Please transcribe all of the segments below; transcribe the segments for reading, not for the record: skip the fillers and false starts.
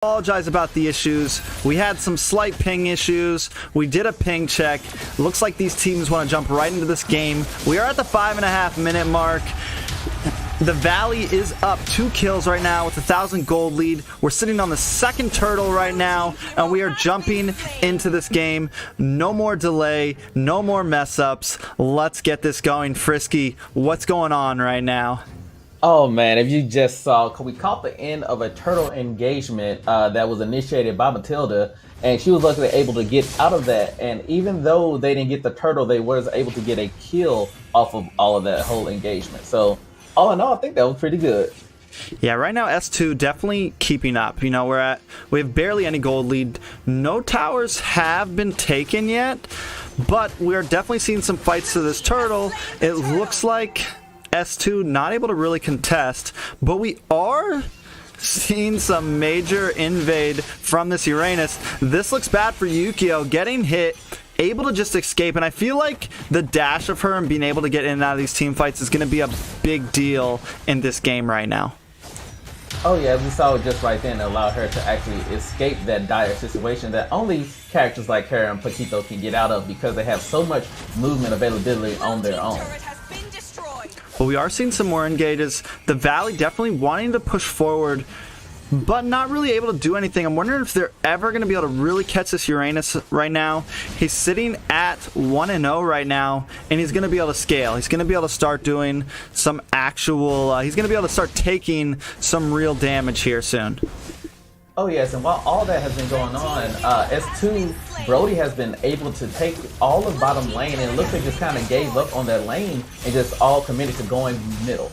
Apologize about the issues. We had some slight ping issues. We did a ping check. Looks like these teams want to jump right into this game. We are at the 5.5 minute mark. The Valley is up 2 kills right now with a 1,000 gold lead. We're sitting on the second turtle right now, and we are jumping into this game. No more delay, no more mess ups. Let's get this going. Frisky, what's going on right now? Oh man, if you just saw, we caught the end of a turtle engagement that was initiated by Matilda, and she was luckily able to get out of that. And even though they didn't get the turtle, they was able to get a kill off of all of that whole engagement. So all in all, I think that was pretty good. Yeah, right now S2 definitely keeping up. You know, we have barely any gold lead. No towers have been taken yet, but we're definitely seeing some fights to this turtle. It looks like S2 not able to really contest, but we are seeing some major invade from this Uranus. This looks bad for Yukio, getting hit, able to just escape, and I feel like the dash of her and being able to get in and out of these team fights is going to be a big deal in this game right now. Oh yeah, we saw it just right then, allow her to actually escape that dire situation that only characters like her and Paquito can get out of because they have so much movement availability on their own. But we are seeing some more engages. The Valley definitely wanting to push forward, but not really able to do anything. I'm wondering if they're ever going to be able to really catch this Uranus right now. He's sitting at 1-0 right now, and he's going to be able to scale. He's going to be able to start doing some actual... he's going to be able to start taking some real damage here soon. Oh yes, and while all that has been going on, S2, Brody has been able to take all of bottom lane, and it looks like just kind of gave up on that lane and just all committed to going middle.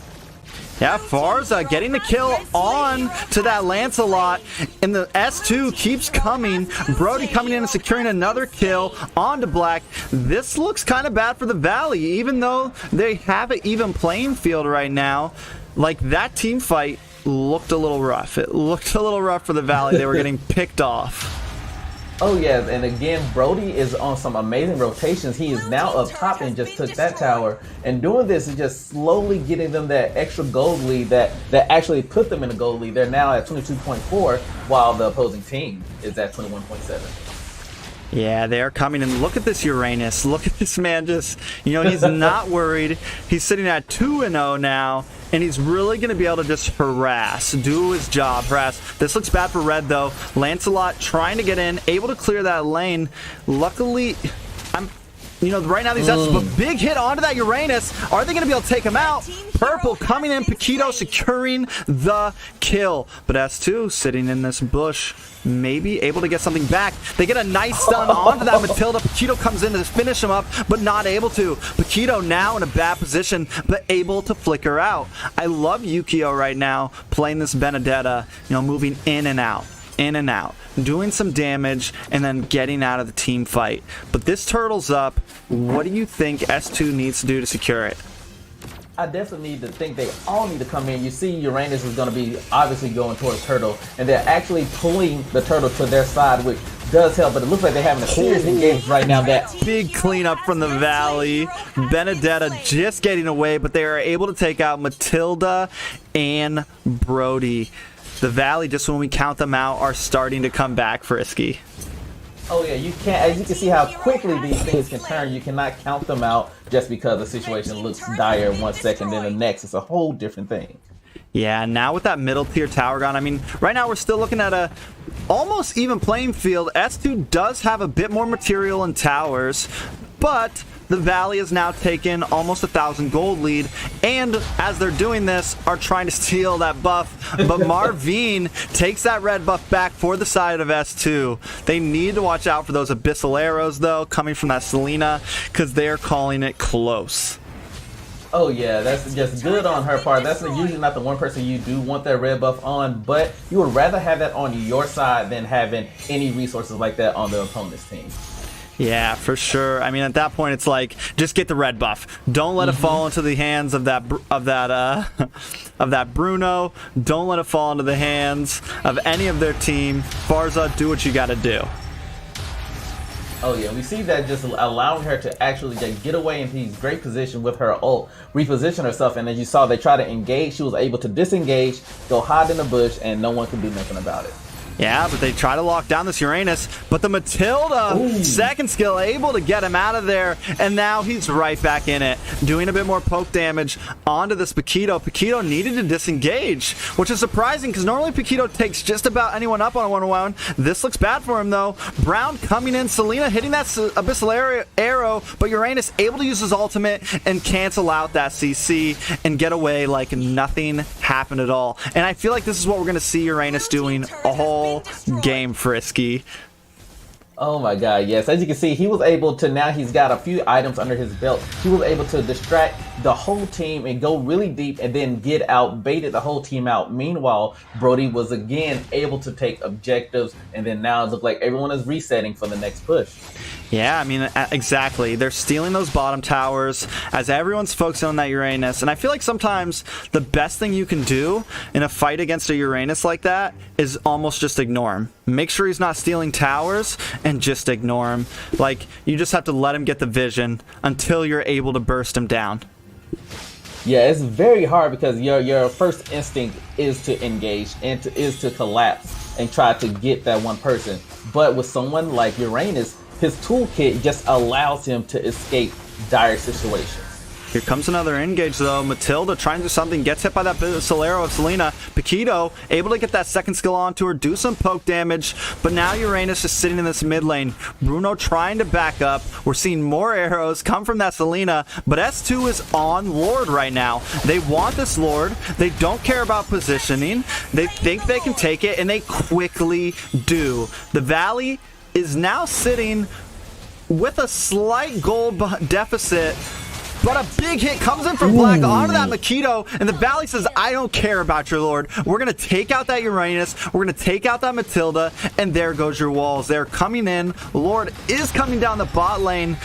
Yeah, Farza getting the kill on to that Lancelot, and the S2 keeps coming. Brody coming in and securing another kill onto Black. This looks kind of bad for the Valley, even though they have an even playing field right now. Like, that team fight looked a little rough. It looked a little rough for the Valley. They were getting picked off. Oh yeah, and again, Brody is on some amazing rotations. He is now up top and just took that tower. And doing this is just slowly getting them that extra gold lead that actually put them in the gold lead. They're now at 22.4 while the opposing team is at 21.7. Yeah, they're coming, and look at this Uranus. Look at this man just, you know, he's not worried. He's sitting at 2-0 now, and he's really going to be able to just harass, do his job, harass. This looks bad for Red, though. Lancelot trying to get in, able to clear that lane. Luckily, you know, right now these S's, but big hit onto that Uranus. Are they going to be able to take him out? Purple coming in, Paquito securing the kill. But S2 sitting in this bush, maybe able to get something back. They get a nice stun onto that Matilda. Paquito comes in to finish him up, but not able to. Paquito now in a bad position, but able to flicker out. I love Yukio right now playing this Benedetta, you know, moving in and out, doing some damage, and then getting out of the team fight. But this turtle's up. What do you think S2 needs to do to secure it? I definitely need to think they all need to come in. You see Uranus is going to be obviously going towards Turtle, and they're actually pulling the Turtle to their side, which does help, but it looks like they're having a serious engagement right now. That big cleanup from the Valley. Benedetta just getting away, but they are able to take out Matilda and Brody. The Valley, just when we count them out, are starting to come back, Frisky. Oh yeah, you can't, as you can see how quickly these things can turn. You cannot count them out just because the situation looks dire 1 second, then the next. It's a whole different thing. Yeah, now with that middle tier tower gone, I mean, right now we're still looking at a almost even playing field. S2 does have a bit more material and towers, but the Valley has now taken almost 1,000 gold lead, and as they're doing this, are trying to steal that buff. But Marvin takes that red buff back for the side of S2. They need to watch out for those abyssal arrows, though, coming from that Selena, because they're calling it close. Oh yeah, that's just good on her part. That's usually not the one person you do want that red buff on, but you would rather have that on your side than having any resources like that on the opponent's team. Yeah, for sure. I mean, at that point, it's like, just get the red buff. Don't let it fall into the hands of that Bruno. Don't let it fall into the hands of any of their team. Farza, do what you got to do. Oh yeah, we see that just allowing her to actually get away into these great position with her ult, reposition herself, and as you saw, they try to engage. She was able to disengage, go hide in the bush, and no one can do nothing about it. Yeah, but they try to lock down this Uranus, but the Matilda, second skill, able to get him out of there, and now he's right back in it, doing a bit more poke damage onto this Paquito. Paquito needed to disengage, which is surprising, because normally Paquito takes just about anyone up on a one-on-one. This looks bad for him, though. Brown coming in, Selena hitting that Abyssal Arrow, but Uranus able to use his ultimate and cancel out that CC and get away like nothing happened at all. And I feel like this is what we're going to see Uranus doing a whole game, Frisky. Oh my god, yes. As you can see, he was able to, now he's got a few items under his belt. He was able to distract the whole team and go really deep and then get out, baited the whole team out. Meanwhile, Brody was again able to take objectives, and then now it looks like everyone is resetting for the next push. Yeah, I mean, exactly. They're stealing those bottom towers as everyone's focusing on that Uranus. And I feel like sometimes the best thing you can do in a fight against a Uranus like that is almost just ignore him. Make sure he's not stealing towers and just ignore him. Like, you just have to let him get the vision until you're able to burst him down. Yeah, it's very hard because your first instinct is to engage and is to collapse and try to get that one person. But with someone like Uranus, his toolkit just allows him to escape dire situations. Here comes another engage, though. Matilda trying to do something, gets hit by that Solero of Selena. Paquito able to get that second skill onto her, do some poke damage, but now Uranus is sitting in this mid lane. Bruno trying to back up. We're seeing more arrows come from that Selena, but S2 is on Lord right now. They want this Lord. They don't care about positioning. They think they can take it, and they quickly do. The Valley is now sitting with a slight gold deficit, but a big hit comes in from Black onto that Maquito, and the Valley says, I don't care about your Lord. We're going to take out that Uranus. We're going to take out that Matilda, and there goes your walls. They're coming in. Lord is coming down the bot lane,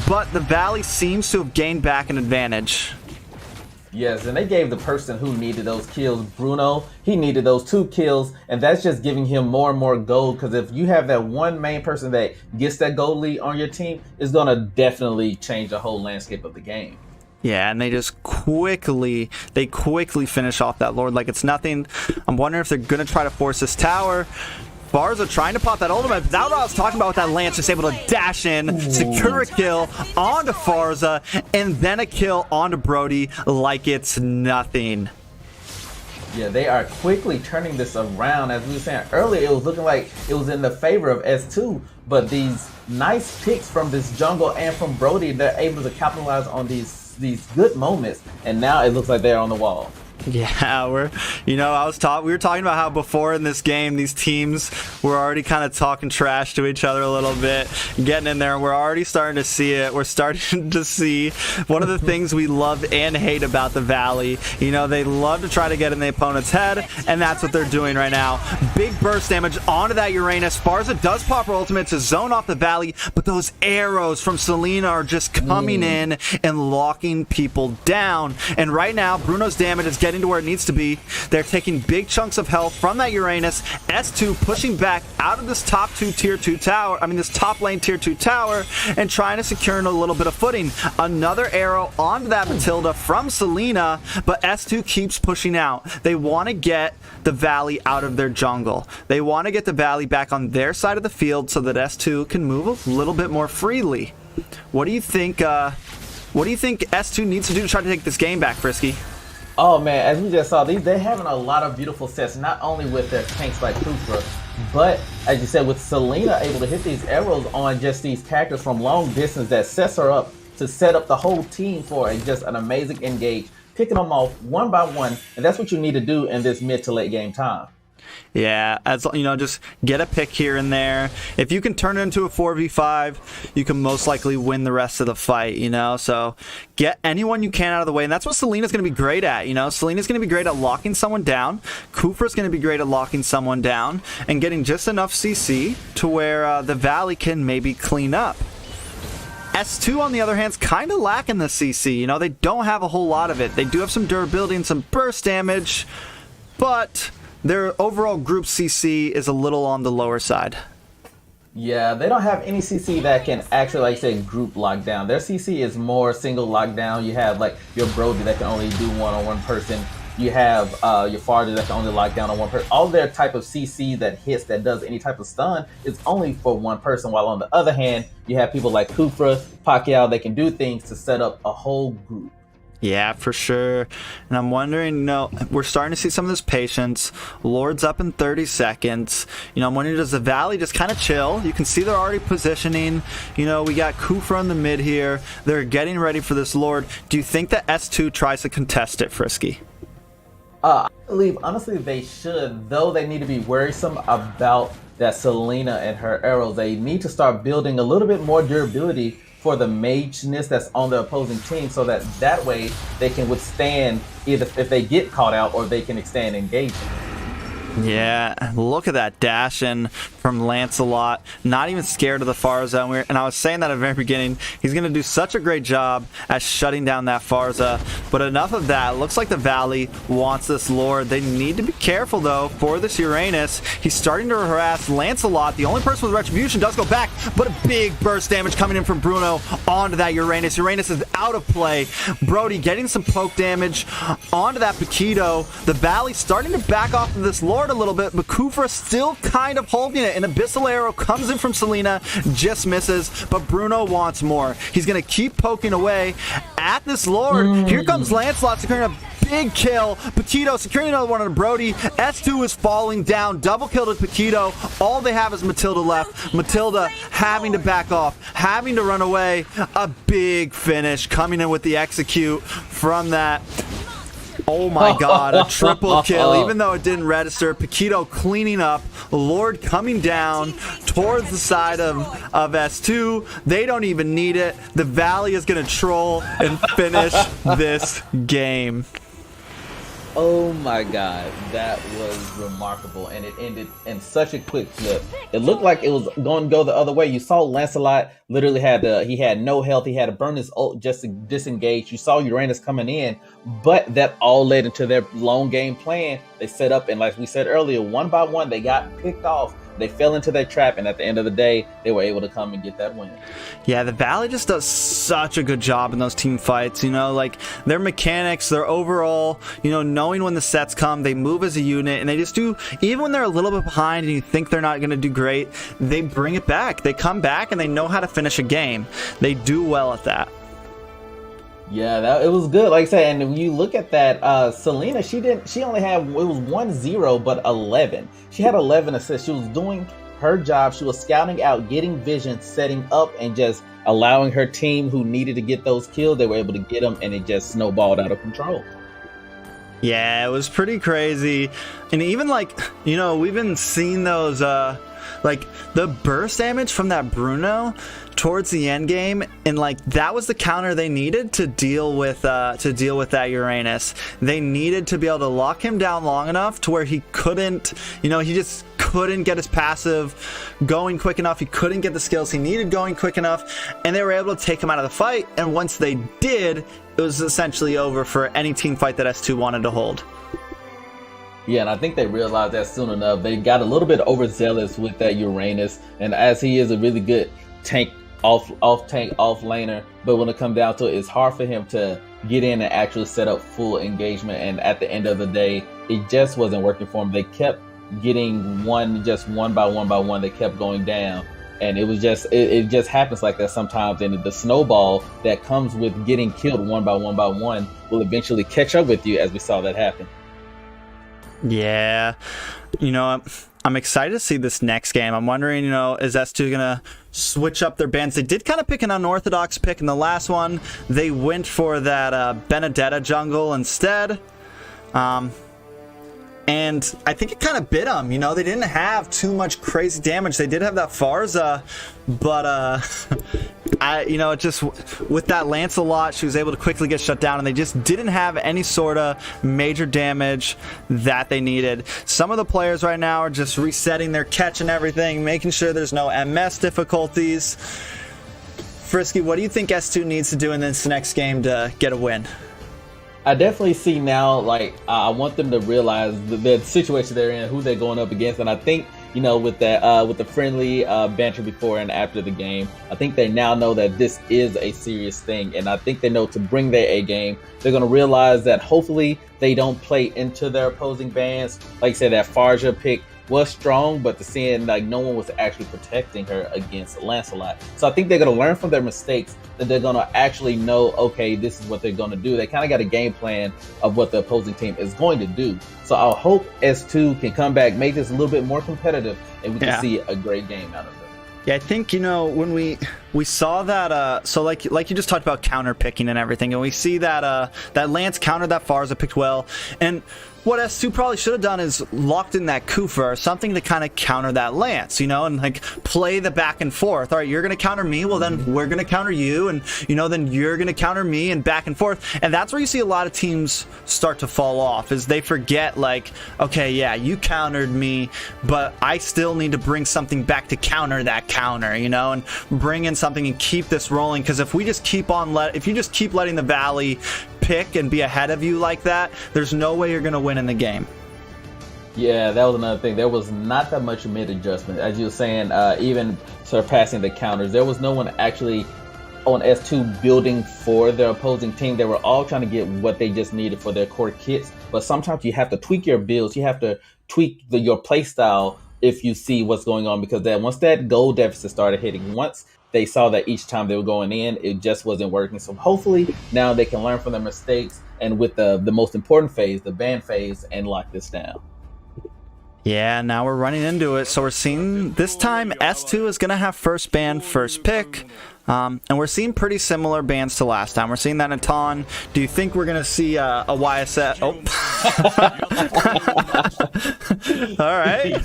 but the Valley seems to have gained back an advantage. Yes, and they gave the person who needed those kills, Bruno, he needed those 2 kills, and that's just giving him more and more gold, because if you have that one main person that gets that gold lead on your team, it's going to definitely change the whole landscape of the game. Yeah, and they just quickly finish off that Lord like it's nothing. I'm wondering if they're going to try to force this tower. Barza trying to pop that ultimate. That's what I was talking about with that Lance, just able to dash in, secure a kill onto Farza, and then a kill onto Brody like it's nothing. Yeah, they are quickly turning this around. As we were saying earlier, it was looking like it was in the favor of S2, but these nice picks from this jungle and from Brody, they're able to capitalize on these good moments, and now it looks like they're on the wall. Yeah, we were talking about how before in this game these teams were already kind of talking trash to each other a little bit, getting in there, and we're already starting to see it. We're starting to see one of the things we love and hate about the Valley. You know, they love to try to get in the opponent's head, and that's what they're doing right now. Big burst damage onto that Uranus. Farza does pop her ultimate to zone off the Valley, but those arrows from Selena are just coming in and locking people down. And right now, Bruno's damage is getting to where it needs to be. They're taking big chunks of health from that Uranus. S2 pushing back out of this top lane tier 2 tower and trying to secure a little bit of footing. Another arrow onto that Matilda from Selena, but S2 keeps pushing out. They want to get the Valley out of their jungle. They want to get the Valley back on their side of the field so that S2 can move a little bit more freely. What do you think S2 needs to do to try to take this game back, Frisky? Oh man, as we just saw, they're having a lot of beautiful sets, not only with their tanks like Kufra, but as you said, with Selena able to hit these arrows on just these characters from long distance, that sets her up to set up the whole team for just an amazing engage, picking them off one by one, and that's what you need to do in this mid to late game time. Yeah, as you know, just get a pick here and there. If you can turn it into a 4v5, you can most likely win the rest of the fight, you know? So get anyone you can out of the way, and that's what Selena's going to be great at, you know? Selena's going to be great at locking someone down. Kufra's going to be great at locking someone down and getting just enough CC to where the Valley can maybe clean up. S2, on the other hand, is kind of lacking the CC. You know, they don't have a whole lot of it. They do have some durability and some burst damage, but their overall group CC is a little on the lower side. Yeah, they don't have any CC that can actually, like say, group lockdown. Their CC is more single lockdown. You have like your Brody that can only do one-on-one person. You have your Farja that can only lock down on one person. All their type of CC that hits, that does any type of stun, is only for one person. While on the other hand, you have people like Kufra, Pacquiao, they can do things to set up a whole group. Yeah, for sure. And I'm wondering, we're starting to see some of this patience. Lord's up in 30 seconds. I'm wondering, does the Valley just kind of chill? You can see they're already positioning. We got Kufra in the mid here. They're getting ready for this Lord. Do you think that S2 tries to contest it, Frisky? I believe, honestly, they should, though they need to be worrisome about that Selena and her arrows. They need to start building a little bit more durability for the mageness that's on the opposing team, so that way they can withstand either if they get caught out or they can extend engagement. Yeah, look at that dash in from Lancelot. Not even scared of the Farza. And I was saying that at the very beginning. He's going to do such a great job at shutting down that Farza. But enough of that. It looks like the Valley wants this Lord. They need to be careful, though, for this Uranus. He's starting to harass Lancelot. The only person with Retribution does go back, but a big burst damage coming in from Bruno onto that Uranus. Uranus is out of play. Brody getting some poke damage onto that Paquito. The Valley starting to back off of this Lord a little bit, but Kufra still kind of holding it. An Abyssal Arrow comes in from Selena, just misses, but Bruno wants more. He's going to keep poking away at this Lord. Here comes Lancelot securing a big kill. Paquito securing another one on Brody. S2 is falling down. Double kill to Paquito. All they have is Matilda left. Matilda having to back off, having to run away. A big finish coming in with the execute from that. Oh my god, a triple kill, even though it didn't register. Paquito cleaning up, Lord coming down towards the side of S2. They don't even need it. The Valley is going to troll and finish this game. Oh my god, that was remarkable, and it ended in such a quick flip. It looked like it was going to go the other way. You saw Lancelot literally he had no health. He had to burn his ult just to disengage. You saw Uranus coming in, but that all led into their long game plan. They set up, and like we said earlier, one by one, they got picked off. They fell into their trap, and at the end of the day, they were able to come and get that win. Yeah, the Valley just does such a good job in those team fights, like their mechanics, their overall, knowing when the sets come, they move as a unit, and they just do, even when they're a little bit behind and you think they're not going to do great, they bring it back. They come back and they know how to finish a game. They do well at that. Yeah, it was good. Like I said, and when you look at that, Selena, she only had, it was 1-0, but 11. She had 11 assists. She was doing her job. She was scouting out, getting vision, setting up, and just allowing her team who needed to get those kills, they were able to get them, and it just snowballed out of control. Yeah, it was pretty crazy. And even we've been seeing those, the burst damage from that Bruno towards the end game, and that was the counter they needed to deal with that Uranus. They needed to be able to lock him down long enough to where he couldn't, he just couldn't get his passive going quick enough. He couldn't get the skills he needed going quick enough, and they were able to take him out of the fight. And once they did, it was essentially over for any team fight that S2 wanted to hold. Yeah, and I think they realized that soon enough. They got a little bit overzealous with that Uranus, and as he is a really good tank off laner, but when it comes down to it, it's hard for him to get in and actually set up full engagement. And at the end of the day, it just wasn't working for him. They kept getting one by one. They kept going down, and it was it just happens like that sometimes. And the snowball that comes with getting killed one by one will eventually catch up with you, as we saw that happen. Yeah, I'm excited to see this next game. I'm wondering, is S2 gonna switch up their bans? They did kind of pick an unorthodox pick in the last one. They went for that Benedetta jungle instead. And I think it kind of bit them. They didn't have too much crazy damage. They did have that Farza, but just with that Lancelot, she was able to quickly get shut down, and they just didn't have any sort of major damage that they needed. Some of the players right now are just resetting their catch and everything, making sure there's no MS difficulties. Frisky, what do you think S2 needs to do in this next game to get a win? I definitely see now, I want them to realize the situation they're in, who they're going up against, and I think with that with the friendly banter before and after the game. I think they now know that this is a serious thing, and I think they know to bring their A game. They're going to realize that hopefully they don't play into their opposing bans. Like I said, that Farja pick was strong, but the seeing like no one was actually protecting her against Lancelot. So I think they're going to learn from their mistakes, that they're going to actually know, okay, this is what they're going to do. They kind of got a game plan of what the opposing team is going to do. So I hope S2 can come back, make this a little bit more competitive, and we can see a great game out of it. Yeah, I think, when we saw that, so like you just talked about counter picking and everything, and we see that that Lance countered that Farza picked well, and what S2 probably should have done is locked in that Kufa or something to kind of counter that Lance, and like play the back and forth. All right, you're going to counter me, well then we're going to counter you, and then you're going to counter me, and back and forth. And that's where you see a lot of teams start to fall off, is they forget like, okay, yeah, you countered me, but I still need to bring something back to counter that counter, and bring in something and keep this rolling. Because if we just keep on if you just keep letting the Valley pick and be ahead of you like that, there's no way you're going to win in the game. Yeah, that was another thing. There was not that much mid adjustment. As you were saying, even surpassing the counters, there was no one actually on S2 building for their opposing team. They were all trying to get what they just needed for their core kits. But sometimes you have to tweak your builds. You have to tweak your play style if you see what's going on, because once that goal deficit started hitting, once they saw that each time they were going in, it just wasn't working. So hopefully now they can learn from their mistakes, and with the most important phase, the ban phase, and lock this down. Yeah, now we're running into it. So we're seeing this time S2 is going to have first ban, first pick. And we're seeing pretty similar bans to last time. We're seeing that in Ton. Do you think we're going to see a YSS? Oh. All right.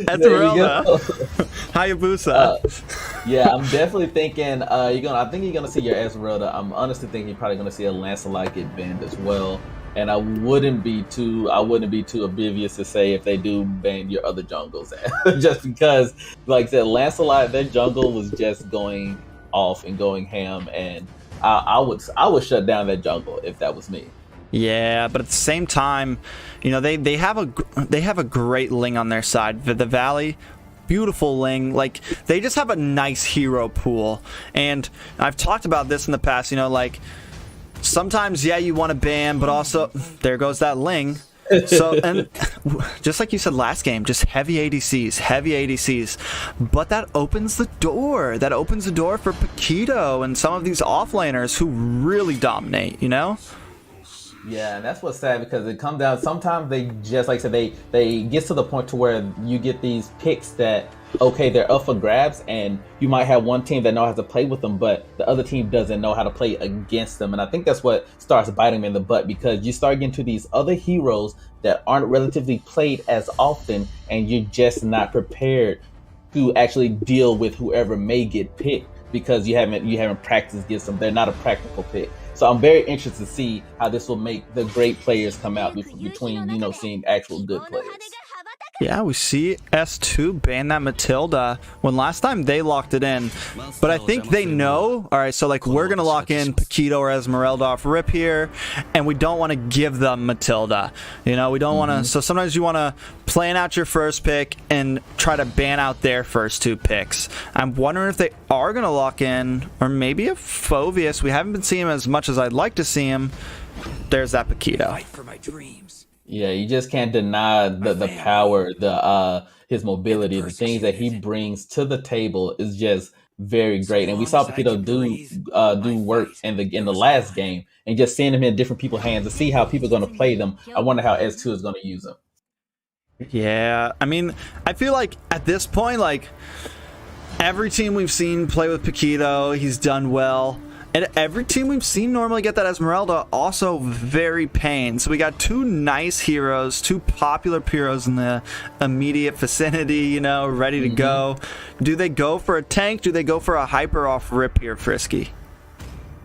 Esmeralda. Hayabusa. Yeah, I'm definitely thinking I think you're going to see your Esmeralda. I'm honestly thinking you're probably going to see a Lancelot get banned as well. And I wouldn't be too oblivious to say if they do ban your other jungles, just because, like I said, Lancelot, their jungle was just going off and going ham, and I would shut down that jungle if that was me. Yeah, but at the same time, they have a great Ling on their side. The Valley, beautiful Ling. Like, they just have a nice hero pool, and I've talked about this in the past. Like, sometimes, yeah, you want to ban, but also there goes that Ling. So, and just like you said last game, just heavy ADCs, but that opens the door. That opens the door for Paquito and some of these offlaners who really dominate, Yeah, and that's what's sad, because it comes down, sometimes they just, like I said, they get to the point to where you get these picks that, okay, they're up for grabs, and you might have one team that knows how to play with them, but the other team doesn't know how to play against them. And I think that's what starts biting them in the butt, because you start getting to these other heroes that aren't relatively played as often, and you're just not prepared to actually deal with whoever may get picked, because you haven't practiced against them. They're not a practical pick. So I'm very interested to see how this will make the great players come out between, seeing actual good players. Yeah, we see S2 ban that Matilda when last time they locked it in. But I think they know, all right, so like we're going to lock in Paquito or Esmeralda off rip here, and we don't want to give them Matilda. We don't want to, so sometimes you want to plan out your first pick and try to ban out their first two picks. I'm wondering if they are going to lock in, or maybe a Phoveus. We haven't been seeing him as much as I'd like to see him. There's that Paquito. Fight for my dreams. Yeah, you just can't deny the power, his mobility, the things that he brings to the table is just very great. And we saw Paquito do work in the last game, and just seeing him in different people's hands to see how people are going to play them. I wonder how S2 is going to use them. Yeah, I mean, I feel like at this point, like every team we've seen play with Paquito, he's done well. And every team we've seen normally get that Esmeralda, also very pain. So we got two nice heroes, two popular heroes in the immediate vicinity, ready to go. Do they go for a tank? Do they go for a hyper off rip here, Frisky?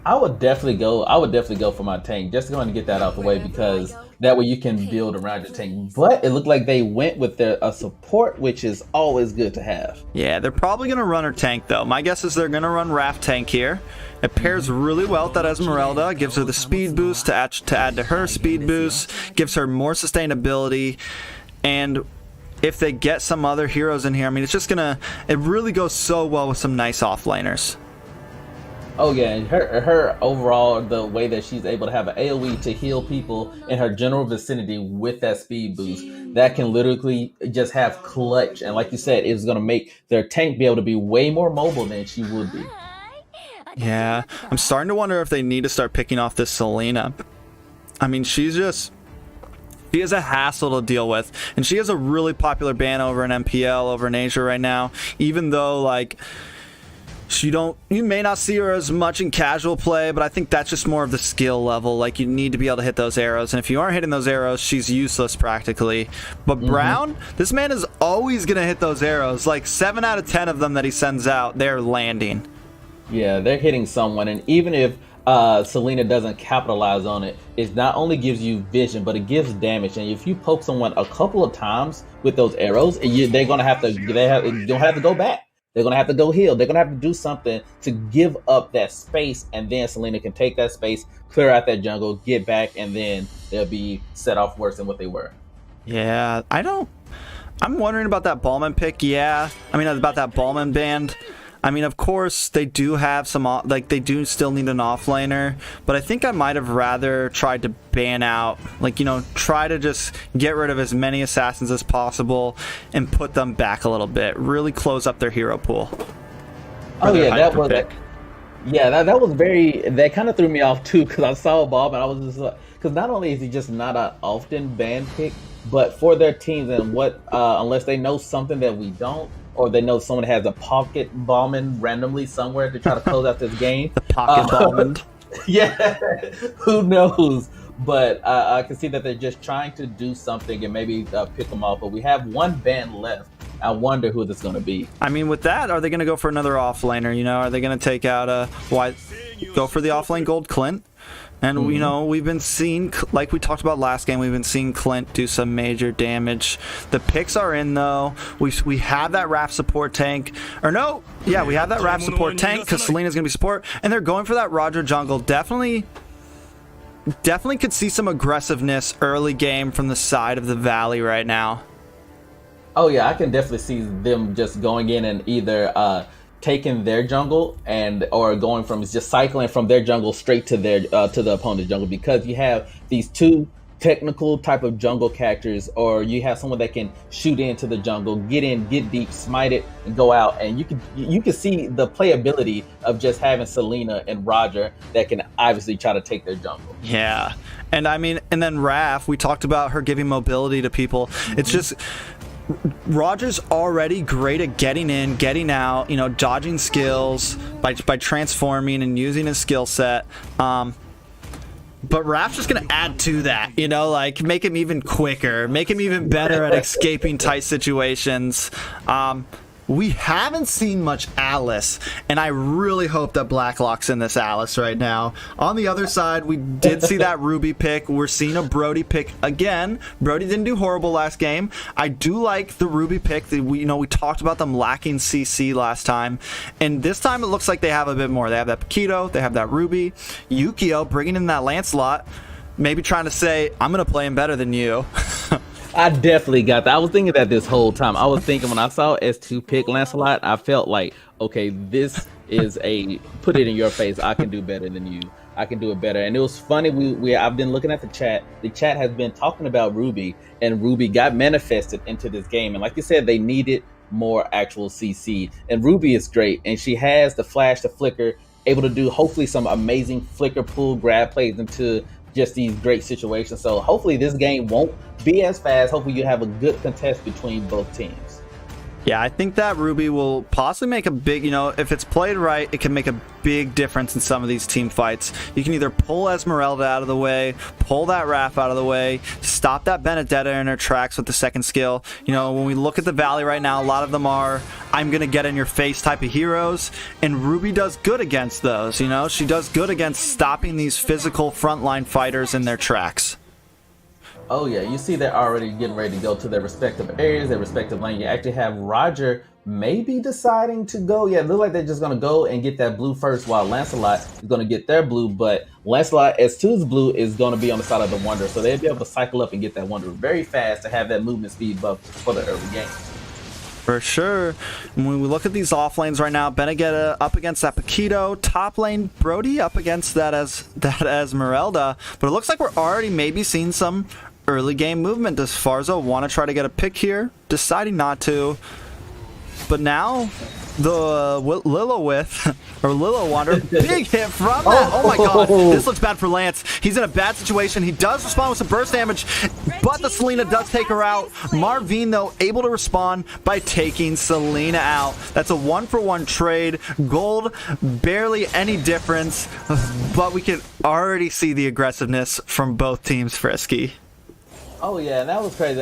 I would definitely go for my tank, just going to get that out the way, because that way you can build around your tank. But it looked like they went with a support, which is always good to have. Yeah, they're probably going to run her tank, though. My guess is they're going to run Raft tank here. It pairs really well with that Esmeralda, gives her the speed boost to add to her speed boost, gives her more sustainability, and if they get some other heroes in here, I mean, it's just gonna, it really goes so well with some nice offlaners. Oh yeah, and her overall, the way that she's able to have an AoE to heal people in her general vicinity with that speed boost, that can literally just have clutch. And like you said, it's going to make their tank be able to be way more mobile than she would be. Yeah, I'm starting to wonder if they need to start picking off this Selena. I mean, she is a hassle to deal with, and she has a really popular ban over in MPL, over in Asia right now, even though, like, you may not see her as much in casual play, but I think that's just more of the skill level. Like, you need to be able to hit those arrows, and if you aren't hitting those arrows, she's useless practically. But Brown, this man is always going to hit those arrows. Like, 7 out of 10 of them that he sends out, they're landing. Yeah, they're hitting someone, and even if Selena doesn't capitalize on it, it not only gives you vision, but it gives damage. And if you poke someone a couple of times with those arrows, they're gonna have to. You don't have to go back. They're gonna have to go heal. They're gonna have to do something to give up that space, and then Selena can take that space, clear out that jungle, get back, and then they'll be set off worse than what they were. Yeah, I'm wondering about that Ballman pick. Yeah, I mean, about that Ballman band. I mean, of course, they do have some, like, they do still need an offlaner, but I think I might have rather tried to ban out, like, you know, try to just get rid of as many assassins as possible and put them back a little bit, really close up their hero pool. Oh yeah, that was that was that kind of threw me off too, because I saw Bob and I was just like, because not only is he just not an often banned pick, but for their teams, and what unless they know something that we don't, or they know someone has a pocket bombing randomly somewhere to try to close out this game. The pocket bombing. Yeah, who knows? But I can see that they're just trying to do something and maybe pick them off. But we have one band left. I wonder who this is going to be. I mean, with that, are they going to go for another offlaner? You know, are they going to take out go for the offlane Gold Clint? And, you know, we've been seeing, like we talked about last game, we've been seeing Clint do some major damage. The picks are in, though. We have that Raph support tank. Or no, yeah, we have that Raph support tank because Selena's going to be support. And they're going for that Roger jungle. Definitely could see some aggressiveness early game from the side of the Valley right now. Oh, yeah, I can definitely see them just going in and either taking their jungle or going from just cycling from their jungle straight to their to the opponent's jungle, because you have these two technical type of jungle characters, or you have someone that can shoot into the jungle, get in, get deep, smite it, and go out. And you can see the playability of just having Selena and Roger that can obviously try to take their jungle. Yeah, and I mean, and then Raph, we talked about her giving mobility to people. It's just, Roger's already great at getting in, getting out, you know, dodging skills by transforming and using his skill set. But Raph's just going to add to that, you know, like make him even quicker, make him even better at escaping tight situations. We haven't seen much Alice, and I really hope that Blacklock's in this Alice right now. On the other side, we did see that Ruby pick. We're seeing a Brody pick again. Brody didn't do horrible last game. I do like the Ruby pick. We talked about them lacking CC last time, and this time it looks like they have a bit more. They have that Paquito, they have that Ruby. Yukio bringing in that Lancelot, maybe trying to say, I'm going to play him better than you. I definitely got that. I was thinking that this whole time. I was thinking when I saw S2 pick Lancelot, I felt like, okay, this is a put it in your face. I can do better than you. I can do it better. And it was funny. I've been looking at the chat. The chat has been talking about Ruby, and Ruby got manifested into this game. And like you said, they needed more actual CC. And Ruby is great, and she has the flash, the flicker, able to do hopefully some amazing flicker pull grab plays into just these great situations. So hopefully this game won't be as fast. Hopefully you have a good contest between both teams. Yeah, I think that Ruby will possibly make a big, you know, if it's played right, it can make a big difference in some of these team fights. You can either pull Esmeralda out of the way, pull that Raph out of the way, stop that Benedetta in her tracks with the second skill. You know, when we look at the Valley right now, a lot of them are, I'm going to get in your face type of heroes, and Ruby does good against those, you know? She does good against stopping these physical frontline fighters in their tracks. Oh yeah, you see they're already getting ready to go to their respective areas, their respective lane. You actually have Roger maybe deciding to go. Yeah, it looks like they're just going to go and get that blue first while Lancelot is going to get their blue. But Lancelot S2's blue is going to be on the side of the Wanderer. So they'll be able to cycle up and get that Wanderer very fast to have that movement speed buff for the early game. For sure. When we look at these off lanes right now, Benegetta up against that Paquito, top lane Brody up against that Esmeralda. But it looks like we're already maybe seeing some early game movement. Does Farza want to try to get a pick here? Deciding not to. But now the Lilith or Lilo Wander, big hit from that. Oh my god, this looks bad for Lance. He's in a bad situation. He does respond with some burst damage, but the Selena does take her out. Marvin, though, able to respond by taking Selena out. That's a 1-for-1 trade. Gold, barely any difference, but we can already see the aggressiveness from both teams, Frisky. Oh yeah, and that was crazy.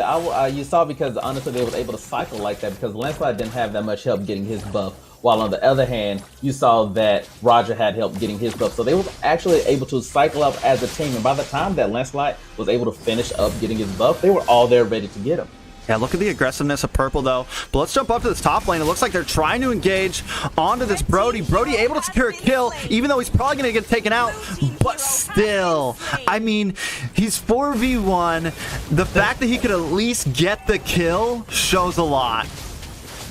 You saw, because honestly they was able to cycle like that because Lancelot didn't have that much help getting his buff. While on the other hand, you saw that Roger had help getting his buff. So they was actually able to cycle up as a team. And by the time that Lancelot was able to finish up getting his buff, they were all there ready to get him. Yeah, look at the aggressiveness of Purple, though. But let's jump up to this top lane. It looks like they're trying to engage onto this Brody. Brody able to secure a kill, even though he's probably going to get taken out. But still, I mean, he's 4v1. The fact that he could at least get the kill shows a lot.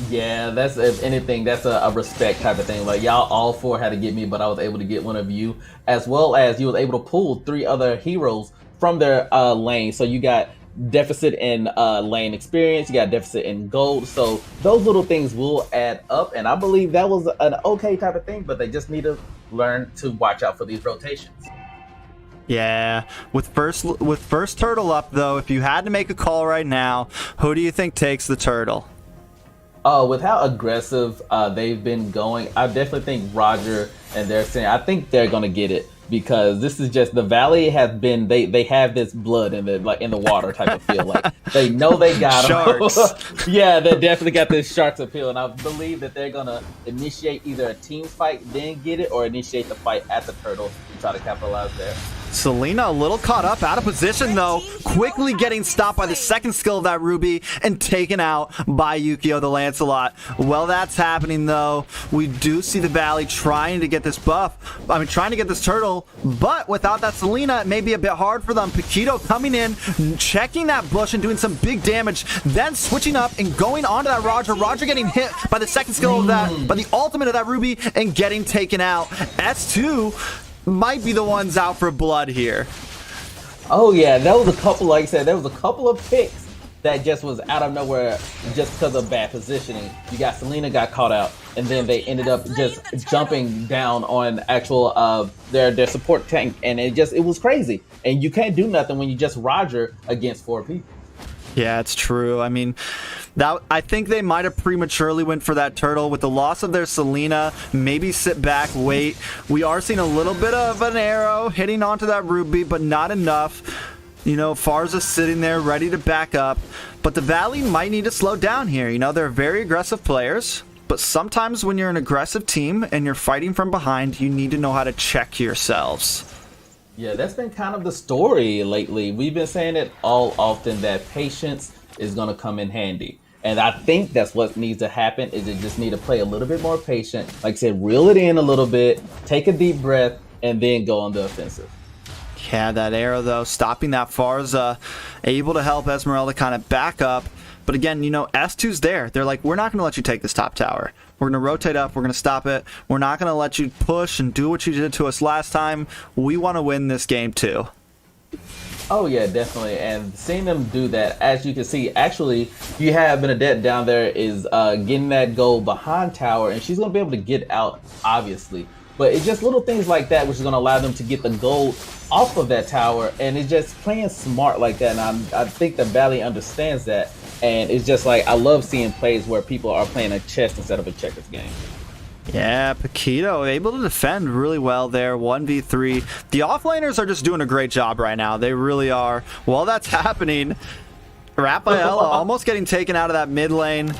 Yeah, that's, if anything, that's a respect type of thing. Like, y'all all four had to get me, but I was able to get one of you. As well as you was able to pull 3 other heroes from their lane. So you got deficit in lane experience, you got deficit in gold, so those little things will add up, and I believe that was an okay type of thing, but they just need to learn to watch out for these rotations. Yeah, with first turtle up, though, if you had to make a call right now, who do you think takes the turtle? With how aggressive they've been going, I definitely think Roger and they're saying, I think they're gonna get it. Because this is just, the Valley has been, they have this blood in the, like, in the water type of feel. Like, they know they got sharks. Yeah, they definitely got this sharks appeal, and I believe that they're gonna initiate either a team fight, then get it, or initiate the fight at the turtle and try to capitalize there. Selena a little caught up, out of position though, quickly getting stopped by the second skill of that Ruby and taken out by Yukio the Lancelot. Well, that's happening though. We do see the Valley trying to get this trying to get this turtle, but without that Selena, it may be a bit hard for them. Paquito coming in, checking that bush and doing some big damage, then switching up and going onto that Roger. Roger getting hit by the second skill of that, by the ultimate of that Ruby, and getting taken out. S2 might be the ones out for blood here. Oh yeah, that was a couple, like I said, there was a couple of picks that just was out of nowhere just because of bad positioning. You got Selena got caught out, and then they ended up just jumping down on actual their support tank, and it was crazy. And you can't do nothing when you just Roger against 4 people. Yeah, it's true. I mean, I think they might have prematurely went for that turtle with the loss of their Selena. Maybe sit back, wait. We are seeing a little bit of an arrow hitting onto that Ruby, but not enough. You know, Farza sitting there ready to back up. But the Valley might need to slow down here. You know, they're very aggressive players. But sometimes when you're an aggressive team and you're fighting from behind, you need to know how to check yourselves. Yeah, that's been kind of the story lately. We've been saying it all often, that patience is going to come in handy. And I think that's what needs to happen, is you just need to play a little bit more patient. Like I said, reel it in a little bit, take a deep breath, and then go on the offensive. Yeah, that arrow, though, stopping that Farza, able to help Esmeralda kind of back up. But again, you know, S2's there. They're like, we're not going to let you take this top tower. We're going to rotate up. We're going to stop it. We're not going to let you push and do what you did to us last time. We want to win this game, too. Oh, yeah, definitely. And seeing them do that, as you can see, actually, you have Benedette down there is getting that goal behind tower, and she's going to be able to get out, obviously. But it's just little things like that which is going to allow them to get the gold off of that tower, and it's just playing smart like that. And I think the Valley understands that, and it's just like, I love seeing plays where people are playing a chess instead of a checkers game. Yeah, Paquito able to defend really well there, 1v3. The offlaners are just doing a great job right now. They really are. While that's happening, Rafaela almost getting taken out of that mid lane.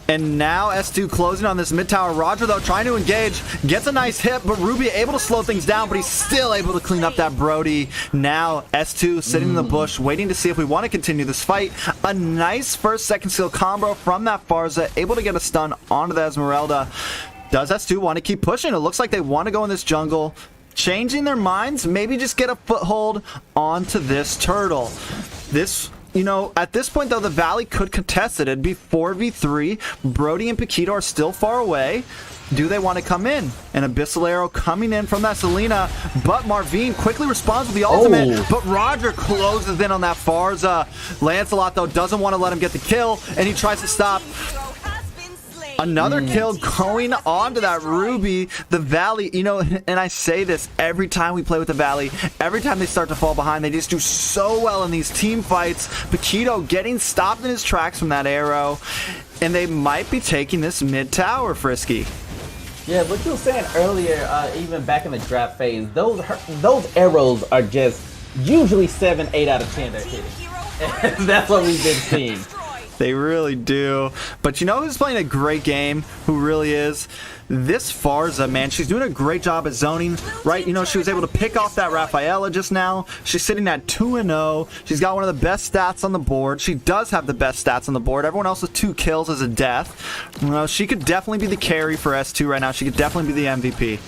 And now S2 closing on this mid tower. Roger, though, trying to engage. Gets a nice hit, but Ruby able to slow things down, but he's still able to clean up that Brody. Now S2 sitting in the bush, waiting to see if we want to continue this fight. A nice first second skill combo from that Farza, able to get a stun onto the Esmeralda. Does S2 want to keep pushing? It looks like they want to go in this jungle. Changing their minds, maybe just get a foothold onto this turtle. This... You know, at this point, though, the Valley could contest it. It'd be 4v3. Brody and Paquito are still far away. Do they want to come in? An Abyssal Arrow coming in from that Selena, but Marvine quickly responds with the ultimate, but Roger closes in on that Farza. Lancelot, though, doesn't want to let him get the kill, and he tries to stop. Another kill going on to that Ruby. The Valley, you know, and I say this every time we play with the Valley, every time they start to fall behind, they just do so well in these team fights. Paquito getting stopped in his tracks from that arrow, and they might be taking this mid tower, Frisky. Yeah, what you were saying earlier, even back in the draft phase, those arrows are just usually 7, 8 out of 10 they're hitting. And that's what we've been seeing. They really do. But you know who's playing a great game? Who really is? This Farza, man. She's doing a great job at zoning, right? You know, she was able to pick off that Rafaela just now. She's sitting at 2-0. She's got one of the best stats on the board. She does have the best stats on the board. Everyone else with 2 kills is a death. You know, she could definitely be the carry for S2 right now. She could definitely be the MVP.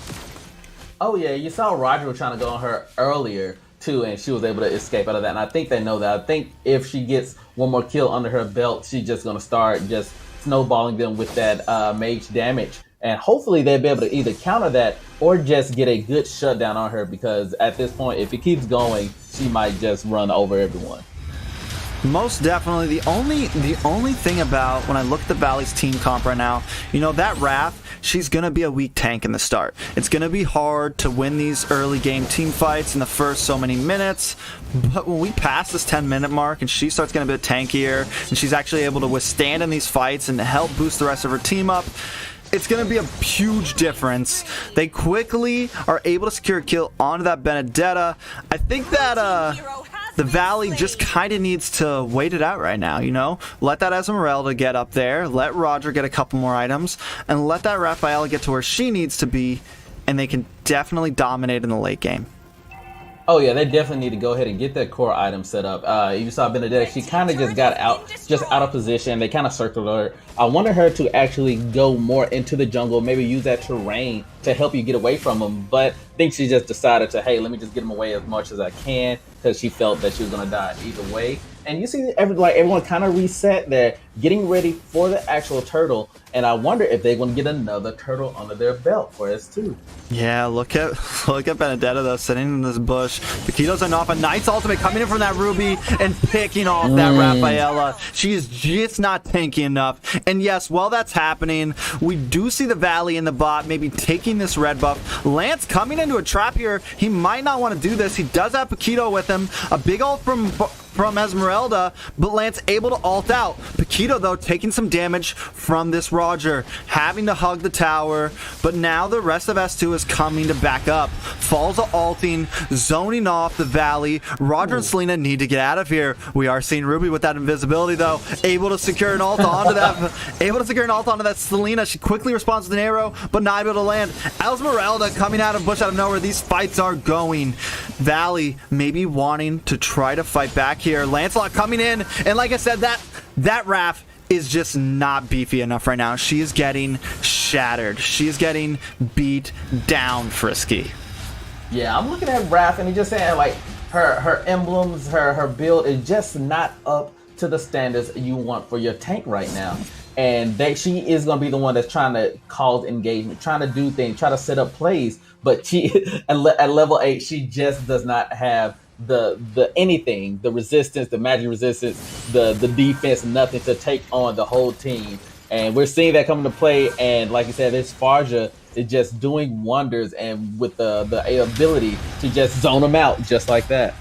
Oh, yeah. You saw Roger was trying to go on her earlier, too, and she was able to escape out of that. And I think they know that. I think if she gets one more kill under her belt, she's just going to start just snowballing them with that mage damage. And hopefully they'll be able to either counter that or just get a good shutdown on her, because at this point, if it keeps going, she might just run over everyone. Most definitely. The only thing about when I look at the Valley's team comp right now, you know, that Raph, she's going to be a weak tank in the start. It's going to be hard to win these early game team fights in the first so many minutes. But when we pass this 10-minute mark and she starts getting a bit tankier and she's actually able to withstand in these fights and help boost the rest of her team up, it's going to be a huge difference. They quickly are able to secure a kill onto that Benedetta. I think that the Valley just kind of needs to wait it out right now, you know? Let that Esmeralda get up there, let Roger get a couple more items, and let that Rafaela get to where she needs to be, and they can definitely dominate in the late game. Oh yeah, they definitely need to go ahead and get that core item set up. You saw Benedetta, she kind of just got out of position. They kind of circled her. I wanted her to actually go more into the jungle, maybe use that terrain to help you get away from them. But I think she just decided to, hey, let me just get them away as much as I can, because she felt that she was going to die either way. And you see everyone kind of reset. They're getting ready for the actual turtle. And I wonder if they're going to get another turtle under their belt for S2. Yeah, look at Benedetta, though, sitting in this bush. Paquito's off a nice ultimate coming in from that Ruby and picking off that Rafaela. She is just not tanky enough. And yes, while that's happening, we do see the Valley in the bot maybe taking this red buff. Lance coming into a trap here. He might not want to do this. He does have Paquito with him. A big ult from Esmeralda, but Lance able to ult out. Paquito, though, taking some damage from this Roger, having to hug the tower, but now the rest of S2 is coming to back up. Falls ulting, zoning off the Valley. Roger and Selena need to get out of here. We are seeing Ruby with that invisibility, though, able to secure an ult onto that Selena. She quickly responds with an arrow, but not able to land. Esmeralda coming out of bush out of nowhere. These fights are going. Valley maybe wanting to try to fight back here. Lancelot coming in, and like I said, that Raph is just not beefy enough right now. She is getting shattered. She is getting beat down, Frisky. Yeah, I'm looking at Raph, and he's just saying, like, her emblems, her build is just not up to the standards you want for your tank right now. And she is going to be the one that's trying to cause engagement, trying to do things, try to set up plays. But she, at level 8, she just does not have the anything, the resistance, the magic resistance, the defense, nothing to take on the whole team. And we're seeing that come into play. And like you said, this Farja is just doing wonders, and with the ability to just zone them out just like that.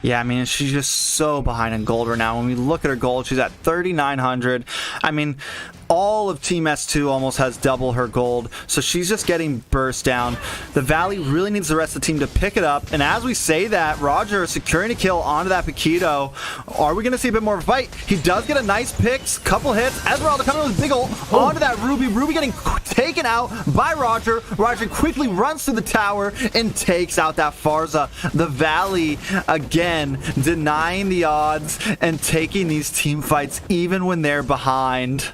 Yeah, I mean, she's just so behind in gold right now. When we look at her gold, she's at 3,900. I mean, all of Team S2 almost has double her gold, so she's just getting burst down. The Valley really needs the rest of the team to pick it up, and as we say that, Roger securing a kill onto that Paquito. Are we going to see a bit more of a fight? He does get a nice pick, couple hits. Esmeralda coming with a big ult onto that Ruby. Ruby getting taken out by Roger. Roger quickly runs through the tower and takes out that Farza. The Valley, again, denying the odds and taking these team fights even when they're behind.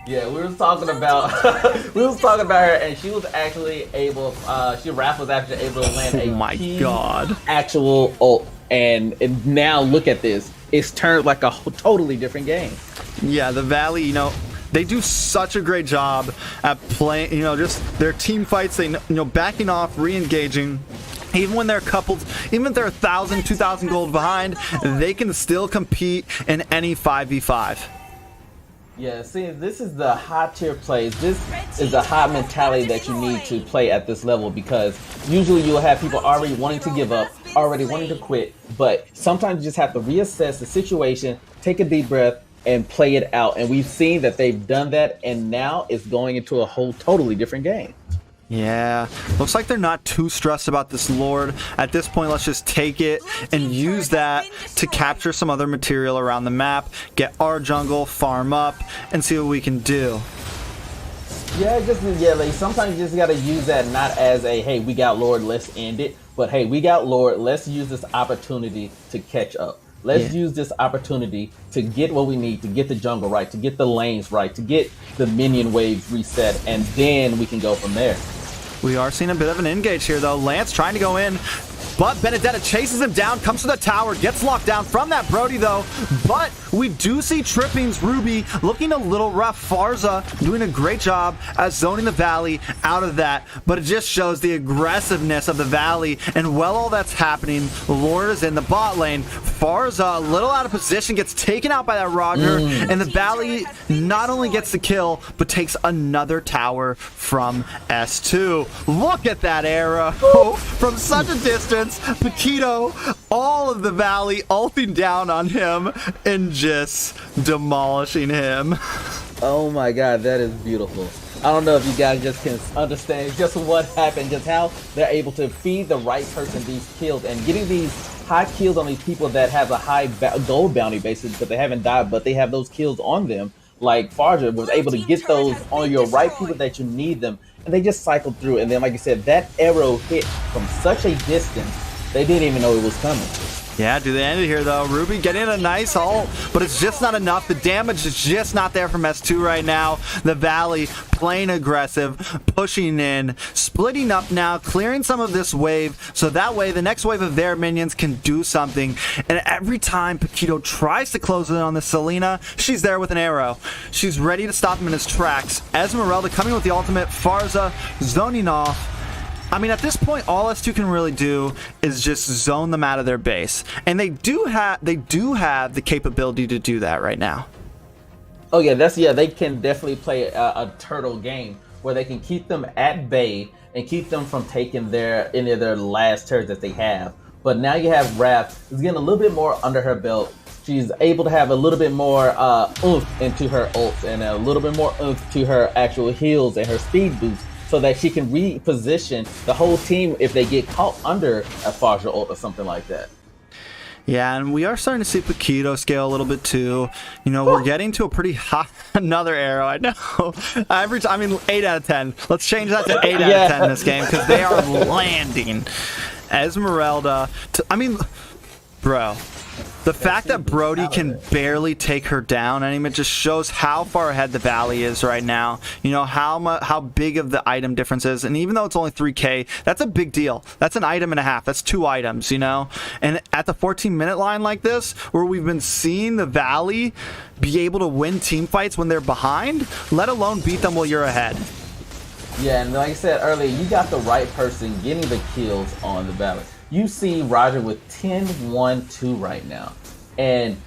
Yeah, we was talking about her, and she was actually able. Raph was actually able to land a actual ult, and now look at this. It's turned like a totally different game. Yeah, the Valley, you know, they do such a great job at playing. You know, just their team fights. They, you know, backing off, re-engaging. Even when they're coupled, even if they're 1,000, 2,000 gold behind, they can still compete in any 5v5. Yeah, see, this is the high tier plays. This is the high mentality that you need to play at this level, because usually you'll have people already wanting to give up, already wanting to quit, but sometimes you just have to reassess the situation, take a deep breath, and play it out. And we've seen that they've done that, and now it's going into a whole totally different game. Yeah, looks like they're not too stressed about this Lord. At this point, let's just take it and use that to capture some other material around the map, get our jungle, farm up, and see what we can do. Yeah, like sometimes you just gotta use that not as a, hey, we got Lord, let's end it, but hey, we got Lord, let's use this opportunity to catch up. Let's use this opportunity to get what we need, to get the jungle right, to get the lanes right, to get the minion waves reset, and then we can go from there. We are seeing a bit of an engage here, though. Lance trying to go in, but Benedetta chases him down, comes to the tower, gets locked down from that Brody, though. But we do see Tripping's Ruby looking a little rough. Farza doing a great job at zoning the Valley out of that, but it just shows the aggressiveness of the Valley. And while all that's happening, Lord is in the bot lane. Farza, a little out of position, gets taken out by that Roger, and the Valley not only gets the kill, but takes another tower from S2. Look at that arrow from such a distance. Paquito, all of the Valley ulting down on him and just demolishing him. Oh my god, that is beautiful. I don't know if you guys just can understand just what happened, just how they're able to feed the right person these kills, and getting these high kills on these people that have a high gold bounty basis because they haven't died, but they have those kills on them. Like Farja was able to get those on your right people that you need them, and they just cycled through. And then, like you said, that arrow hit from such a distance, they didn't even know it was coming. Yeah, do they end it here, though? Ruby getting a nice ult, but it's just not enough. The damage is just not there from S2 right now. The Valley playing aggressive, pushing in, splitting up now, clearing some of this wave, so that way the next wave of their minions can do something. And every time Paquito tries to close in on the Selena, she's there with an arrow. She's ready to stop him in his tracks. Esmeralda coming with the ultimate, Farza zoning off. I mean, at this point, all S2 can really do is just zone them out of their base, and they do have the capability to do that right now. Oh yeah, they can definitely play a turtle game where they can keep them at bay and keep them from taking any of their last turrets that they have. But now you have Raph is getting a little bit more under her belt. She's able to have a little bit more oomph into her ults, and a little bit more oomph to her actual heals and her speed boost, so that she can reposition the whole team if they get caught under a Farja ult or something like that. Yeah, and we are starting to see Paquito scale a little bit too. You know, we're getting to a pretty hot another arrow. I know. Every time, I mean, 8 out of 10. Let's change that to 8 out of 10 in this game, because they are landing. Esmeralda, I mean, bro. The fact that Brody can barely take her down, I mean, it just shows how far ahead the Valley is right now. You know, how big of the item difference is. And even though it's only 3K, that's a big deal. That's an item and a half. That's 2 items, you know? And at the 14-minute line like this, where we've been seeing the Valley be able to win team fights when they're behind, let alone beat them while you're ahead. Yeah, and like I said earlier, you got the right person getting the kills on the Valley. You see Roger with 10-1-2 right now. and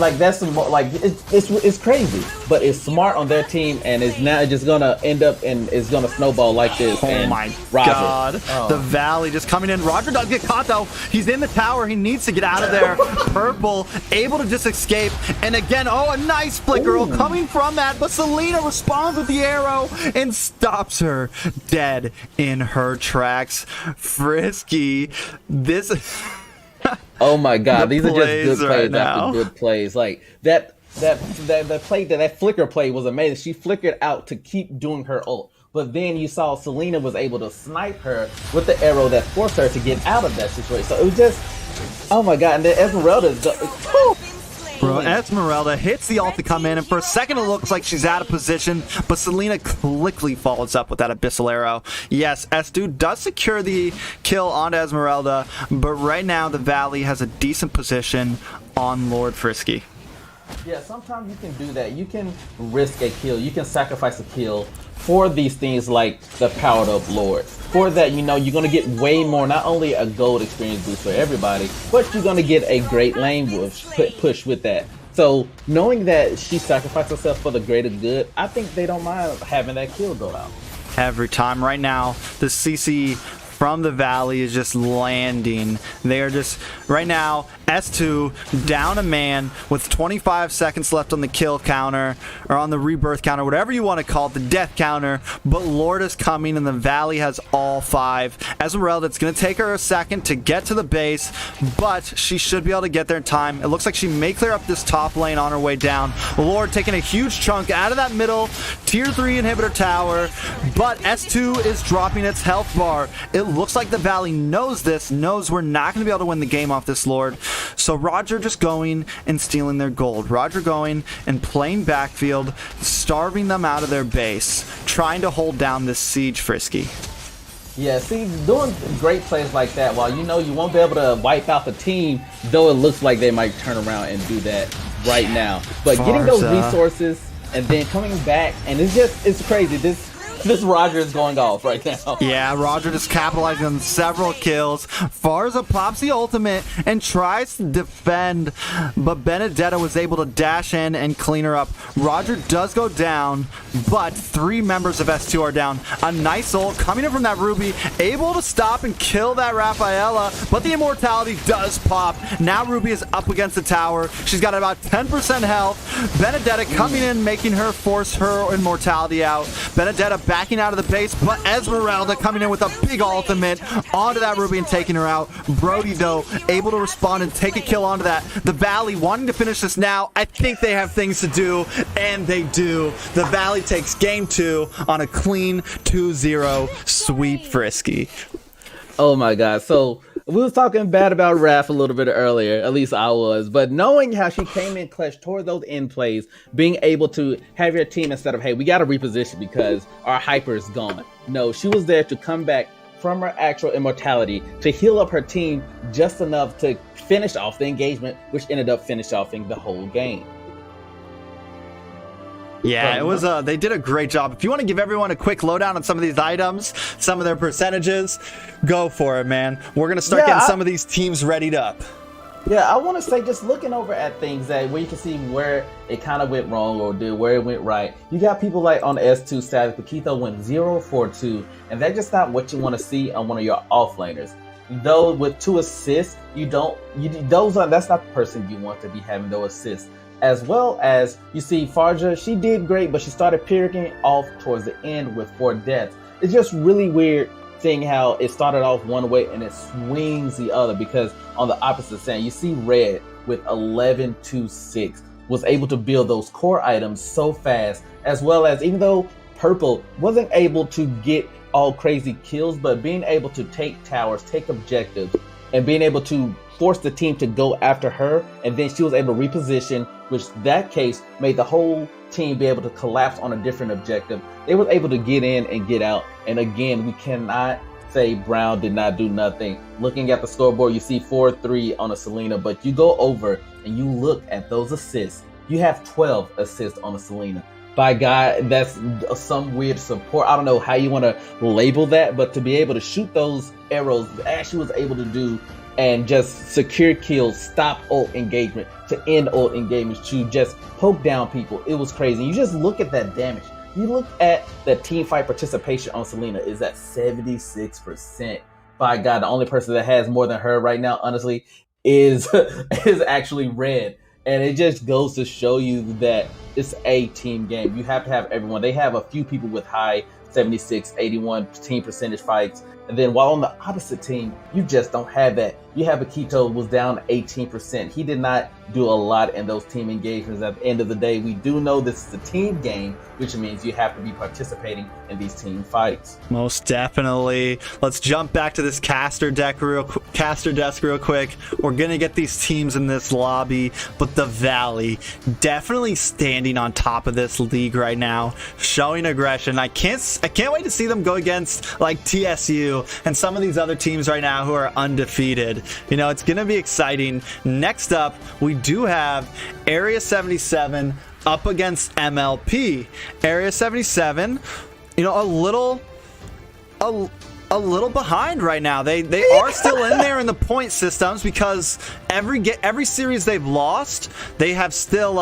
like that's some like it's crazy, but it's smart on their team, and it's now just gonna end up and it's gonna snowball like this. Oh my God! The Valley just coming in. Roger does get caught though. He's in the tower. He needs to get out of there. Purple able to just escape, and again, oh, a nice flicker coming from that, but Selena responds with the arrow and stops her dead in her tracks. Frisky, this. Oh my God, these are just good plays right after good plays. Like that play, that flicker play was amazing. She flickered out to keep doing her ult. But then you saw Selena was able to snipe her with the arrow that forced her to get out of that situation. So it was just, oh my God. And then Esmeralda's, bro, Esmeralda hits the ult to come in, and for a second it looks like she's out of position, but Selena quickly follows up with that abyssal arrow. Yes, S2 does secure the kill on Esmeralda, but right now the Valley has a decent position on Lord Frisky. Yeah, sometimes you can do that. You can risk a kill. You can sacrifice a kill for these things like the powered up Lord. For that, you know, you're going to get way more, not only a gold experience boost for everybody, but you're going to get a great lane push with that. So knowing that she sacrificed herself for the greater good, I think they don't mind having that kill go out. Every time right now, the CC from the Valley is just landing. They are just, right now, S2 down a man with 25 seconds left on the kill counter, or on the rebirth counter, whatever you want to call it, the death counter. But Lord is coming, and the Valley has all 5. Esmeralda, it's going to take her a second to get to the base, but she should be able to get there in time. It looks like she may clear up this top lane on her way down. Lord taking a huge chunk out of that middle tier 3 inhibitor tower, but S2 is dropping its health bar. It looks like the Valley knows this, knows we're not going to be able to win the game off this Lord. So Roger just going and stealing their gold. Roger going and playing backfield, starving them out of their base, trying to hold down this siege, Frisky. Yeah, see, doing great plays like that, while you know you won't be able to wipe out the team, though it looks like they might turn around and do that right now. But getting those resources and then coming back, and it's crazy. This Roger is going off right now. Yeah, Roger just capitalizing on several kills. Farza pops the ultimate and tries to defend, but Benedetta was able to dash in and clean her up. Roger does go down, but 3 members of S2 are down. A nice ult coming in from that Ruby, able to stop and kill that Rafaela, but the immortality does pop. Now Ruby is up against the tower. She's got about 10% health. Benedetta coming in, making her force her immortality out. Benedetta backing out of the base, but Esmeralda coming in with a big ultimate onto that Ruby and taking her out. Brody, though, able to respond and take a kill onto that. The Valley wanting to finish this now. I think they have things to do, and they do. The Valley takes game 2 on a clean 2-0 sweep, Frisky. Oh my God. So we was talking bad about Raph a little bit earlier, at least I was, but knowing how she came in clutch toward those end plays, being able to have your team instead of, hey, we got to reposition because our hyper is gone. No, she was there to come back from her actual immortality to heal up her team just enough to finish off the engagement, which ended up finish offing the whole game. Yeah, it was they did a great job. If you want to give everyone a quick lowdown on some of these items, some of their percentages, go for it, man. We're going to start getting some of these teams readied up. Yeah, I want to say, just looking over at things that where you can see where it kind of went wrong or where it went right. You got people like on the S2 stats, Paquito went 0-4-2, and that's just not what you want to see on one of your offlaners. Though with 2 assists, that's not the person you want to be having those assists. As well as you see Farja, she did great, but she started peering off towards the end with 4 deaths. It's just really weird seeing how it started off one way and it swings the other, because on the opposite side, you see Red with 11-2-6 was able to build those core items so fast, as well as even though Purple wasn't able to get all crazy kills, but being able to take towers, take objectives, and being able to force the team to go after her, and then she was able to reposition, which that case made the whole team be able to collapse on a different objective. They were able to get in and get out, and again, we cannot say Brown did not do nothing. Looking at the scoreboard, you see 4-3 on a Selena, but you go over and you look at those assists, you have 12 assists on a Selena. By God, that's some weird support. I don't know how you want to label that, but to be able to shoot those arrows, as she was able to do and just secure kills, stop ult engagement, to end ult engagement, to just poke down people. It was crazy. You just look at that damage. You look at the team fight participation on Selena is at 76%. By God, the only person that has more than her right now, honestly, is actually Red. And it just goes to show you that it's a team game. You have to have everyone. They have a few people with high 76, 81 team percentage fights. And then while on the opposite team, you just don't have that. You have Akito was down 18%. He did not do a lot in those team engagements. At the end of the day, we do know this is a team game, which means you have to be participating in these team fights. Most definitely. Let's jump back to this caster desk real quick. We're gonna get these teams in this lobby, but the Valley definitely standing on top of this league right now, showing aggression. I can't wait to see them go against like TSU and some of these other teams right now who are undefeated. You know, it's gonna be exciting. Next up, we do have Area 77 up against MLP. Area 77, you know, a little behind right now. They are still in there in the point systems because every series they've lost, they have still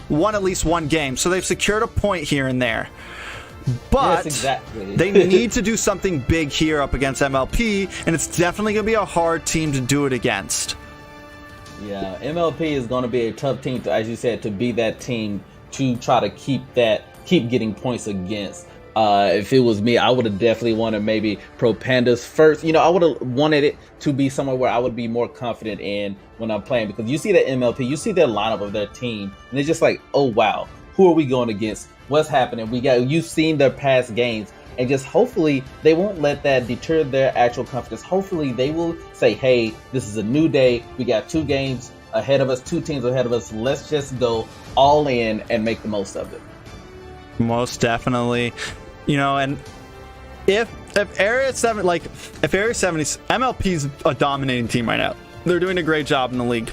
won at least one game. So they've secured a point here and there. But yes, exactly. they need to do something big here up against MLP, and it's definitely going to be a hard team to do it against. Yeah, MLP is going to be a tough team, to, as you said, to be that team to try to keep getting points against. If it was me, I would have definitely wanted maybe Pro Pandas first. You know, I would have wanted it to be somewhere where I would be more confident in when I'm playing, because you see that MLP, you see their lineup of their team, and it's just like, oh wow, who are we going against? What's happening? You've seen their past games, and just hopefully they won't let that deter their actual confidence. Hopefully they will say, hey, this is a new day. We got 2 games ahead of us, 2 teams ahead of us. Let's just go all in and make the most of it. Most definitely. You know, and if Area 70, MLP's a dominating team right now. They're doing a great job in the league.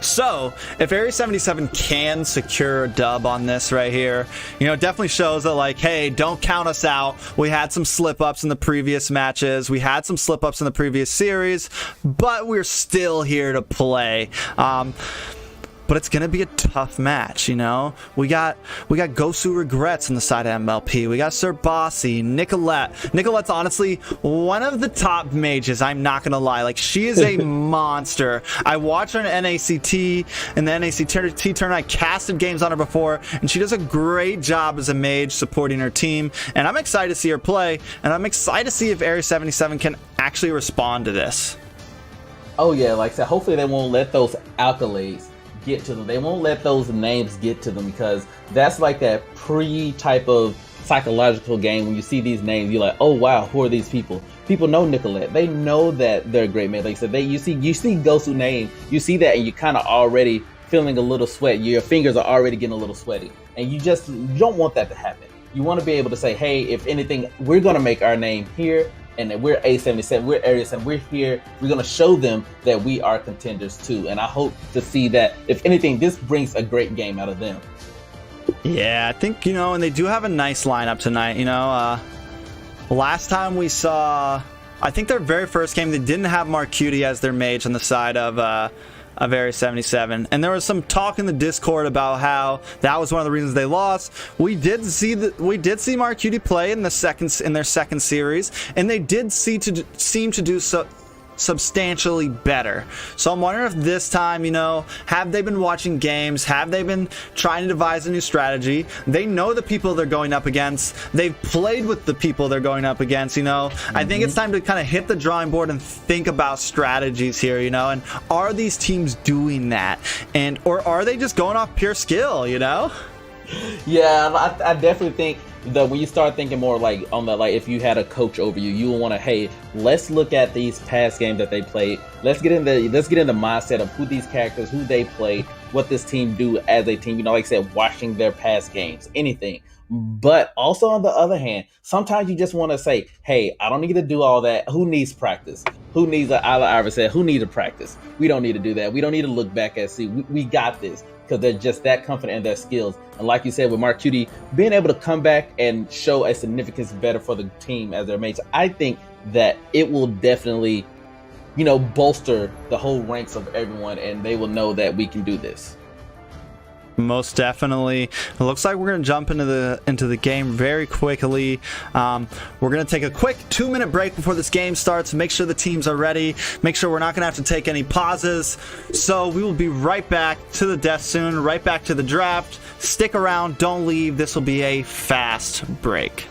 So if Area 77 can secure a dub on this right here, you know, it definitely shows that, like, hey, don't count us out. We had some slip-ups in the previous matches. We had some slip-ups in the previous series, but we're still here to play. But it's going to be a tough match, you know? We got Gosu Regrets on the side of MLP. We got Sir Bossy, Nicolette. Nicolette's honestly one of the top mages, I'm not going to lie. Like, she is a monster. I watched her in NACT, in the NACT tournament. I casted games on her before, and she does a great job as a mage supporting her team. And I'm excited to see her play, and I'm excited to see if Area 77 can actually respond to this. Oh yeah, like I said, hopefully they won't let those accolades get to them. They won't let those names get to them, because that's like that type of psychological game. When you see these names, you're like, oh wow, who are these people? People know Nicolette. They know that they're a great man. Like I said, you see Gosu name, you see that, and you kind of already feeling a little sweat. Your fingers are already getting a little sweaty, and you don't want that to happen. You want to be able to say, hey, if anything, we're going to make our name here, and that we're A77, we're Area 7, we're here. We're going to show them that we are contenders too. And I hope to see that, if anything, this brings a great game out of them. Yeah, I think, you know, and they do have a nice lineup tonight. You know, last time we saw, I think their very first game, they didn't have Marcuti as their mage on the side of Area 77, and there was some talk in the Discord about how that was one of the reasons they lost. We did see Marcuti play in their second series, and they did seem to do so substantially better. So I'm wondering if this time, you know, have they been watching games? Have they been trying to devise a new strategy? They know the people they're going up against. They've played with the people they're going up against, you know. I think it's time to kind of hit the drawing board and think about strategies here, you know, and are these teams doing that? Or are they just going off pure skill, you know? Yeah, I definitely think that when you start thinking more like on the, like, if you had a coach over you, you would want to, hey, let's look at these past games that they played. Let's get in the mindset of who these characters, who they play, what this team do as a team. You know, like I said, watching their past games, anything. But also on the other hand, sometimes you just want to say, hey, I don't need to do all that. Who needs practice? Who needs, like Ira said, who needs to practice? We don't need to do that. We don't need to look back and see. We got this, because they're just that confident in their skills. And like you said, with Marcuti being able to come back and show a significance better for the team as their mates, I think that it will definitely bolster the whole ranks of everyone, and they will know that we can do this. Most definitely. It looks like we're going to jump into the game very quickly. We're going to take a quick 2-minute break before this game starts. Make sure the teams are ready. Make sure we're not going to have to take any pauses. So we will be right back to the death soon, right back to the draft. Stick around. Don't leave. This will be a fast break.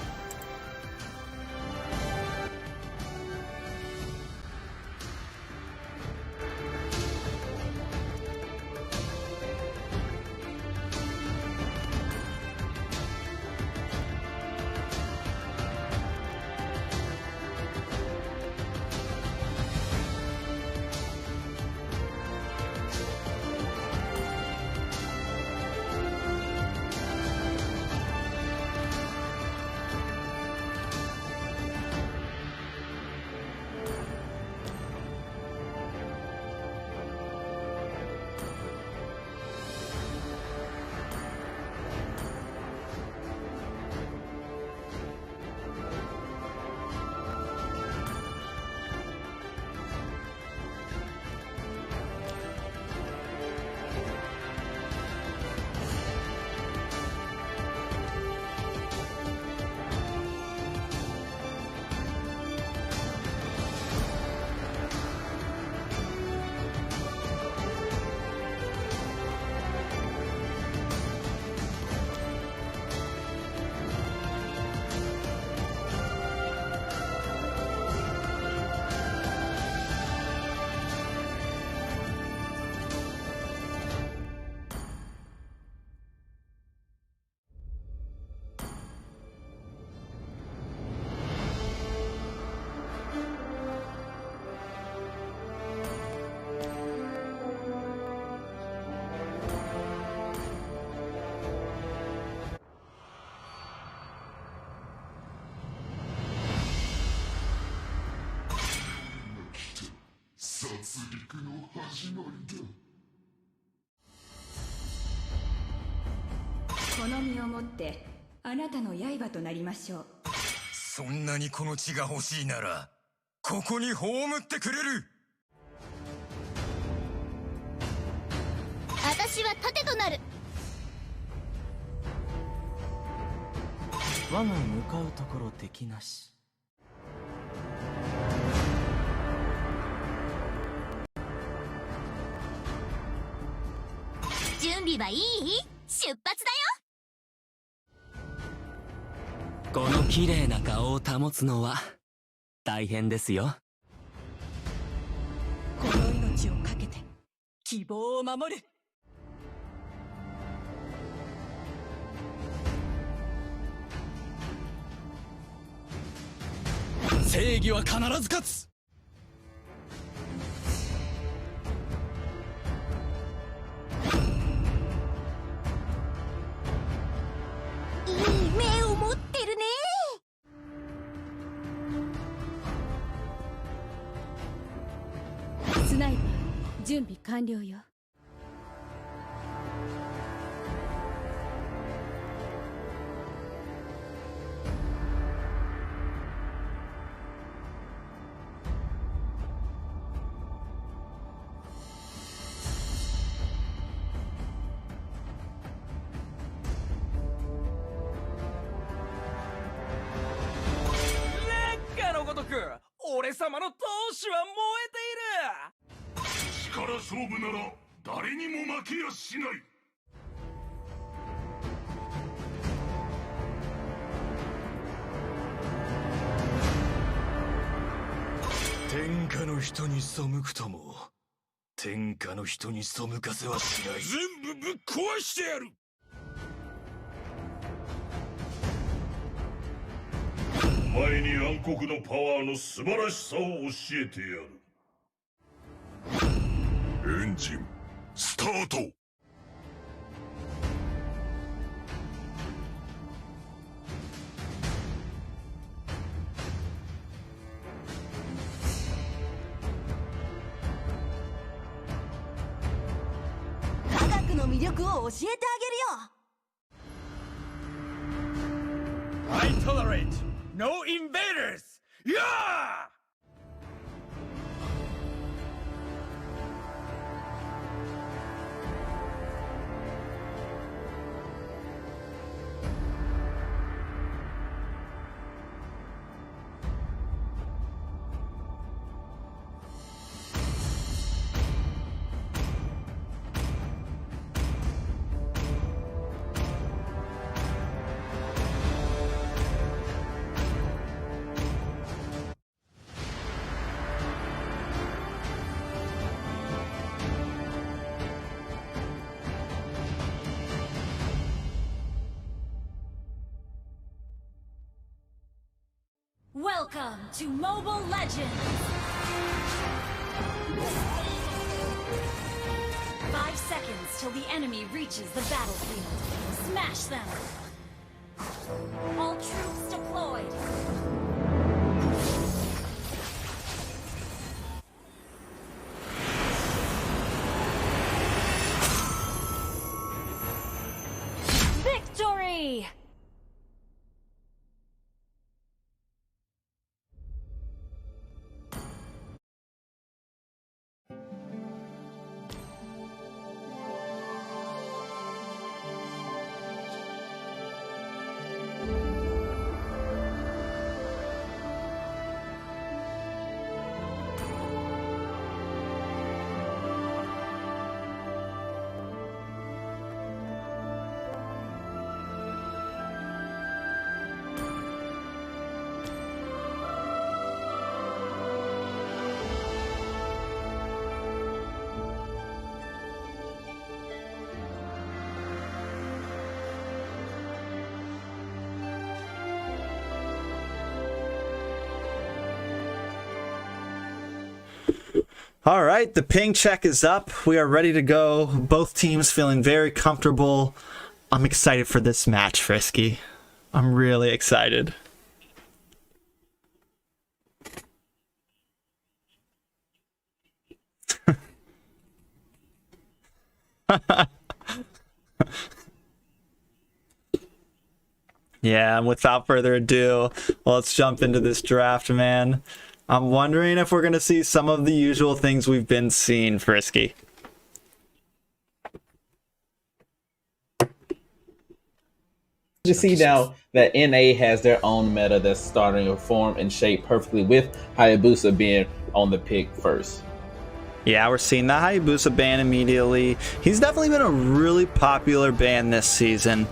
I tolerate no invaders! Yeah! Welcome to Mobile Legends! 5 seconds till the enemy reaches the battlefield. Smash them! All troops deployed! Victory! All right, the ping check is up. We are ready to go. Both teams feeling very comfortable. I'm excited for this match, Frisky. I'm really excited. Yeah, and without further ado, let's jump into this draft, man. I'm wondering if we're going to see some of the usual things we've been seeing, Frisky. You see now that NA has their own meta that's starting to form and shape perfectly, with Hayabusa being on the pick first. Yeah, we're seeing the Hayabusa ban immediately. He's definitely been a really popular ban this season.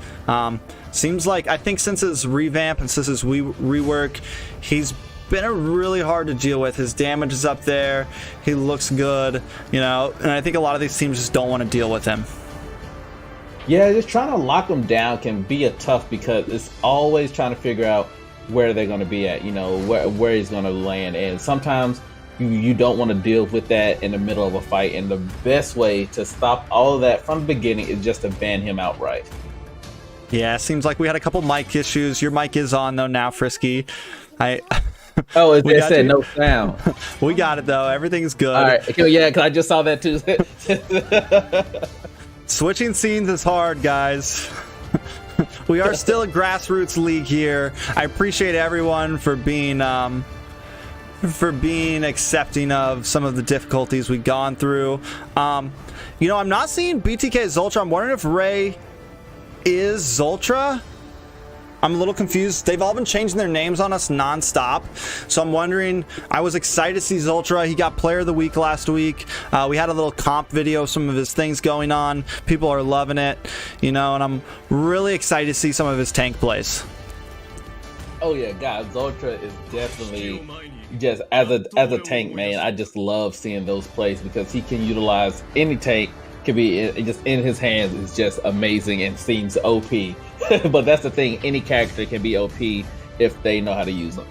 Seems like, I think since his revamp and since his rework, he's been a really hard to deal with. His damage is up there. He looks good, you know, and I think a lot of these teams just don't want to deal with him. Yeah, just trying to lock him down can be a tough, because it's always trying to figure out where they're going to be at, you know, where he's going to land. And sometimes you don't want to deal with that in the middle of a fight. And the best way to stop all of that from the beginning is just to ban him outright. Yeah, seems like we had a couple mic issues. Your mic is on though now, Frisky. Oh, it said no sound. We got it though. Everything's good. All right. Yeah, because I just saw that too. Switching scenes is hard, guys. We are still a grassroots league here. I appreciate everyone for being accepting of some of the difficulties we've gone through. You know, I'm not seeing BTK Zultra. I'm wondering if Ray is Zultra. I'm a little confused. They've all been changing their names on us nonstop. So I'm wondering, I was excited to see Zultra. He got player of the week last week. We had a little comp video of some of his things going on. People are loving it, you know, and I'm really excited to see some of his tank plays. Oh yeah, guys, Zultra is definitely just as a tank, man. I just love seeing those plays because he can utilize any tank. Can be just in his hands is just amazing and seems OP. But that's the thing, any character can be OP if they know how to use them.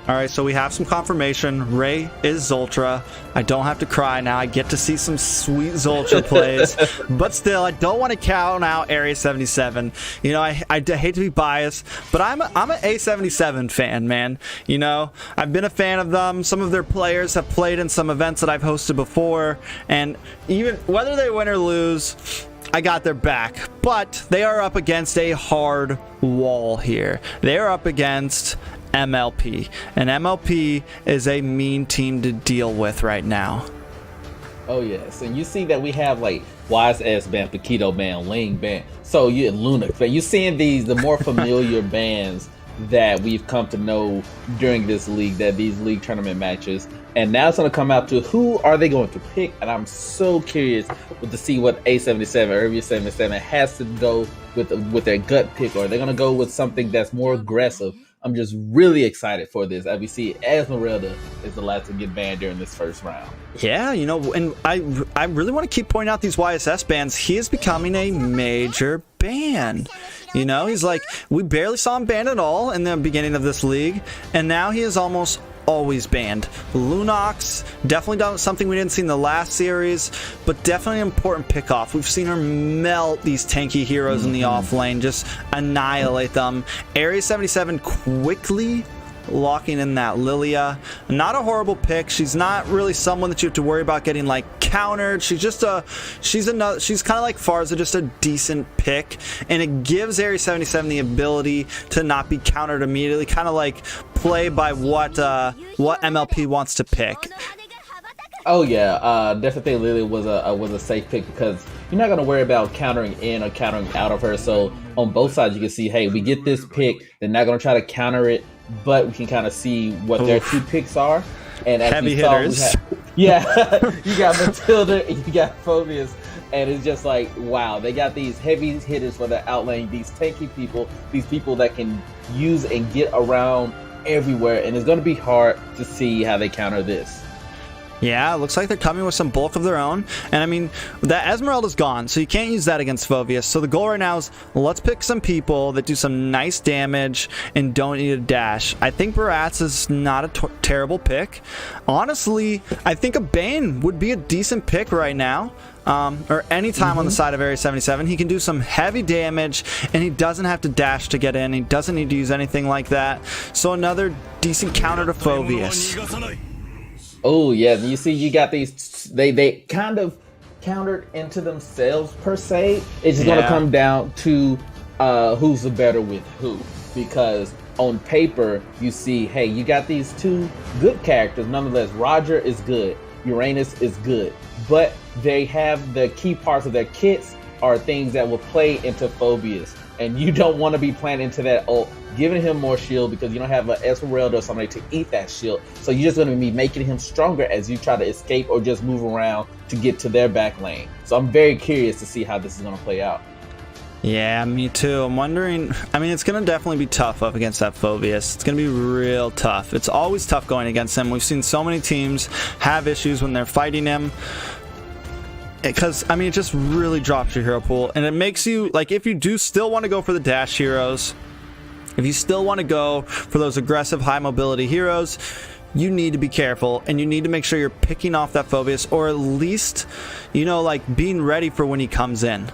All right, so we have some confirmation. Ray is Zultra. I don't have to cry now. I get to see some sweet Zultra plays. But still, I don't want to count out Area 77. You know, I hate to be biased, but I'm an A77 fan, man. You know, I've been a fan of them. Some of their players have played in some events that I've hosted before. And even whether they win or lose, I got their back. But they are up against a hard wall here. They are up against MLP, and MLP is a mean team to deal with right now. Oh yes, and you see that we have like Wise S band, Paquito band, Ling band, so you Luna band. You're seeing the more familiar bands that we've come to know during this league, that these league tournament matches, and now it's going to come out to who are they going to pick, and I'm so curious to see what A77 or Area 77 has to go with their gut pick, or they're going to go with something that's more aggressive I'm just really excited for this. As we see, Esmeralda is the last to get banned during this first round. Yeah, you know, and I really want to keep pointing out these YSS bans. He is becoming a major ban. You know, he's like, we barely saw him banned at all in the beginning of this league, and now he is almost always banned. Lunox, definitely done something we didn't see in the last series, but definitely an important pick off. We've seen her melt these tanky heroes in the off lane, just annihilate them. Area 77 quickly locking in that Lilia. Not a horrible pick. She's not really someone that you have to worry about getting like countered. She's just she's kind of like Farza, just a decent pick, and it gives Area 77 the ability to not be countered immediately, kind of like play by what MLP wants to pick. Oh yeah, definitely Lilia was a safe pick because you're not going to worry about countering in or countering out of her. So on both sides you can see, hey, we get this pick, they're not going to try to counter it, but we can kind of see what their two picks are. And as heavy we saw, hitters. Yeah, you got Matilda and you got Phobius, and it's just like, wow, they got these heavy hitters for the outlane, these tanky people, these people that can use and get around everywhere, and it's going to be hard to see how they counter this. Yeah, it looks like they're coming with some bulk of their own. And I mean, that Esmeralda's gone, so you can't use that against Phobius. So the goal right now is, let's pick some people that do some nice damage and don't need a dash. I think Baratz is not a terrible pick. Honestly, I think a Bane would be a decent pick right now. Or anytime on the side of Area 77. He can do some heavy damage, and he doesn't have to dash to get in. He doesn't need to use anything like that. So another decent counter to Phobius. Oh yeah, you see, you got these. They kind of countered into themselves per se. It's just going to come down to who's the better with who, because on paper you see, hey, you got these two good characters. Nonetheless, Roger is good, Uranus is good, but they have the key parts of their kits are things that will play into Phobius, and you don't want to be playing into that ult, giving him more shield because you don't have an Esmeralda or somebody to eat that shield. So you're just going to be making him stronger as you try to escape or just move around to get to their back lane. So I'm very curious to see how this is going to play out. Yeah, me too. I'm wondering, I mean, it's going to definitely be tough up against that Phobius. It's going to be real tough. It's always tough going against him. We've seen so many teams have issues when they're fighting him, because I mean, it just really drops your hero pool, and it makes you, like, if you do still want to go for the dash heroes, if you still want to go for those aggressive high mobility heroes, you need to be careful, and you need to make sure you're picking off that Phobius, or at least, you know, like, being ready for when he comes in.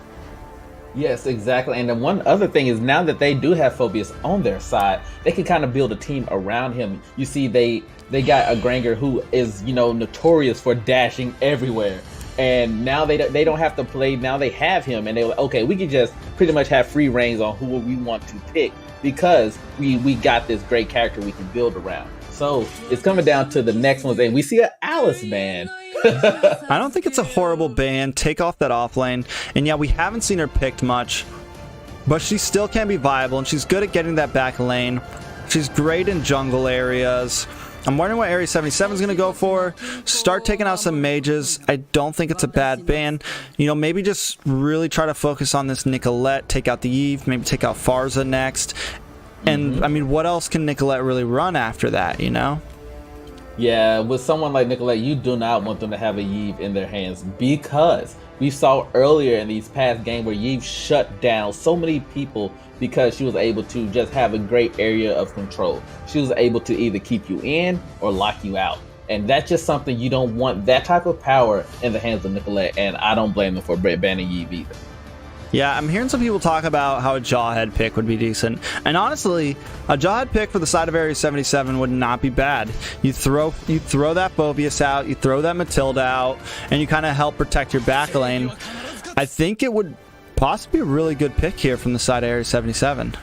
Yes, exactly. And then one other thing is, now that they do have Phobius on their side, they can kind of build a team around him. You see, they got a Granger who is, you know, notorious for dashing everywhere. And now they don't have to play. Now they have him, and they're like, okay, we can just pretty much have free reigns on who we want to pick because we got this great character we can build around. So it's coming down to the next ones, and we see an Alice ban. I don't think it's a horrible ban. Take off that off lane, and yeah, we haven't seen her picked much, but she still can be viable, and she's good at getting that back lane. She's great in jungle areas. I'm wondering what Area 77 is going to go for. Start taking out some mages. I don't think it's a bad ban. You know, maybe just really try to focus on this Nicolette, take out the Eve, maybe take out Farza next. And, I mean, what else can Nicolette really run after that, you know? Yeah, with someone like Nicolette, you do not want them to have a Eve in their hands, because we saw earlier in these past games where Eve shut down so many people because she was able to just have a great area of control. She was able to either keep you in or lock you out. And that's just something you don't want, that type of power in the hands of Nicolette, and I don't blame them for banning Eve either. Yeah, I'm hearing some people talk about how a Jawhead pick would be decent. And honestly, a Jawhead pick for the side of Area 77 would not be bad. You throw that Phobius out, you throw that Matilda out, and you kind of help protect your back lane. I think it would possibly be a really good pick here from the side of Area 77.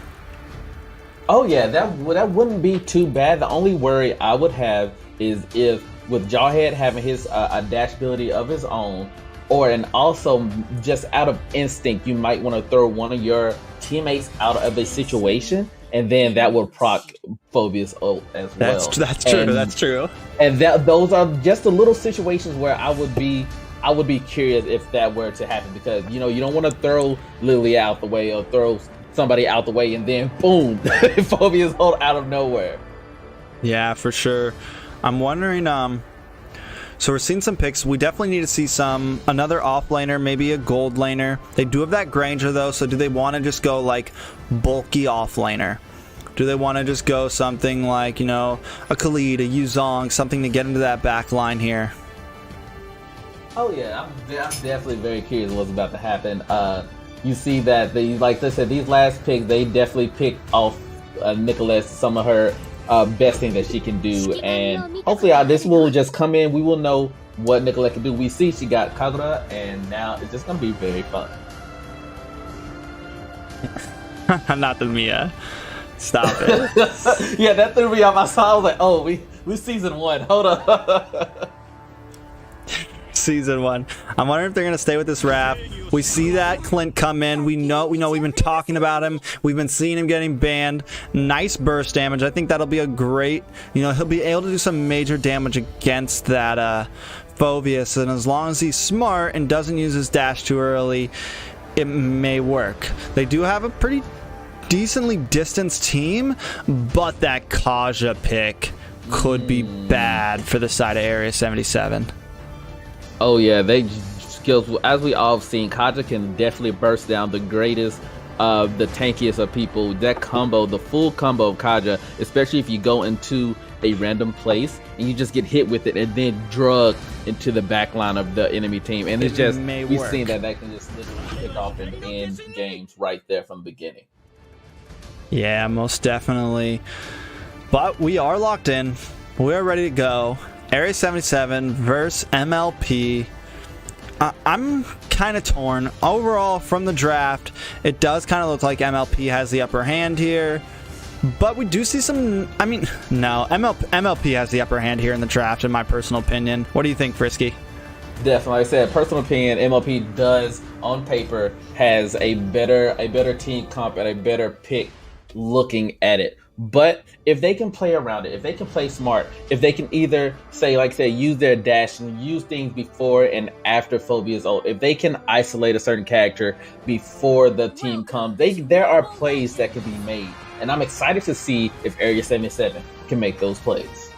Oh yeah, that wouldn't be too bad. The only worry I would have is if, with Jawhead having his a dash ability of his own, and also just out of instinct, you might want to throw one of your teammates out of a situation, and then that will proc Phobius ult as well. That's true. That's true. And those are just the little situations where I would be curious if that were to happen, because you know, you don't want to throw Lily out the way or throw somebody out the way, and then boom, Phobia's ult out of nowhere. Yeah, for sure. I'm wondering, so we're seeing some picks. We definitely need to see another off laner, maybe a gold laner. They do have that Granger though, so do they want to just go like bulky off laner? Do they want to just go something like, you know, a Khalid, a Yuzong, something to get into that back line here? Oh yeah, I'm definitely very curious what's about to happen. You see that like I said, these last picks, they definitely picked off Nicholas, some of her best thing that she can do, and hopefully this will just come in. We will know what Nicolette can do. We see she got Kagura, and now it's just gonna be very fun. Not the Mia. Stop it. Yeah, that threw me off. I saw, I was like, oh, we season 1. Hold up. Season 1. I'm wondering if they're gonna stay with this rap. We see that Clint come in. We know we've been talking about him. We've been seeing him getting banned. Nice burst damage. I think that'll be a great, you know, he'll be able to do some major damage against that Phobius, and as long as he's smart and doesn't use his dash too early, it may work. They do have a pretty decently distanced team, but that Kaja pick could be bad for the side of Area 77. Oh yeah, they skills, as we all have seen, Kaja can definitely burst down the greatest, the tankiest of people. That combo, the full combo of Kaja, especially if you go into a random place and you just get hit with it and then drug into the back line of the enemy team. And it's just, we've seen that can just literally kick off and end games right there from the beginning. Yeah, most definitely. But we are locked in. We're ready to go. Area 77 versus MLP. I'm kind of torn. Overall, from the draft, it does kind of look like MLP has the upper hand here. But we do see some... I mean, no. MLP has the upper hand here in the draft, in my personal opinion. What do you think, Frisky? Definitely. Like I said, personal opinion, MLP does, on paper, has a better team comp and a better pick looking at it. But if they can play around it, if they can play smart, if they can either use their dash and use things before and after Phobia's ult, if they can isolate a certain character before the team comes, there are plays that can be made. And I'm excited to see if Area 77 can make those plays.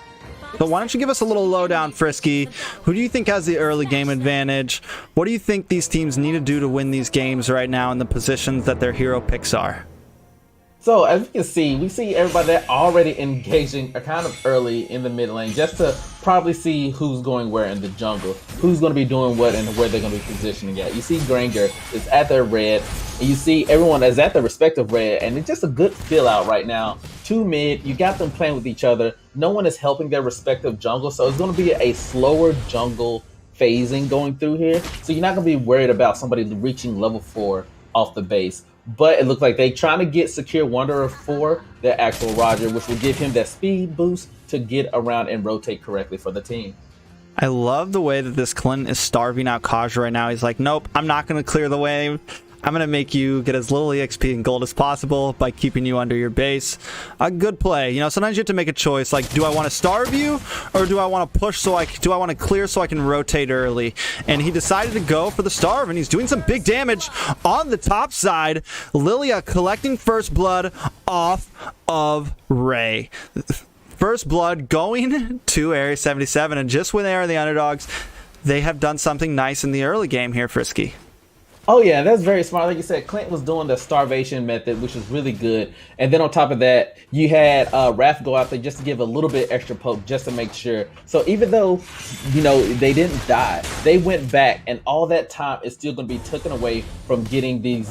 So why don't you give us a little lowdown, Frisky? Who do you think has the early game advantage? What do you think these teams need to do to win these games right now in the positions that their hero picks are? So as you can see, we see everybody that already engaging kind of early in the mid lane, just to probably see who's going where in the jungle, who's going to be doing what and where they're going to be positioning at. You see Granger is at their red, and you see everyone is at their respective red, and it's just a good fill out right now. 2 mid, you got them playing with each other. No one is helping their respective jungle, so it's going to be a slower jungle phasing going through here. So you're not going to be worried about somebody reaching level 4 off the base. But it looks like they trying to get Secure Wanderer for their actual Roger, which will give him that speed boost to get around and rotate correctly for the team. I love the way that this Clint is starving out Kaja right now. He's like, nope, I'm not going to clear the wave. I'm going to make you get as little EXP and gold as possible by keeping you under your base. A good play. You know, sometimes you have to make a choice. Like, do I want to starve you or do I want to push do I want to clear so I can rotate early? And he decided to go for the starve, and he's doing some big damage on the top side. Lilia collecting first blood off of Ray. First blood going to Area 77, and just when they are the underdogs, they have done something nice in the early game here, Frisky. Oh yeah, that's very smart. Like you said, Clint was doing the starvation method, which was really good. And then on top of that, you had Raph go out there just to give a little bit extra poke, just to make sure. So even though, you know, they didn't die, they went back, and all that time is still going to be taken away from getting these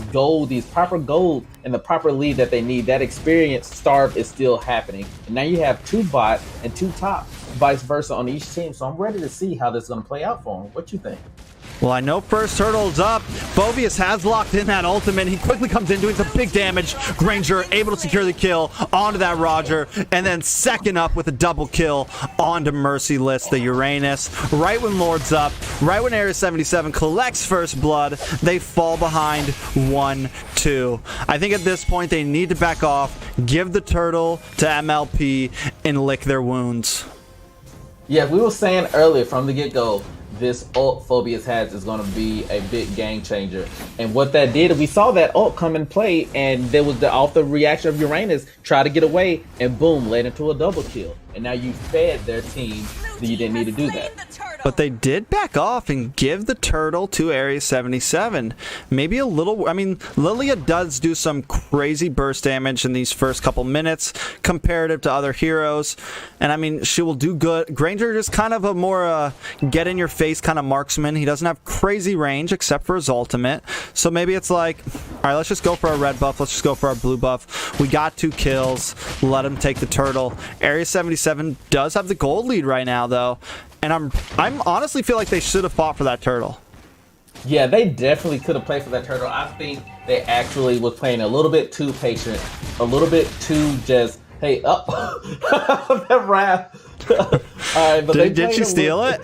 proper gold and the proper lead that they need. That experience starve is still happening. And now you have 2 bot and 2 top, vice versa on each team. So I'm ready to see how this is going to play out for them. What you think? Well, I know first hurdle's up. Phobius has locked in that ultimate. He quickly comes in doing some big damage. Granger able to secure the kill onto that Roger. And then second up with a double kill onto Merciless, the Uranus. Right when Lord's up, right when Area 77 collects first blood, they fall behind 1-2. I think at this point they need to back off, give the turtle to MLP, and lick their wounds. Yeah, we were saying earlier from the get-go, this ult Phobius has is going to be a big game changer. And what that did, we saw that ult come and play, and there was off the reaction of Uranus, try to get away, and boom, led into a double kill. And now you fed their team, so you didn't need to do that. But they did back off and give the turtle to Area 77. Maybe a little... I mean, Lilia does do some crazy burst damage in these first couple minutes comparative to other heroes. And I mean, she will do good. Granger is kind of a more get-in-your-face kind of marksman. He doesn't have crazy range except for his ultimate. So maybe it's like, all right, let's just go for our red buff. Let's just go for our blue buff. We got 2 kills. Let him take the turtle. Area 77 does have the gold lead right now, though. And I'm honestly feel like they should have fought for that turtle. Yeah, they definitely could have played for that turtle. I think they actually was playing a little bit too patient, a little bit too just, hey, up, that wrath. All right, but did she steal it?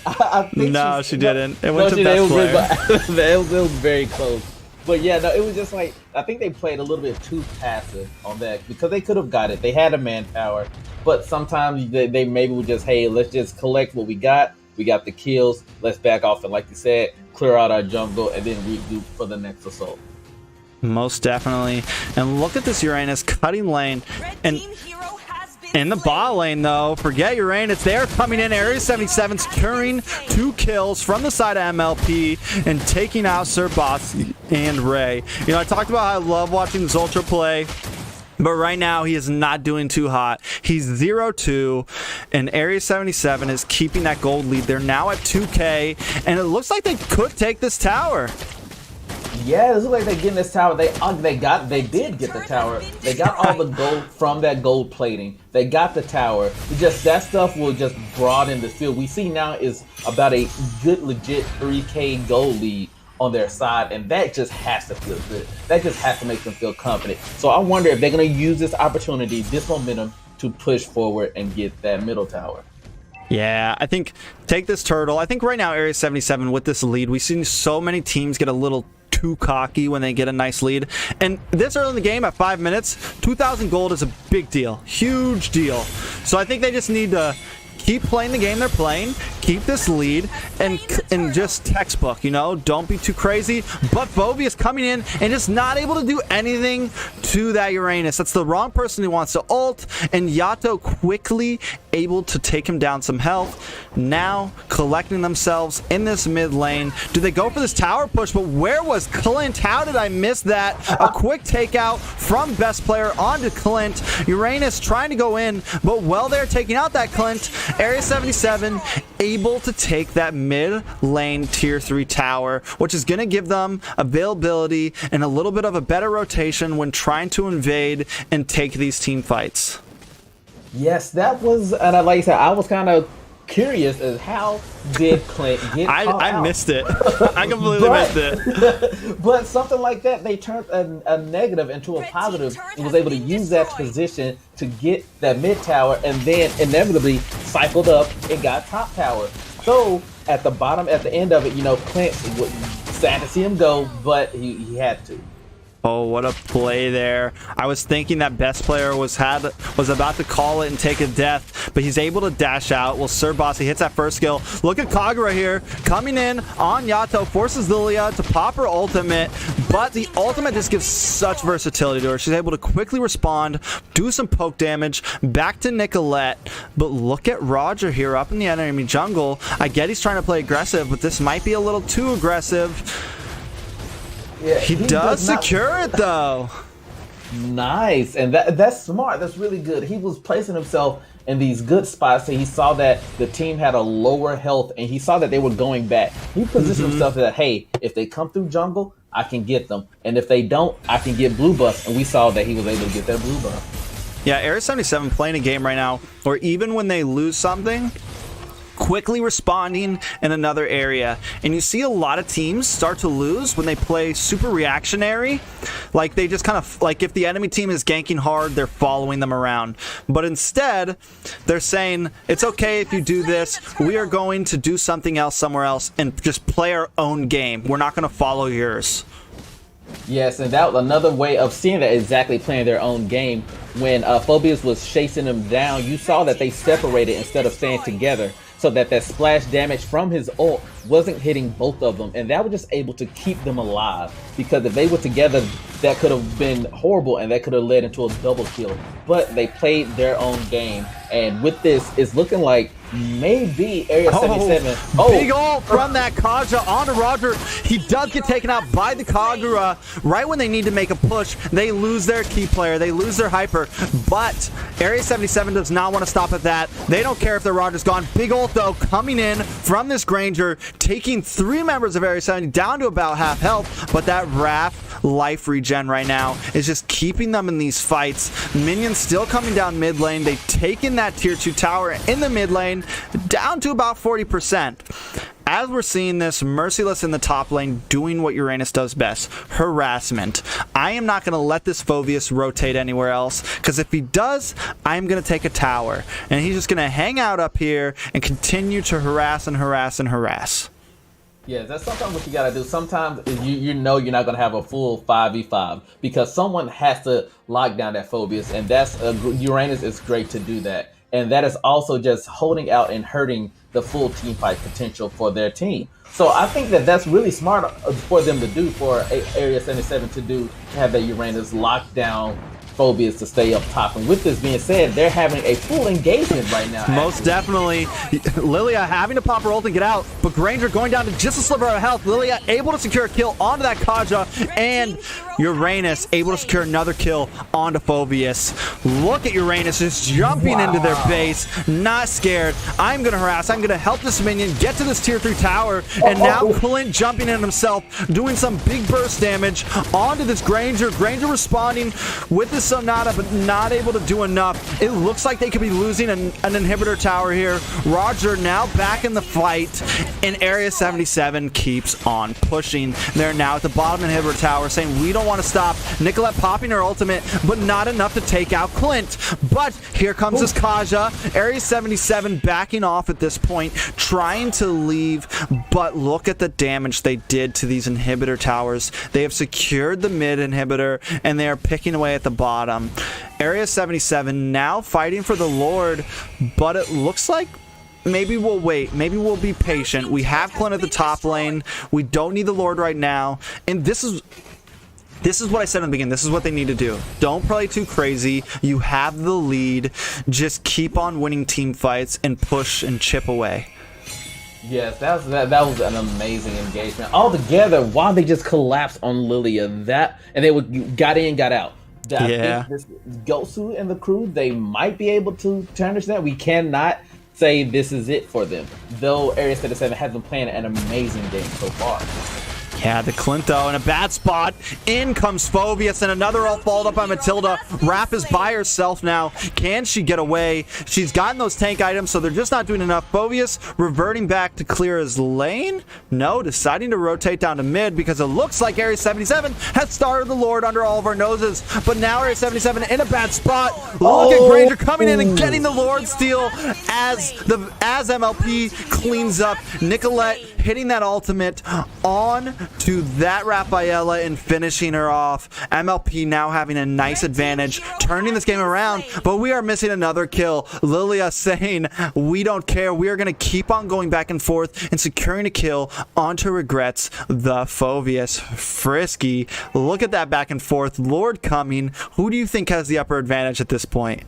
I think no, she didn't. It went to best player. It was very close. But yeah, no, it was just like, I think they played a little bit too passive on that because they could have got it. They had a manpower, but sometimes they maybe would just, hey, let's just collect what we got. We got the kills. Let's back off and, like you said, clear out our jungle and then regroup for the next assault. Most definitely. And look at this Uranus cutting lane. And in the bot lane, though, forget Uranus. They're coming in. Area 77 securing 2 kills from the side of MLP and taking out Sir Bossy and Ray. You know, I talked about how I love watching Zultra play. But right now, he is not doing too hot. He's 0-2, and Area 77 is keeping that gold lead. They're now at 2K, and it looks like they could take this tower. Yeah, it looks like they're getting this tower. They did get the tower. They got all the gold from that gold plating. They got the tower. It just that stuff will just broaden the field. We see now is about a good legit 3K gold lead on their side, and that just has to feel good. That just has to make them feel confident. So I wonder if they're going to use this opportunity, this momentum, to push forward and get that middle tower. Yeah, I think take this turtle. I think right now Area 77 with this lead, we've seen so many teams get a little too cocky when they get a nice lead. And this early in the game at 5 minutes, 2,000 gold is a big deal. Huge deal. So I think they just need to keep playing the game they're playing, keep this lead, and just textbook, you know, don't be too crazy. But Phobius coming in and just not able to do anything to that Uranus. That's the wrong person who wants to ult, and Yato quickly able to take him down some health. Now collecting themselves in this mid lane. Do they go for this tower push? But where was Clint? How did I miss that? A quick takeout from best player onto Clint. Uranus trying to go in, but while they're taking out that Clint, Area 77 able to take that mid lane tier 3 tower, which is going to give them availability and a little bit of a better rotation when trying to invade and take these team fights. Yes, that was, and like I said, I was kind of curious as how did Clint get caught I out? missed it. I completely missed it. But something like that, they turned a negative into a positive and was able to use that position to get that mid tower, and then inevitably cycled up and got top tower. So at the bottom, at the end of it, you know, Clint was sad to see him go, but he had to. Oh, what a play there. I was thinking that best player was about to call it and take a death, but he's able to dash out. Well, Sir Bossy hits that first skill. Look at Kagura here, coming in on Yato, forces Lilia to pop her ultimate, but the ultimate just gives such versatility to her. She's able to quickly respond, do some poke damage, back to Nicolette. But look at Roger here up in the enemy jungle. I get he's trying to play aggressive, but this might be a little too aggressive. Yeah, he does secure it though. Nice, and that's smart. That's really good. He was placing himself in these good spots, so he saw that the team had a lower health, and he saw that they were going back. He positioned himself that, hey, if they come through jungle, I can get them, and if they don't, I can get blue buff. And we saw that he was able to get that blue buff. Yeah, Area 77 playing a game right now, or even when they lose something, quickly responding in another area. And you see a lot of teams start to lose when they play super reactionary. Like they just kind of, like if the enemy team is ganking hard, they're following them around. But instead, they're saying, it's okay if you do this. We are going to do something else somewhere else and just play our own game. We're not going to follow yours. Yes, and that was another way of seeing that, exactly playing their own game. When Phobius was chasing them down, you saw that they separated instead of staying together. so that that splash damage from his ult wasn't hitting both of them, and that was just able to keep them alive. Because if they were together, that could have been horrible, and that could have led into a double kill. But they played their own game, and with this, it's looking like maybe Area 77. Big ult from that Kaja onto Roger. He does get taken out by the Kagura right when they need to make a push. They lose their key player, they lose their hyper, but Area 77 does not want to stop at that. They don't care if their Roger's gone. Big ult though coming in from this Granger, taking 3 members of Area 70 down to about half health, but that Wrath life regen right now is just keeping them in these fights. Minions still coming down mid lane. They've taken that tier 2 tower in the mid lane down to about 40%. As we're seeing this, Merciless in the top lane doing what Uranus does best, harassment. I am not going to let this Phoveus rotate anywhere else, because if he does, I'm going to take a tower. And he's just going to hang out up here and continue to harass and harass and harass. Yeah, that's sometimes what you gotta do. Sometimes you know you're not gonna have a full 5v5 because someone has to lock down that Phoveus, and that's Uranus is great to do that. And that is also just holding out and hurting the full team fight potential for their team. So I think that that's really smart for them to do, for Area 77 to do, to have that Uranus locked down Phoveus to stay up top. And with this being said, they're having a full engagement right now. Most definitely. Lilia having to pop her ult and get out, but Granger going down to just a sliver of health. Lilia able to secure a kill onto that Kaja, and Uranus able to secure another kill onto Phoveus. Look at Uranus just jumping into their base, not scared. I'm going to harass, I'm going to help this minion get to this tier 3 tower, and now Clint jumping in himself, doing some big burst damage onto this Granger. Granger responding with this Sonata, but not able to do enough. It looks like they could be losing an inhibitor tower here. Roger now back in the fight, and Area 77 keeps on pushing. They're now at the bottom inhibitor tower saying, we don't want to stop. Nicolette popping her ultimate, but not enough to take out Clint. But here comes this Kaja. Area 77 backing off at this point, trying to leave, but look at the damage they did to these inhibitor towers. They have secured the mid inhibitor, and they are picking away at the bottom. Area 77 now fighting for the Lord, but it looks like maybe we'll wait. Maybe we'll be patient. We have Clint at the top lane. We don't need the Lord right now. And this is what I said in the beginning. This is what they need to do. Don't play too crazy. You have the lead. Just keep on winning team fights and push and chip away. Yes, that was an amazing engagement. All together, while they just collapsed on Lilia, and they got in, got out. I think this Gosu and the crew, they might be able to tarnish that. We cannot say this is it for them, though Area 77 has been playing an amazing game so far. Yeah, the Clint though in a bad spot. In comes Phoveus, and another ult followed up by Matilda. Raph is by herself now. Can she get away? She's gotten those tank items, so they're just not doing enough. Phoveus reverting back to clear his lane. No, deciding to rotate down to mid because it looks like Area 77 has started the Lord under all of our noses. But now Area 77 in a bad spot. Look at Granger coming in and getting the Lord steal as MLP cleans up. Nicolette hitting that ultimate on to that Raphaela and finishing her off. MLP now having a nice advantage, turning this game around, but we are missing another kill. Lilia saying, we don't care. We are going to keep on going back and forth and securing a kill onto Regrets the Phoveus. Frisky. Look at that back and forth. Lord coming. Who do you think has the upper advantage at this point?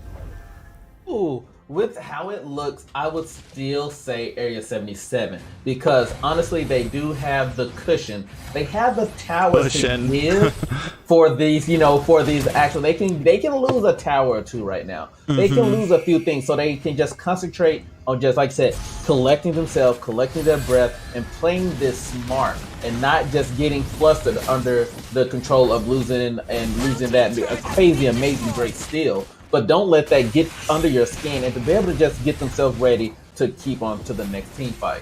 Ooh. With how it looks, I would still say Area 77 because honestly, they do have the cushion. They have the towers to give for these, for these actual. They can lose a tower or two right now. They can lose a few things, so they can just concentrate on, just like I said, collecting themselves, collecting their breath, and playing this smart, and not just getting flustered under the control of losing that crazy, amazing, great steal. But don't let that get under your skin, and to be able to just get themselves ready to keep on to the next team fight.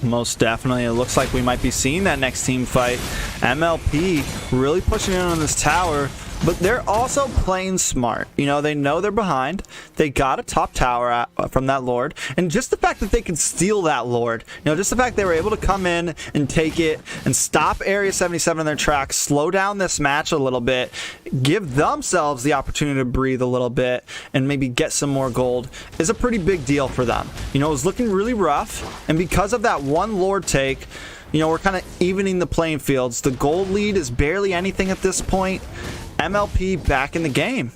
Most definitely. It looks like we might be seeing that next team fight. MLP really pushing in on this tower. but they're also playing smart. You know, they know they're behind. They got a top tower from that Lord. And just the fact that they can steal that Lord, you know, just the fact they were able to come in and take it and stop Area 77 in their tracks, slow down this match a little bit, give themselves the opportunity to breathe a little bit and maybe get some more gold is a pretty big deal for them. You know, it was looking really rough, and because of that one Lord take, you know, we're kind of evening the playing fields. The gold lead is barely anything at this point. MLP back in the game.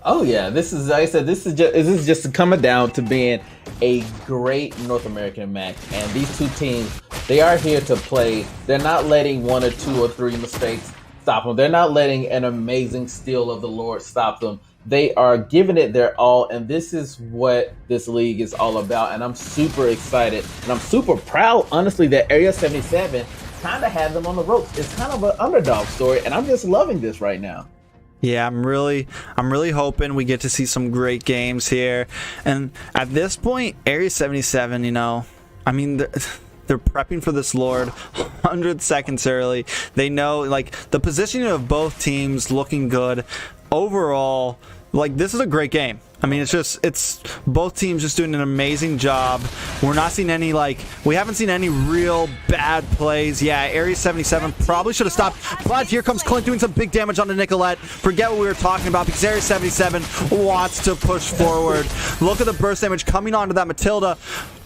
Oh yeah, this is, like I said, this is just coming down to being a great North American match, and these two teams, they are here to play. They're not letting 1 or 2 or 3 mistakes stop them. They're not letting an amazing steal of the Lord stop them. They are giving it their all, and this is what this league is all about. And I'm super excited, and I'm super proud, honestly, that Area 77 kind of had them on the ropes. It's kind of an underdog story, and I'm just loving this right now. Yeah, I'm really hoping we get to see some great games here. And at this point, Area 77, you know, I mean, they're prepping for this Lord 100 seconds early. They know, like, the positioning of both teams looking good. Overall, like, this is a great game. I mean, it's both teams just doing an amazing job. We're not seeing any, like, we haven't seen any real bad plays. Yeah, Area 77 probably should have stopped, but here comes Clint doing some big damage on the Nicolette. Forget what we were talking about, because Area 77 wants to push forward. Look at the burst damage coming onto that Matilda.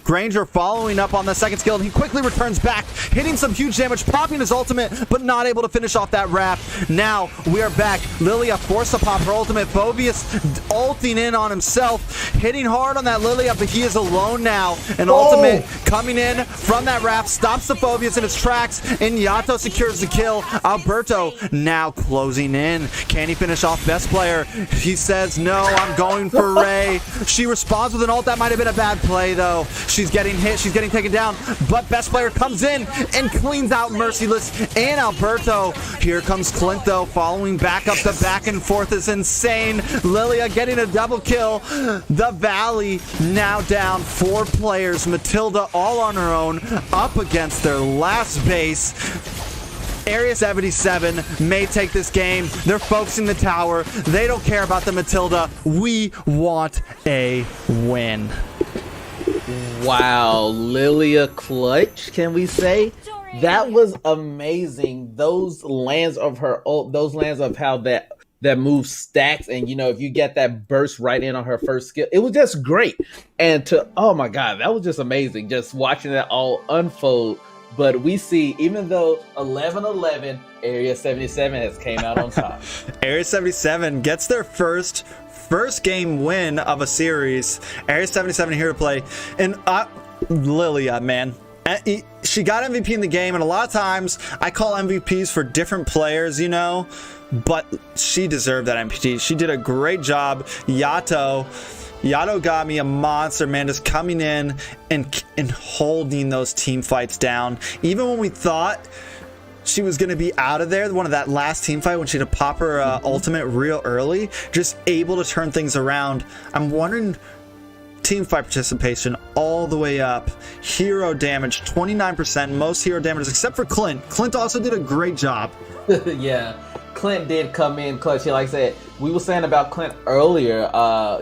Granger following up on the second skill, and he quickly returns back, hitting some huge damage, popping his ultimate, but not able to finish off that wrap. Now we are back. Lilia forced to pop her ultimate. Phobius ulting in on himself, hitting hard on that Lilia, but he is alone now. An ultimate coming in from that wrap stops the Phobius in its tracks, and Yato secures the kill. Alberto now closing in. Can he finish off best player? He says, no, I'm going for Ray. She responds with an ult. That might have been a bad play, though. She's getting hit, she's getting taken down, but best player comes in and cleans out Merciless and Alberto. Here comes Clint, though, following back up. The back and forth is insane. Lilia getting a double kill. The Valley now down 4 players. Matilda all on her own, up against their last base. Area 77 may take this game. They're focusing the tower. They don't care about the Matilda. We want a win. Wow, Lilia clutch, can we say? That was amazing. Those lands of her ult, those lands of how that move stacks, and you know, if you get that burst right in on her first skill, it was just great. And oh my god, that was just amazing, just watching that all unfold. But we see, even though 11-11, Area 77 has came out on top. Area 77 gets their first game win of a series. Area 77 here to play. And Lilia, man, she got MVP in the game, and a lot of times I call MVPs for different players, you know, but she deserved that MVP. She did a great job. Yato got me a monster, man, just coming in and holding those team fights down. Even when we thought she was going to be out of there, one of that last team fight when she had to pop her ultimate real early, just able to turn things around. I'm wondering, team fight participation all the way up. Hero damage, 29%, most hero damage except for Clint. Clint also did a great job. Yeah, Clint did come in clutch. Like I said, we were saying about Clint earlier,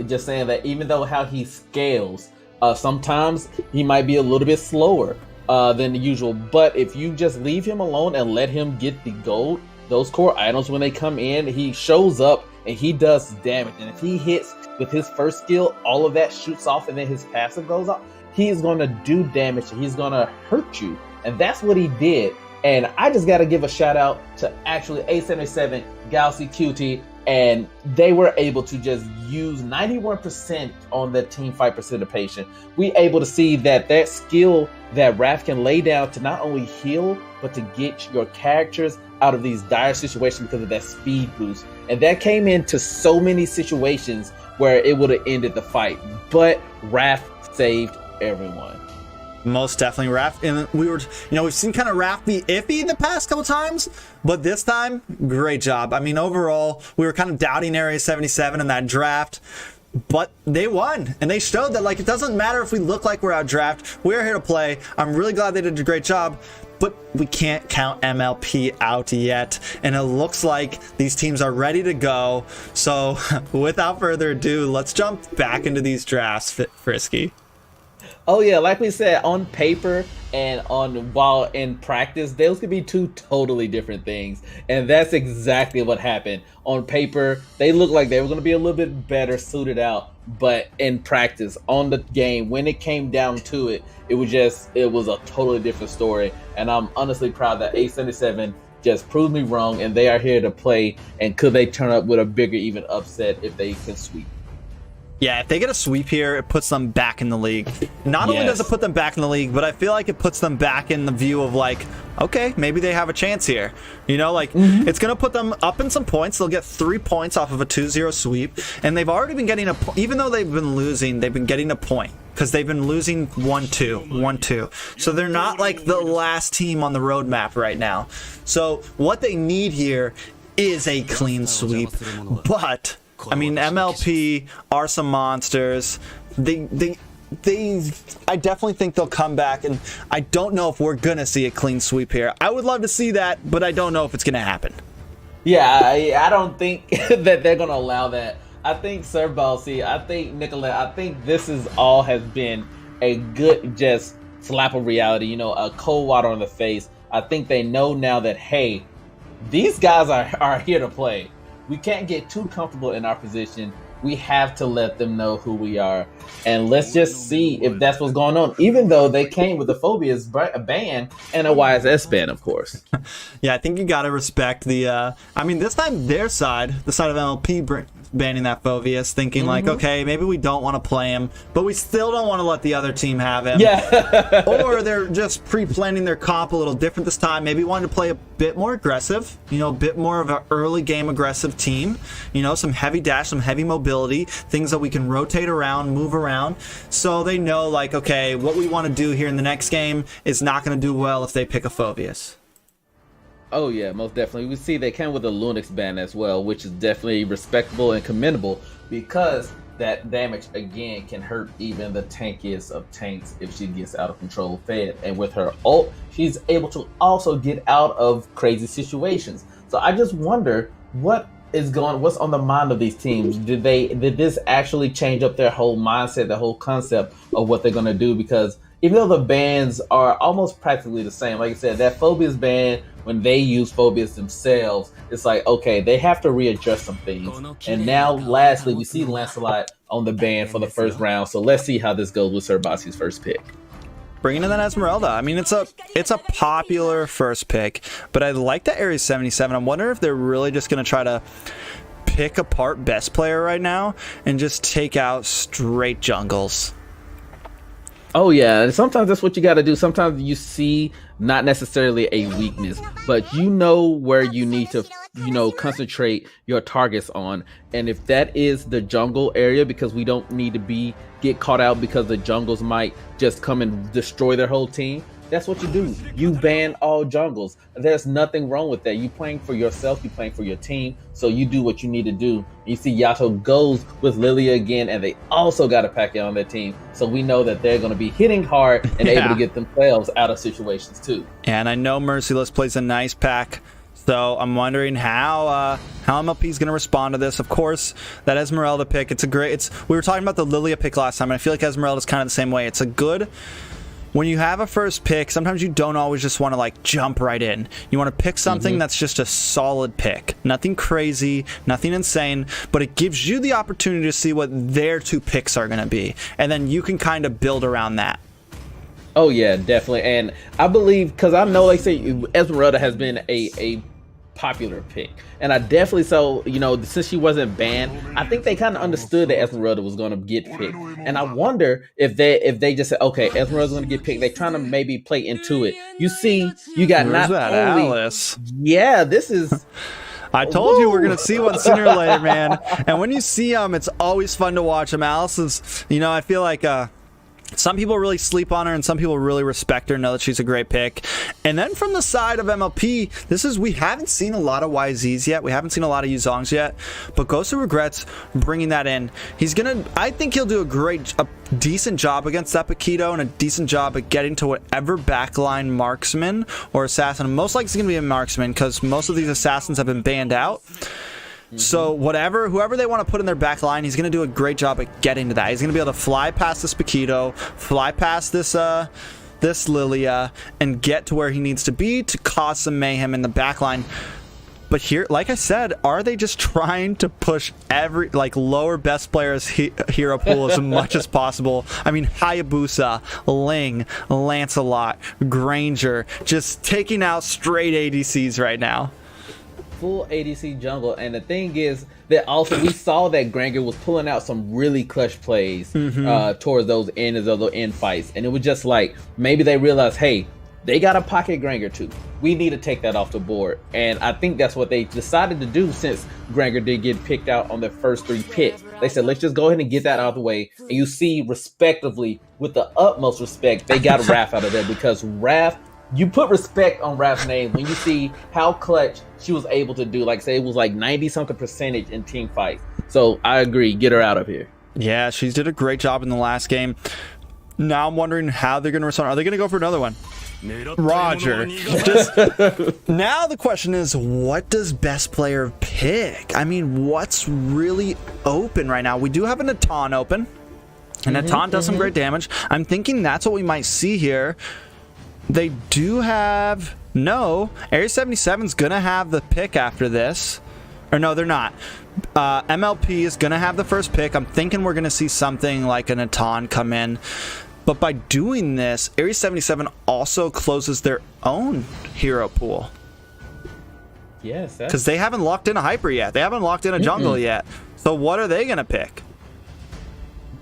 just saying that even though how he scales, sometimes he might be a little bit slower than the usual, but if you just leave him alone and let him get the gold, those core items, when they come in, he shows up and he does damage. And if he hits with his first skill, all of that shoots off, and then his passive goes off, he is going to do damage and he's going to hurt you. And that's what he did. And I just got to give a shout out to actually A77, Galaxy QT, and they were able to just use 91% on the team fight participation. We able to see that skill that Raph can lay down to not only heal, but to get your characters out of these dire situations because of that speed boost. And that came into so many situations where it would have ended the fight. But Raph saved everyone. Most definitely Raph. And we've seen kind of Raph be iffy the past couple times, but this time, great job. I mean, overall, we were kind of doubting Area 77 in that draft. But they won, and they showed that, like, it doesn't matter if we look like we're out draft. We're here to play. I'm really glad they did a great job, but we can't count MLP out yet. And it looks like these teams are ready to go. So without further ado, let's jump back into these drafts, Frisky. Oh yeah, like we said, on paper and while in practice, those could be two totally different things, and that's exactly what happened. On paper, they looked like they were going to be a little bit better suited out, but in practice, on the game, when it came down to it, it was a totally different story. And I'm honestly proud that 877 just proved me wrong, and they are here to play. And could they turn up with a bigger even upset if they can sweep? Yeah, if they get a sweep here, it puts them back in the league. Not only does it put them back in the league, but I feel like it puts them back in the view of, like, okay, maybe they have a chance here. You know, like, it's going to put them up in some points. They'll get 3 points off of a 2-0 sweep. And they've already been getting even though they've been losing, they've been getting a point. Because they've been losing 1-2, 1-2. So they're not like the last team on the roadmap right now. So what they need here is a clean sweep. But I mean, MLP are some monsters. I definitely think they'll come back, and I don't know if we're gonna see a clean sweep here. I would love to see that, but I don't know if it's gonna happen. Yeah, I don't think that they're gonna allow that. I think Sir Balsi, I think Nicolette, I think this has been a good just slap of reality, you know, a cold water on the face. I think they know now that, hey, these guys are here to play. We can't get too comfortable in our position. We have to let them know who we are. And let's just see if that's what's going on, even though they came with the Phobias ban and a YSS ban, of course. Yeah, I think you got to respect the, I mean, this time their side, the side of MLP banning that Phobias, thinking like, okay, maybe we don't want to play him, but we still don't want to let the other team have him. Yeah. Or they're just pre-planning their comp a little different this time. Maybe wanting to play a bit more aggressive, you know, a bit more of an early game aggressive team, you know, some heavy dash, some heavy mobility, things that we can rotate around, move around. So they know, like, okay, what we want to do here in the next game is not going to do well if they pick a Phobias. Oh yeah, most definitely. We see they came with a Lunix ban as well, which is definitely respectable and commendable, because that damage again can hurt even the tankiest of tanks if she gets out of control fed. And with her ult, she's able to also get out of crazy situations. So I just wonder what's on the mind of these teams. Did this actually change up their whole mindset, the whole concept of what they're gonna do? Because even though the bans are almost practically the same, like I said, that Phobias ban, when they use Phobias themselves, it's like, okay, they have to readjust some things. And now, lastly, we see Lancelot on the ban for the first round. So let's see how this goes with Sir Bossi's first pick. Bringing in that Esmeralda. I mean, it's a popular first pick, but I like that Ares 77. I wonder if they're really just going to try to pick apart best player right now and just take out straight jungles. Oh yeah, and sometimes that's what you got to do. Sometimes you see not necessarily a weakness, but you know where you need to, you know, concentrate your targets on. And if that is the jungle area, because we don't need to get caught out because the jungles might just come and destroy their whole team, that's what you do. You ban all jungles. There's nothing wrong with that. You playing for yourself, you playing for your team, so you do what you need to do. You see Yato goes with Lilia again, and they also got a packet on their team, so we know that they're going to be hitting hard and able to get themselves out of situations too. And I know Merciless plays a nice pack, so I'm wondering how MLP is going to respond to this. Of course, that Esmeralda pick, we were talking about the Lilia pick last time, and I feel like Esmeralda is kind of the same way. It's a good... When you have a first pick, sometimes you don't always just want to, like, jump right in. You want to pick something that's just a solid pick. Nothing crazy, nothing insane, but it gives you the opportunity to see what their 2 picks are going to be. And then you can kind of build around that. Oh, yeah, definitely. And I believe, because I know, like, say, Esmeralda has been a popular pick, and I definitely, so, you know, since she wasn't banned, I think they kind of understood that Esmeralda was going to get picked. And I wonder if they just said, okay, Esmeralda's going to get picked, they trying to maybe play into it. You see, you got Where's not that only Alice? Yeah, this is I told you we're going to see one sooner or later, man. And when you see them, it's always fun to watch them. Alice is, you know, I feel like Some people really sleep on her, and some people really respect her, know that she's a great pick. And then from the side of MLP, we haven't seen a lot of YZs yet. We haven't seen a lot of Yuzongs yet. But Ghost of Regrets bringing that in. I think he'll do a decent job against that Paquito and a decent job at getting to whatever backline marksman or assassin. Most likely it's going to be a marksman because most of these assassins have been banned out. So whoever they want to put in their back line, he's going to do a great job at getting to that. He's going to be able to fly past this Paquito, fly past this Lilia, and get to where he needs to be to cause some mayhem in the back line. But here, like I said, are they just trying to push lower best players hero pool as much as possible? I mean, Hayabusa, Ling, Lancelot, Granger, just taking out straight ADCs right now. Full ADC jungle, and the thing is that also we saw that Granger was pulling out some really clutch plays towards those end fights, and it was just like maybe they realized, hey, they got a pocket Granger too. We need to take that off the board, and I think that's what they decided to do since Granger did get picked out on their first 3 picks. They said, let's just go ahead and get that out of the way, and you see, respectively, with the utmost respect, they got Raph out of there because Raph. You put respect on Raph's name when you see how clutch she was able to do. Like, say it was like 90-something% in team fights. So I agree. Get her out of here. Yeah, she did a great job in the last game. Now I'm wondering how they're going to respond. Are they going to go for another one? Roger. Now the question is, what does best player pick? I mean, what's really open right now? We do have a Natan open. And Natan does some great damage. I'm thinking that's what we might see here. They do have... No, Area 77's going to have the pick after this. Or no, they're not. MLP is going to have the first pick. I'm thinking we're going to see something like a Natan come in. But by doing this, Area 77 also closes their own hero pool. Yes. Because they haven't locked in a Hyper yet. They haven't locked in a jungle yet. So what are they going to pick?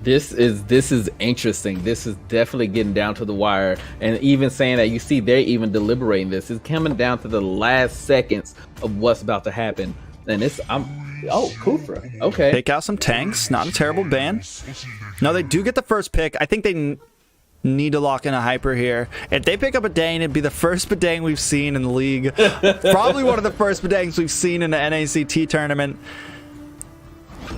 This is interesting. This is definitely getting down to the wire, and even saying that, you see they're even deliberating this. It's coming down to the last seconds of what's about to happen, and Kufra. Okay, pick out some tanks. Not a terrible ban. No, they do get the first pick. I think they need to lock in a Hyper here. If they pick up a Dane, it'd be the first Badang we've seen in the league. Probably one of the first Badangs we've seen in the NACT tournament.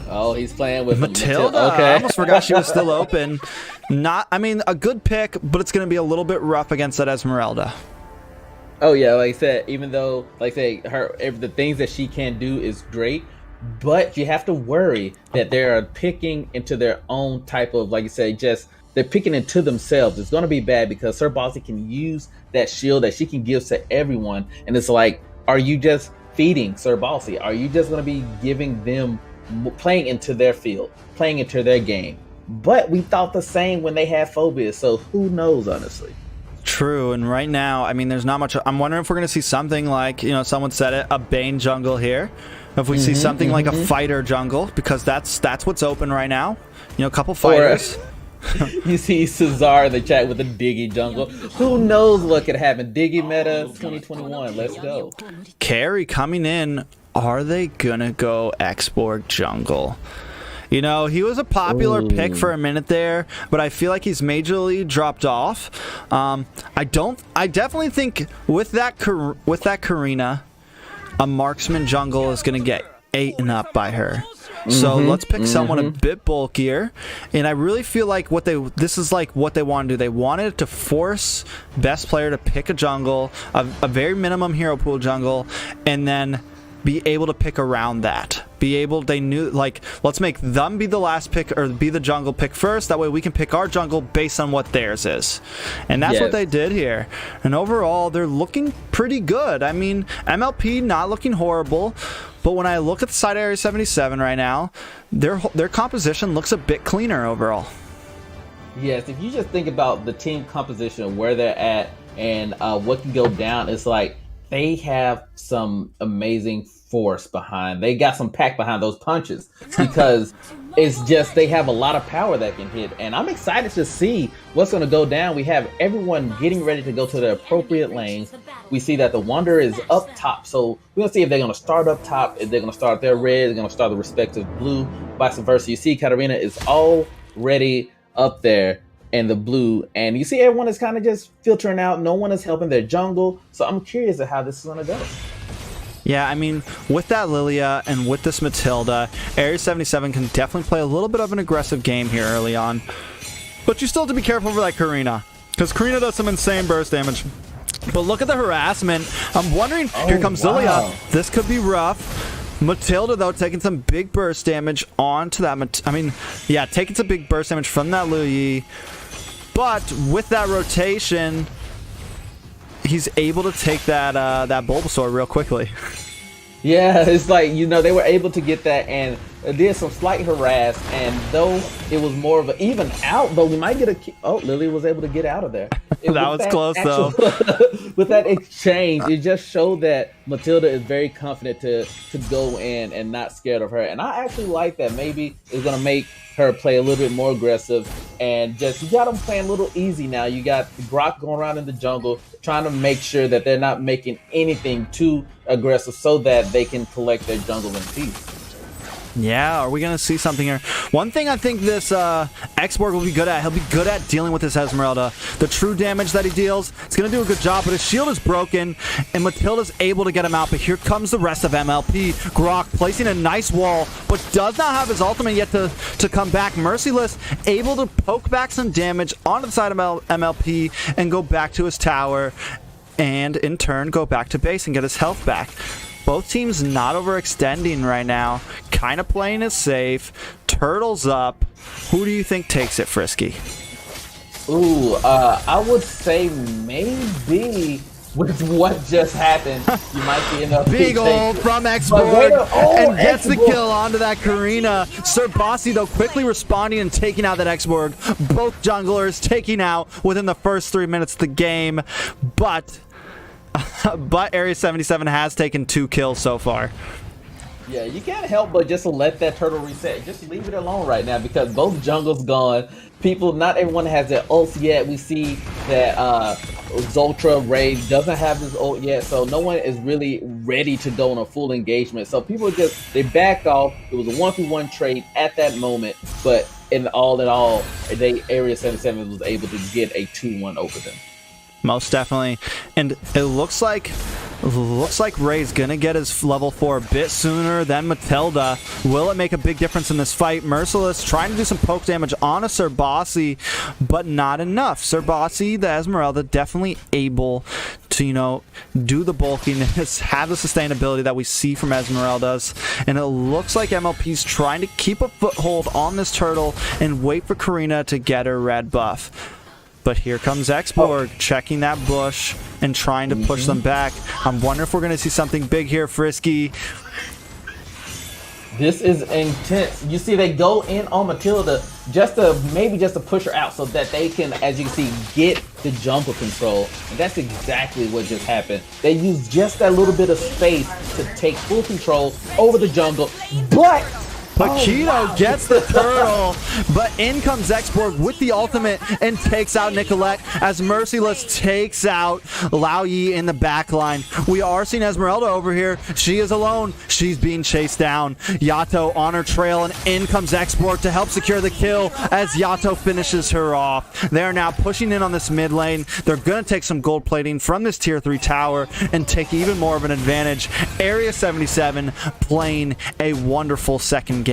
Oh, he's playing with Matilda. Okay. I almost forgot she was still open. A good pick, but it's going to be a little bit rough against that Esmeralda. Oh yeah, like I said, even though, like I say, the things that she can do is great, but you have to worry that they are picking into their own type of, like you say, they're picking into themselves. It's going to be bad because Sir Bossy can use that shield that she can give to everyone, and it's like, are you just feeding Sir Bossy? Are you just going to be giving them playing into their field, playing into their game? But we thought the same when they had Phobias, so who knows, honestly. True, and right now, I mean, there's not much. I'm wondering if we're going to see something like, someone said it, a Bane jungle here. If we see something like a fighter jungle, because that's what's open right now. A couple fighters. You see Cesar in the chat with a Diggy jungle. Who knows what could happen? Diggy meta 2021. Let's go. Carry coming in. Are they gonna go Exborg jungle? He was a popular pick for a minute there, but I feel like he's majorly dropped off. I definitely think with that Karina, a marksman jungle is gonna get eaten up by her. So let's pick someone a bit bulkier, and I really feel like this is like what they want to do. They wanted to force best player to pick a jungle, a very minimum hero pool jungle, and then be able to pick around that. Let's make them be the last pick or be the jungle pick first. That way we can pick our jungle based on what theirs is. And that's what they did here. And overall, they're looking pretty good. I mean, MLP not looking horrible, but when I look at the side Area 77 right now, their composition looks a bit cleaner overall. Yes, if you just think about the team composition, where they're at, and what can go down, it's like they have some amazing force behind. They got some pack behind those punches, because it's just they have a lot of power that can hit. And I'm excited to see what's going to go down. We have everyone getting ready to go to the appropriate lanes. We see that the Wanderer is up top, so we're going to see if they're going to start up top, if they're going to start their red, they're going to start the respective blue, vice versa. You see Katarina is already up there. and the blue, and you see everyone is kind of just filtering out. No one is helping their jungle, so I'm curious at how this is gonna go. Yeah, I mean, with that Lilia and with this Matilda, Area 77 can definitely play a little bit of an aggressive game here early on. But you still have to be careful for that Karina, because Karina does some insane burst damage. But look at the harassment. I'm wondering, here comes Lilia. This could be rough. Matilda, though, taking some big burst damage onto that. Taking some big burst damage from that Lilia. But with that rotation, he's able to take that Bulbasaur real quickly. Yeah, it's like, you know, they were able to get that and did some slight harass, and though it was more of an even out, though we might get a Lily was able to get out of there. That was close though. With that exchange, it just showed that Matilda is very confident to go in and not scared of her, and I actually like that. Maybe it's gonna make her play a little bit more aggressive, and just, you got them playing a little easy now. You got Brock going around in the jungle trying to make sure that they're not making anything too aggressive so that they can collect their jungle in peace. Yeah, are we going to see something here? One thing I think this X-Borg will be good at, he'll be good at dealing with this Esmeralda. The true damage that he deals, it's going to do a good job, but his shield is broken, and Matilda's able to get him out, but here comes the rest of MLP. Grok placing a nice wall, but does not have his ultimate yet to come back. Merciless, able to poke back some damage onto the side of MLP and go back to his tower, and in turn go back to base and get his health back. Both teams not overextending right now, kind of playing it safe. Turtles up. Who do you think takes it, Frisky? Ooh, I would say maybe with what just happened, you might be enough. Big ult from X-Borg and gets the kill onto that Karina. Sir Bossy, though, quickly responding and taking out that X-Borg. Both junglers taking out within the first 3 minutes of the game, but Area 77 has taken 2 kills so far. Yeah, you can't help but just let that turtle reset. Just leave it alone right now, because both jungles gone. People, not everyone has their ults yet. We see that Zoltra Ray doesn't have his ult yet, so no one is really ready to go on a full engagement. So people they backed off. It was a 1v1 trade at that moment, but in all, Area 77 was able to get a 2-1 over them. Most definitely. And it looks like Ray's gonna get his level 4 a bit sooner than Matilda. Will it make a big difference in this fight? Merciless trying to do some poke damage on a Sir Bossy, but not enough. Sir Bossy, the Esmeralda, definitely able to, you know, do the bulking, have the sustainability that we see from Esmeraldas. And it looks like MLP's trying to keep a foothold on this turtle and wait for Karina to get her red buff. But here comes X-Borg, checking that bush and trying to push them back. I'm wondering if we're going to see something big here, Frisky. This is intense. You see, they go in on Matilda just to push her out so that they can, as you can see, get the jungle control. And that's exactly what just happened. They used just that little bit of space to take full control over the jungle, but Paquito gets the turtle, but in comes X-Borg with the ultimate and takes out Nicolette as Merciless takes out Lao Yi in the back line. We are seeing Esmeralda over here. She is alone. She's being chased down. Yato on her trail, and in comes X-Borg to help secure the kill as Yato finishes her off. They're now pushing in on this mid lane. They're going to take some gold plating from this tier 3 tower and take even more of an advantage. Area 77 playing a wonderful second game.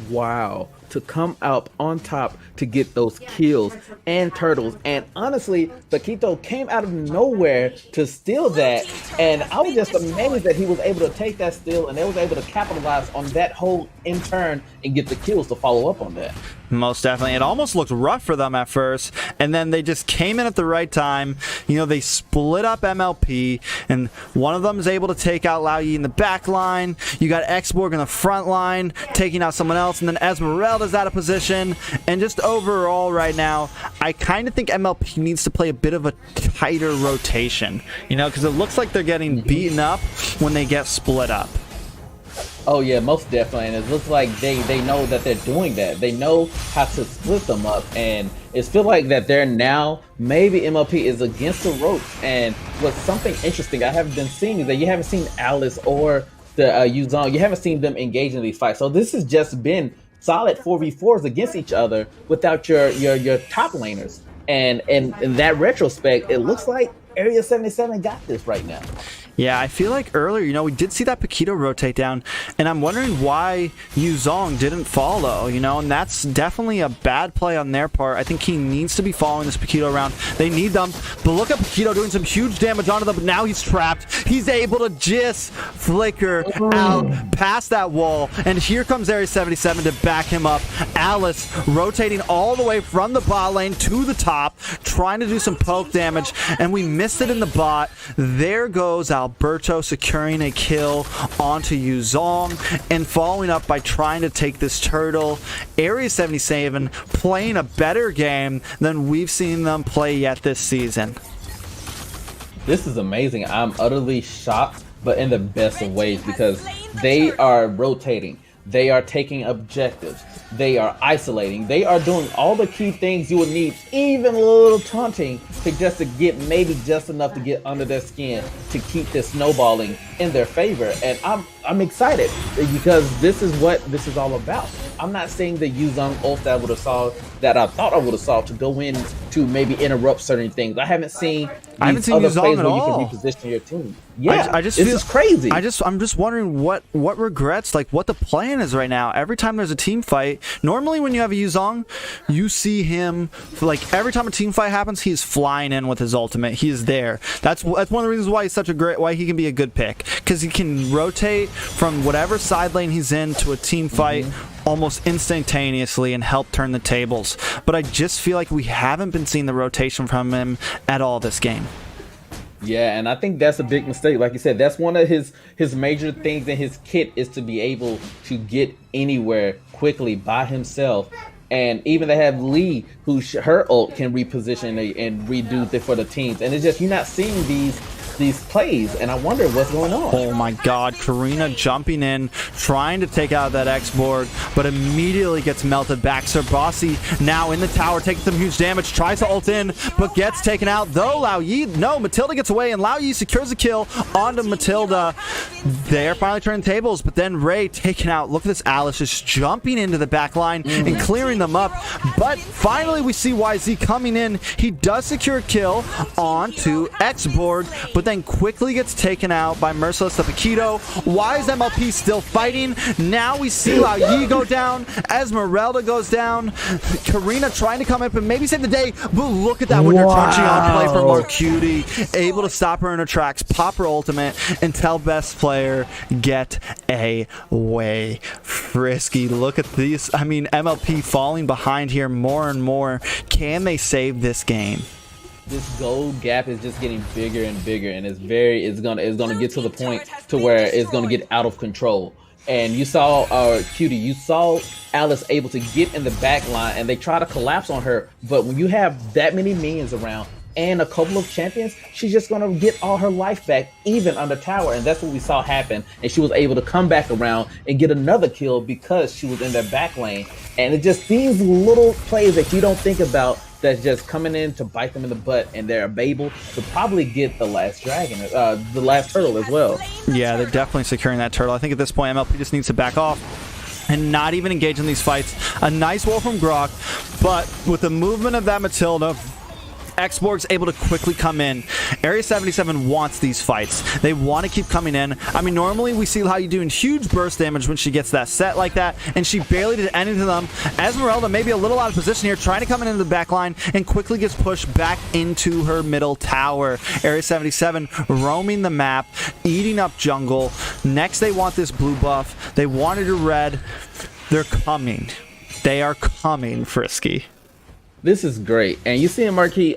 Wow, to come out on top to get those kills and turtles. And honestly, Paquito came out of nowhere to steal that, and I was just amazed that he was able to take that steal and they was able to capitalize on that whole in turn and get the kills to follow up on that. Most definitely. It almost looked rough for them at first, and then they just came in at the right time. You know, they split up MLP, and one of them is able to take out Lao Yi in the back line. You got X-Borg in the front line, taking out someone else, and then Esmeralda's out of position. And just overall right now, I kind of think MLP needs to play a bit of a tighter rotation, you know, because it looks like they're getting beaten up when they get split up. Oh yeah, most definitely, and it looks like they know that they're doing that. They know how to split them up, and it feels like that they're now, maybe MLP is against the ropes. And what's something interesting I haven't been seeing is that you haven't seen Alice or the Yuzong, you haven't seen them engage in these fights. So this has just been solid 4v4s against each other without your top laners. And in that retrospect, it looks like Area 77 got this right now. Yeah, I feel like earlier, you know, we did see that Paquito rotate down, and I'm wondering why Yu Zhong didn't follow, you know, and that's definitely a bad play on their part. I think he needs to be following this Paquito around. They need them, but look at Paquito doing some huge damage onto them, but now he's trapped. He's able to just flicker out past that wall, and here comes Area 77 to back him up. Alice rotating all the way from the bot lane to the top, trying to do some poke damage, and we missed it in the bot. There goes Alberto securing a kill onto Yu Zhong and following up by trying to take this turtle. Area 77 playing a better game than we've seen them play yet this season. This is amazing. I'm utterly shocked, but in the best of ways, because they are rotating. They are taking objectives. They are isolating. They are doing all the key things you would need, even a little taunting, to get maybe just enough to get under their skin to keep this snowballing in their favor. And I'm excited because this is what this is all about. I'm not saying the Yu Zhong ult that I thought I would have saw to go in to maybe interrupt certain things. I haven't seen Yu Zhong at all. You can reposition your team. Yeah, I just this feel is crazy. I'm just wondering what regrets, like what the plan is right now. Every time there's a team fight, normally when you have a Yu Zhong, you see him like every time a team fight happens, he's flying in with his ultimate. He is there. That's one of the reasons why he's why he can be a good pick, because he can rotate from whatever side lane he's in to a team fight almost instantaneously and help turn the tables. But I just feel like we haven't been seeing the rotation from him at all this game. Yeah, and I think that's a big mistake. Like you said, that's one of his major things in his kit, is to be able to get anywhere quickly by himself. And even they have Lee, who her ult can reposition and redo it for the teams. And it's just, you're not seeing these plays, and I wonder what's going on. Oh my god, Karina jumping in, trying to take out that X-Borg, but immediately gets melted back. Sir Bossy now in the tower, taking some huge damage, tries to ult in, but gets taken out. Though Lao Yi, no, Matilda gets away, and Lao Yi secures a kill onto Matilda. They're finally turning tables, but then Ray taken out. Look at this Alice just jumping into the back line and clearing them up. But finally we see YZ coming in. He does secure a kill onto X-Borg, but then quickly gets taken out by Merciless the Paquito. Why is MLP still fighting? Now we see Lao Yi go down. Esmeralda goes down. Karina trying to come up and maybe save the day. But look at that when you're touching on play from Marcuti. Able to stop her in her tracks, pop her ultimate, and tell best player, get away. Frisky, look at these. I mean, MLP falling behind here more and more. Can they save this game? This gold gap is just getting bigger and bigger, and it's gonna get to the point to where it's gonna get out of control. And you saw Cutie, you saw Alice able to get in the back line, and they try to collapse on her. But when you have that many minions around and a couple of champions, she's just gonna get all her life back, even under tower. And that's what we saw happen. And she was able to come back around and get another kill because she was in their back lane. And it's just these little plays that you don't think about, that's just coming in to bite them in the butt, and they're able to probably get the last dragon, the last turtle as well. Yeah, they're definitely securing that turtle. I think at this point MLP just needs to back off and not even engage in these fights. A nice wall from Grok, but with the movement of that Matilda, X-Borg's able to quickly come in. Area 77 wants these fights. They want to keep coming in. I mean, normally we see how you doing huge burst damage when she gets that set like that, and she barely did anything to them. Esmeralda maybe a little out of position here, trying to come into the back line, and quickly gets pushed back into her middle tower. Area 77 roaming the map, eating up jungle. Next, they want this blue buff. They wanted a red. They're coming. They are coming, Frisky. This is great. And you see Marquis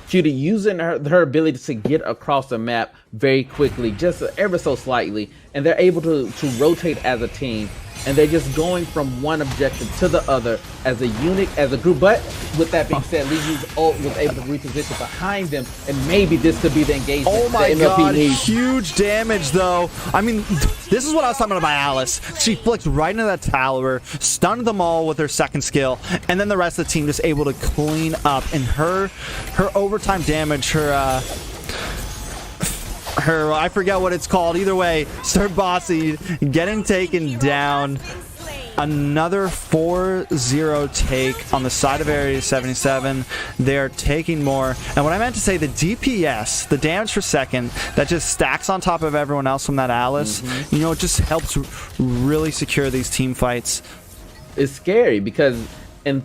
Cutie using her ability to get across the map very quickly, just ever so slightly, and they're able to rotate as a team, and they're just going from one objective to the other as a unit, as a group. But with that being said, Lee Yu's ult was able to reposition behind them, and maybe this could be the engagement. Oh my god, huge damage though. I mean, this is what I was talking about by Alice. She flicked right into that tower, stunned them all with her second skill, and then the rest of the team just able to clean up. And her overtime damage, her I forget what it's called. Either way, Sir Bossy getting taken down. another 4-0 take on the side of Area 77. They're taking more. And what I meant to say, the DPS, the damage per second, that just stacks on top of everyone else from that Alice, you know, it just helps really secure these team fights. It's scary because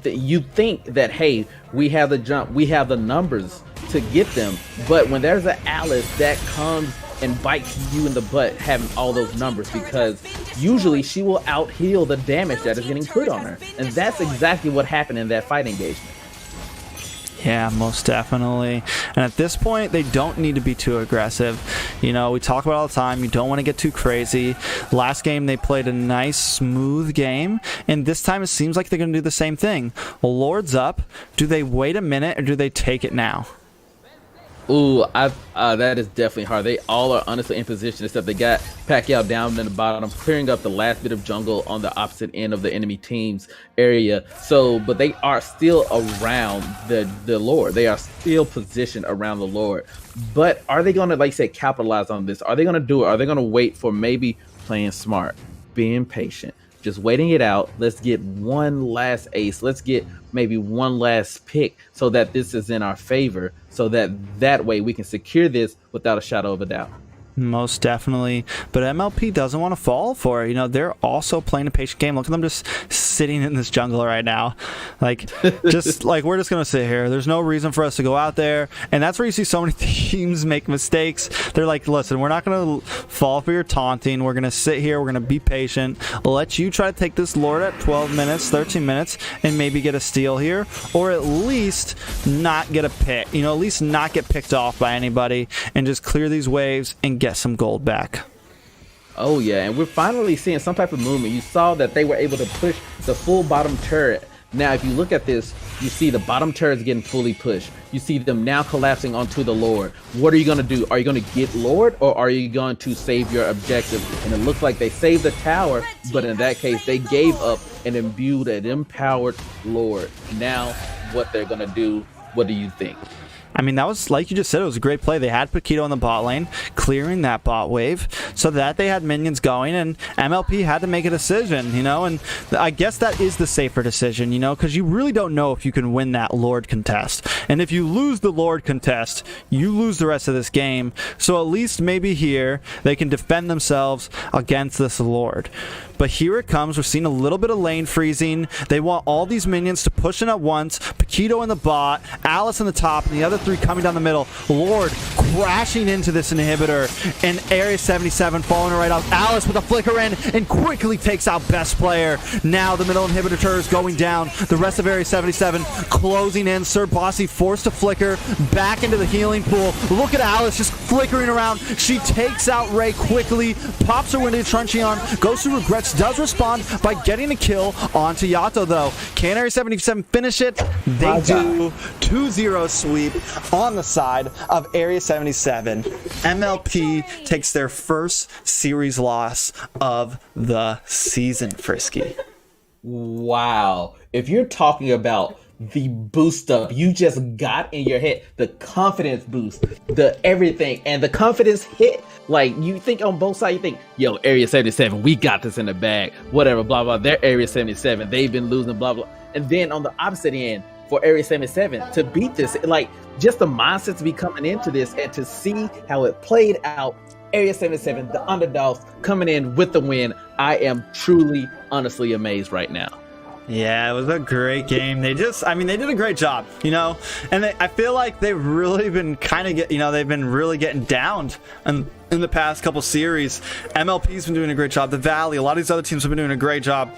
you think that, hey, we have the jump, we have the numbers to get them. But when there's an Alice that comes and bites you in the butt having all those numbers, because usually she will out heal the damage that is getting put on her, and that's exactly what happened in that fight engagement. Yeah, most definitely. And at this point, they don't need to be too aggressive. You know, we talk about it all the time, you don't want to get too crazy. Last game, they played a nice, smooth game, and this time it seems like they're going to do the same thing. Lord's up. Do they wait a minute, or do they take it now? Ooh, that is definitely hard. They all are honestly in position, except they got Pacquiao down in the bottom, clearing up the last bit of jungle on the opposite end of the enemy team's area. So, but they are still around the Lord. They are still positioned around the Lord. But are they going to, like you said, capitalize on this? Are they going to do it? Are they going to wait for maybe playing smart, being patient, just waiting it out? Let's get one last ace. Let's get maybe one last pick so that this is in our favor, so that way we can secure this without a shadow of a doubt. Most definitely. But MLP doesn't want to fall for it. You know, they're also playing a patient game. Look at them just sitting in this jungle right now. Like, just like, we're just going to sit here. There's no reason for us to go out there. And that's where you see so many teams make mistakes. They're like, listen, we're not going to fall for your taunting. We're going to sit here. We're going to be patient. We'll let you try to take this Lord at 12 minutes, 13 minutes, and maybe get a steal here. Or at least not get a pick. You know, at least not get picked off by anybody and just clear these waves and get some gold back. Oh yeah, and we're finally seeing some type of movement. You saw that they were able to push the full bottom turret. Now if you look at this, you see the bottom turret's getting fully pushed. You see them now collapsing onto the Lord. What are you going to do? Are you going to get Lord, or are you going to save your objective? And it looks like they saved the tower, but in that case they gave up and imbued an empowered Lord. Now what they're going to do, what do you think? I mean, that was, like you just said, it was a great play. They had Paquito in the bot lane, clearing that bot wave so that they had minions going, and MLP had to make a decision, you know, and I guess that is the safer decision, you know, because you really don't know if you can win that Lord contest. And if you lose the Lord contest, you lose the rest of this game. So at least maybe here they can defend themselves against this Lord. But here it comes. We're seeing a little bit of lane freezing. They want all these minions to push in at once. Paquito in the bot, Alice in the top, and the other three coming down the middle. Lord crashing into this inhibitor, and Area 77 falling right out. Alice with a flicker in and quickly takes out best player. Now the middle inhibitor is going down. The rest of Area 77 closing in. Sir Bossy forced to flicker back into the healing pool. Look at Alice just flickering around. She takes out Ray quickly, pops her into Truncheon, goes through regrets, does respond by getting a kill onto Yato though. Can Area 77 finish it? They do. 2-0 sweep on the side of Area 77. MLP takes their first series loss of the season, Frisky. Wow. If you're talking about the boost up you just got in your head, the confidence boost, the everything, and the confidence hit, like you think on both sides, you think, yo, Area 77, we got this in the bag, whatever, blah, blah, they're Area 77, they've been losing, blah, blah. And then on the opposite end, for Area 77 to beat this, like just the mindset to be coming into this and to see how it played out. Area 77, the underdogs coming in with the win. I am truly, honestly amazed right now. Yeah, it was a great game. They just, I mean, they did a great job, you know, and I feel like they've really been they've been really getting downed in the past couple series. MLP's been doing a great job. The Valley, a lot of these other teams have been doing a great job.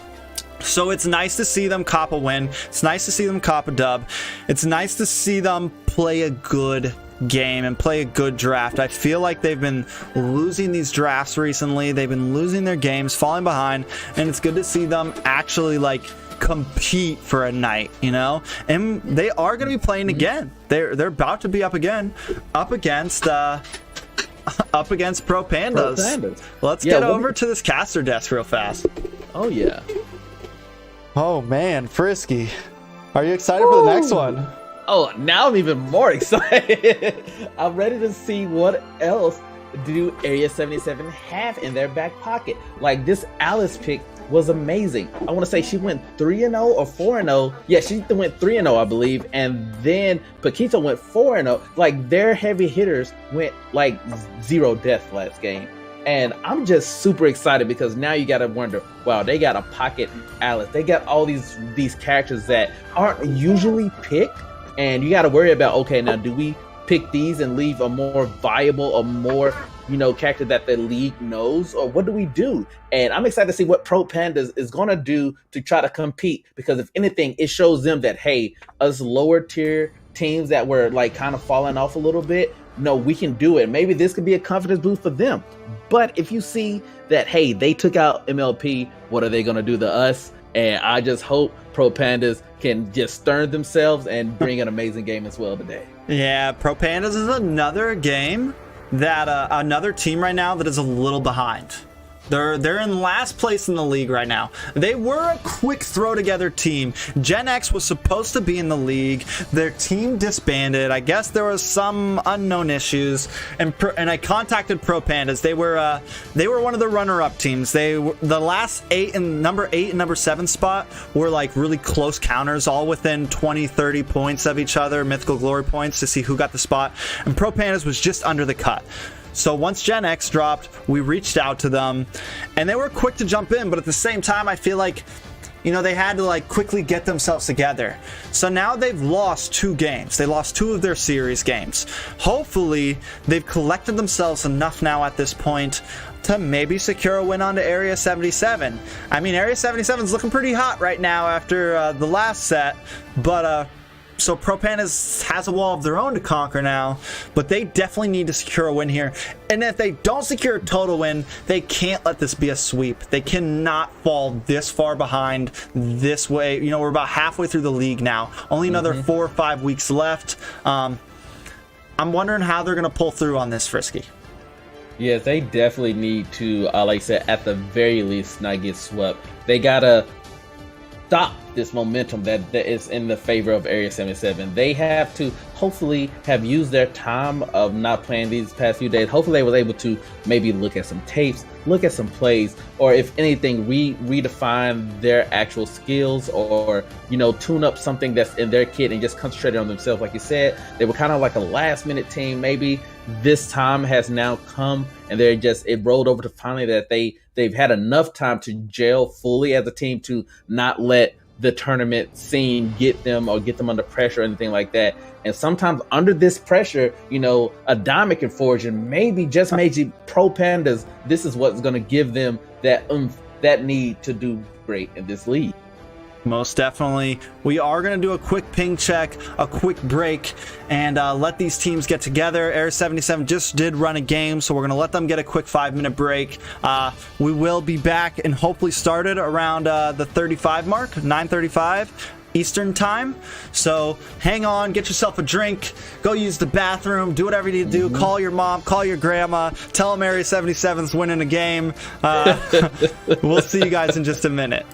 So it's nice to see them cop a win. It's nice to see them cop a dub. It's nice to see them play a good game and play a good draft. I feel like they've been losing these drafts recently. They've been losing their games, falling behind, and it's good to see them actually like compete for a night, you know. And they are going to be playing again. They're about to be up again, up against Pro Pandas. Let's get over to this caster desk real fast. Oh yeah. Oh man, Frisky, are you excited for the next one? Oh, now I'm even more excited. I'm ready to see what else do Area 77 have in their back pocket. Like this Alice pick was amazing. I want to say she went 3-0 or 4-0. Yeah, she went 3-0, I believe. And then Paquito went 4-0. Like, their heavy hitters went like 0 death last game. And I'm just super excited because now you got to wonder, wow, they got a pocket Alice. They got all these characters that aren't usually picked. And you got to worry about, okay, now do we pick these and leave a more viable, a more, character that the league knows, or what do we do? And I'm excited to see what Pro Pandas is going to do to try to compete, because if anything, it shows them that, hey, us lower tier teams that were like kind of falling off a little bit, no, we can do it. Maybe this could be a confidence boost for them. But if you see that, hey, they took out MLP, what are they going to do to us? And I just hope Pro Pandas can just stir themselves and bring an amazing game as well today. Yeah, Pro Pandas is another game that another team right now that is a little behind. They're in last place in the league right now. They were a quick throw together team. Gen X was supposed to be in the league. Their team disbanded. I guess there was some unknown issues. And I contacted Pro Pandas. They were one of the runner-up teams. The last number 8 and number 7 spot were like really close counters, all within 20, 30 points of each other, mythical glory points, to see who got the spot. And Pro Pandas was just under the cut. So once Gen X dropped, we reached out to them, and they were quick to jump in, but at the same time, I feel like, they had to like quickly get themselves together. So now they've lost 2 games. They lost 2 of their series games. Hopefully, they've collected themselves enough now at this point to maybe secure a win onto Area 77. I mean, Area 77 is looking pretty hot right now after the last set, but so Pro Pandas has a wall of their own to conquer now, but they definitely need to secure a win here. And if they don't secure a total win, they can't let this be a sweep. They cannot fall this far behind this way. We're about halfway through the league now. Only another 4 or 5 weeks left. I'm wondering how they're going to pull through on this, Frisky. Yes, they definitely need to, like I said, at the very least, not get swept. They got to stop this momentum that is in the favor of Area 77. They have to hopefully have used their time of not playing these past few days. Hopefully they were able to maybe look at some tapes, look at some plays, or if anything, redefine their actual skills, or, tune up something that's in their kit and just concentrate on themselves. Like you said, they were kind of like a last minute team. Maybe this time has now come, and it rolled over to finally that they've had enough time to gel fully as a team to not let the tournament scene get them under pressure or anything like that. And sometimes under this pressure, a diamond can forge, and maybe Pro Pandas, this is what's going to give them that need to do great in this league. Most definitely. We are going to do a quick ping check, a quick break, and let these teams get together. Area 77 just did run a game, so we're going to let them get a quick 5-minute break. We will be back and hopefully started around the 35 mark, 9:35 Eastern time. So hang on, get yourself a drink, go use the bathroom, do whatever you need to do. Call your mom, call your grandma, tell them Area 77's winning a game. We'll see you guys in just a minute.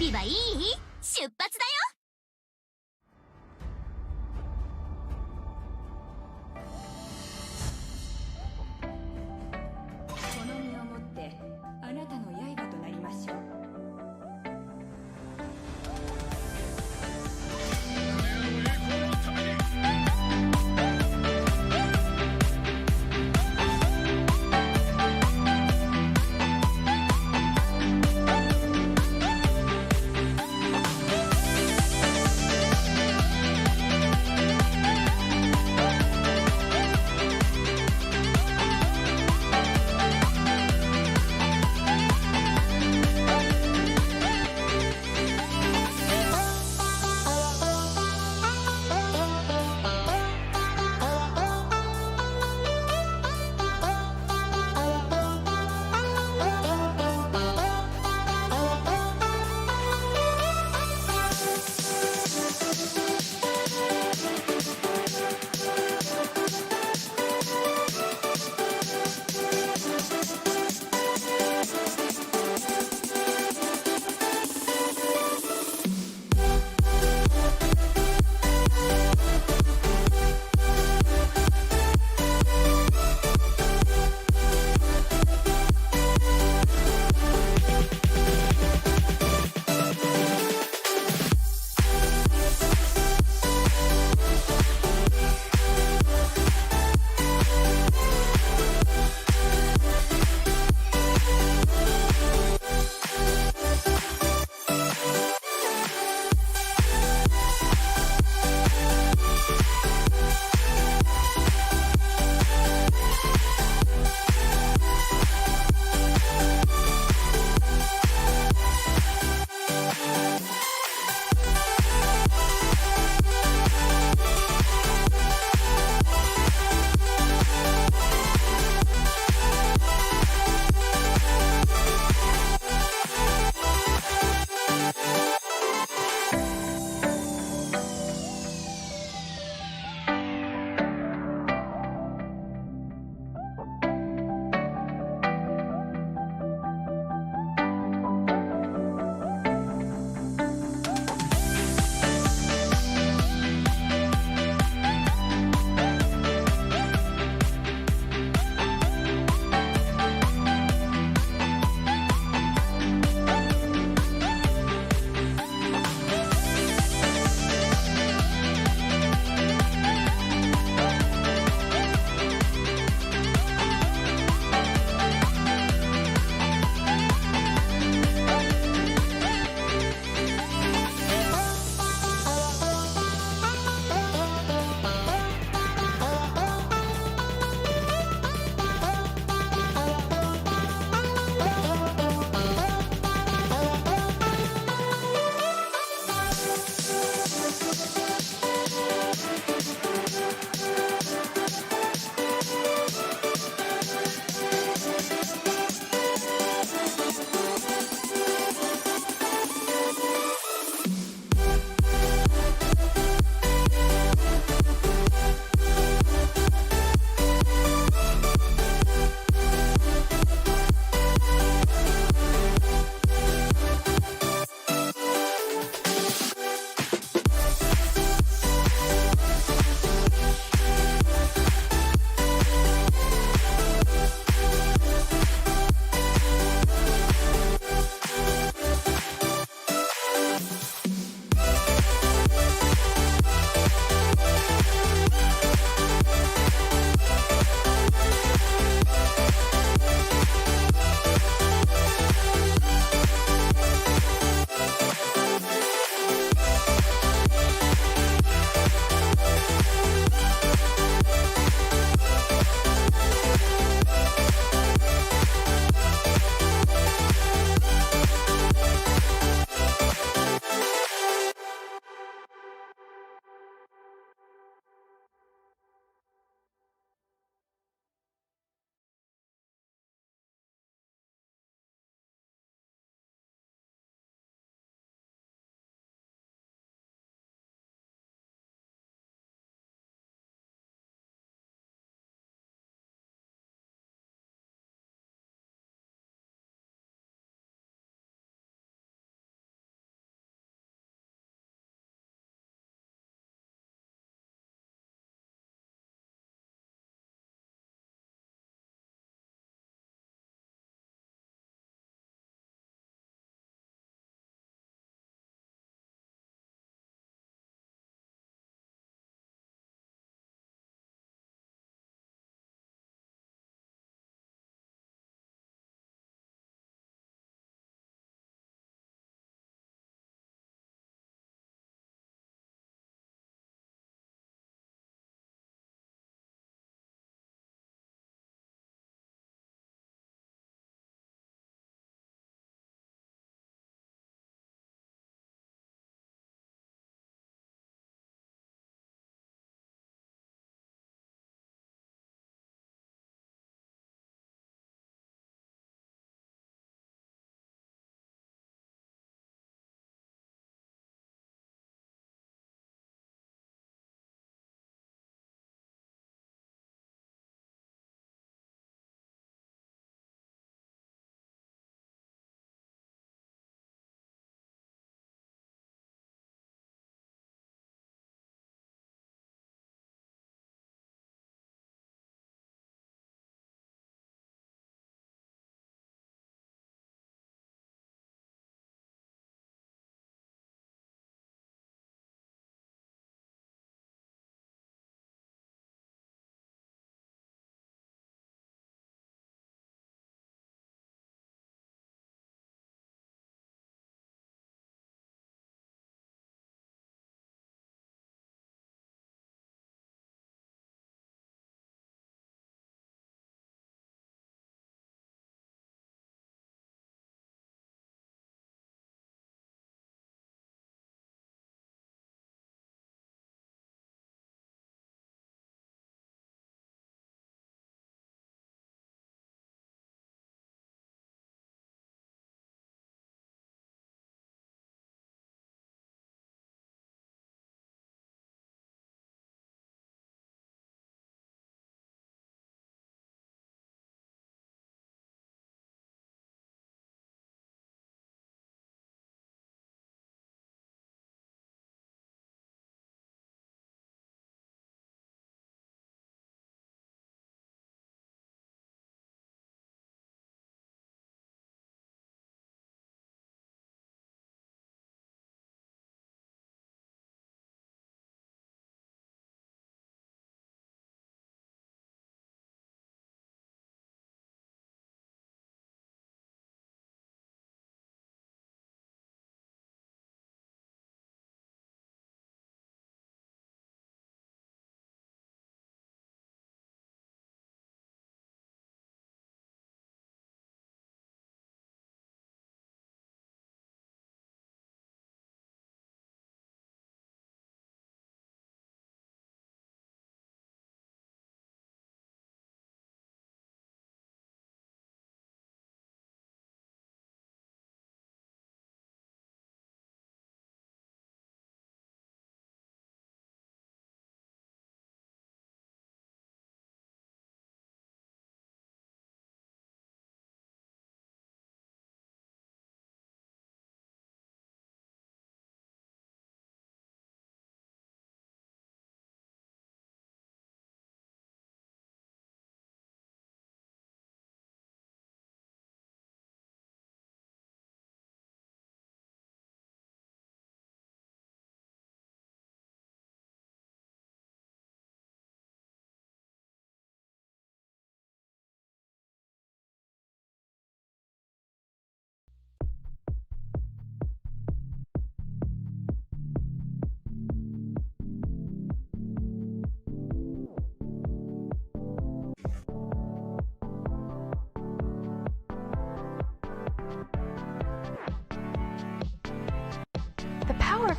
備はいい？出発だよ。この身をもってあなたの刃となりましょう。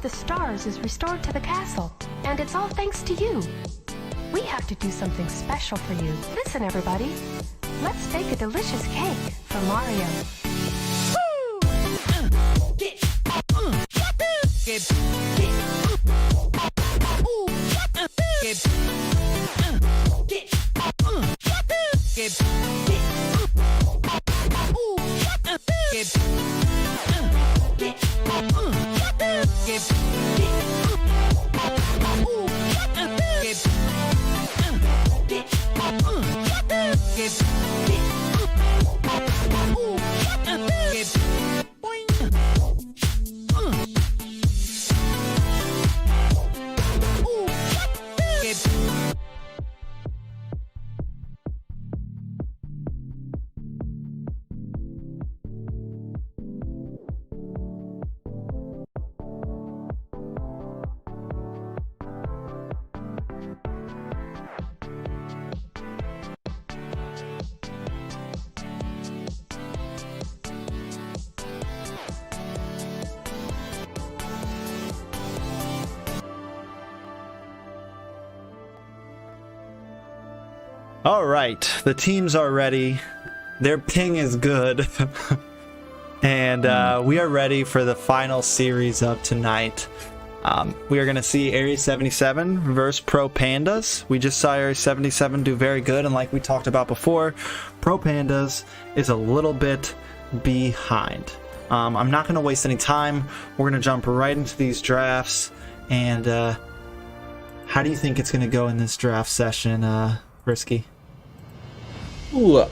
of the stars is restored to the castle, and it's all thanks to you. We have to do something special for you. Listen, everybody. Let's bake a delicious cake for Mario. All right, the teams are ready. Their ping is good. And we are ready for the final series of tonight. We are going to see Area 77 versus Pro Pandas. We just saw Area 77 do very good, and like we talked about before, Pro Pandas is a little bit behind. I'm not going to waste any time. We're going to jump right into these drafts. And how do you think it's going to go in this draft session, Risky? Ooh,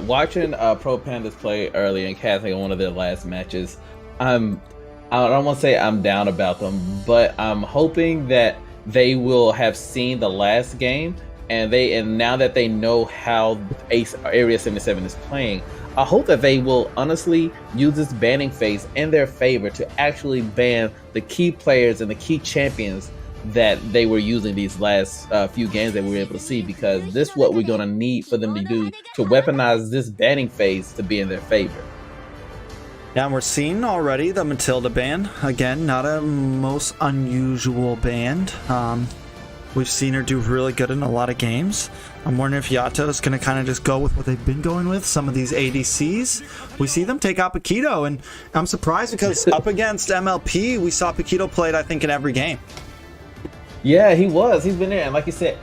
watching Pro Pandas play early and casting on one of their last matches, I don't want to say I'm down about them, but I'm hoping that they will have seen the last game and now that they know how Area 77 is playing, I hope that they will honestly use this banning phase in their favor to actually ban the key players and the key champions that they were using these last few games that we were able to see, because this is what we're going to need for them to do to weaponize this banning phase to be in their favor. Yeah, and we're seeing already the Matilda ban. Again, not a most unusual band. We've seen her do really good in a lot of games. I'm wondering if Yato is going to kind of just go with what they've been going with. Some of these ADCs, we see them take out Paquito, and I'm surprised because up against MLP, we saw Paquito played, I think, in every game. Yeah, he was. He's been there. And like you said,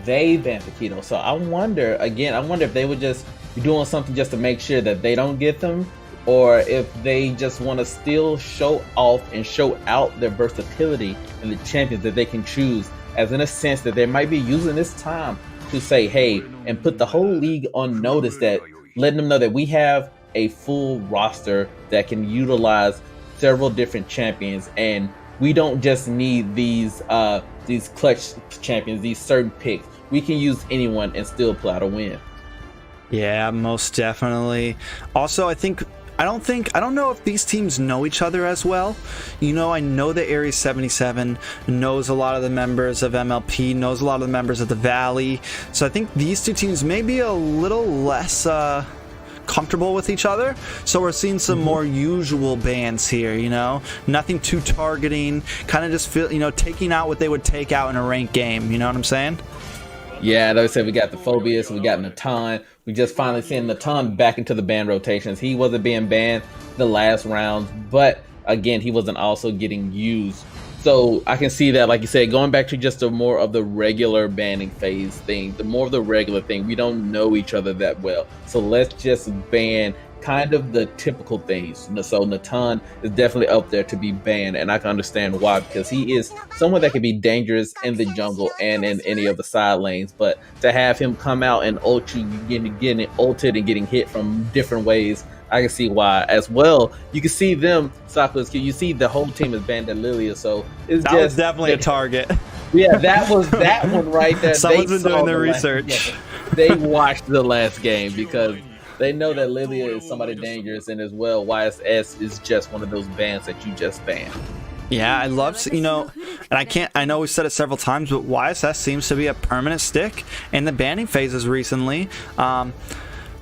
they banned Paquito. So I wonder if they would just be doing something just to make sure that they don't get them, or if they just want to still show off and show out their versatility in the champions that they can choose, as in a sense that they might be using this time to say, hey, and put the whole league on notice, that letting them know that we have a full roster that can utilize several different champions, and we don't just need these clutch champions, these certain picks. We can use anyone and still pull out a win. Yeah, most definitely. Also, I don't know if these teams know each other as well. You know, I know that Area 77 knows a lot of the members of MLP, knows a lot of the members of the Valley. So I think these two teams may be a little less comfortable with each other, so we're seeing some more usual bans here, you know, nothing too targeting, kind of just feel, you know, taking out what they would take out in a ranked game, you know what I'm saying? Yeah, like I said, we got the Phobius, we got Natan. We just finally seen Natan back into the ban rotations. He wasn't being banned the last rounds, but again, he wasn't also getting used. So I can see that, like you said, going back to just a more of the regular banning phase thing, the more of the regular thing. We don't know each other that well, so let's just ban kind of the typical things. So Natan is definitely up there to be banned, and I can understand why, because he is someone that can be dangerous in the jungle and in any of the side lanes. But to have him come out and ult you, getting ulted and getting hit from different ways, I can see why as well. You can see them, you see the whole team is banned at Lilia, so it's that just was definitely a target. Yeah, that was that one right there. Someone's been doing their research. They watched the last game because they know that Lilia is somebody dangerous, and as well, YSS is just one of those bans that you just ban. Yeah, I love, you know, and I know we've said it several times, but YSS seems to be a permanent stick in the banning phases recently.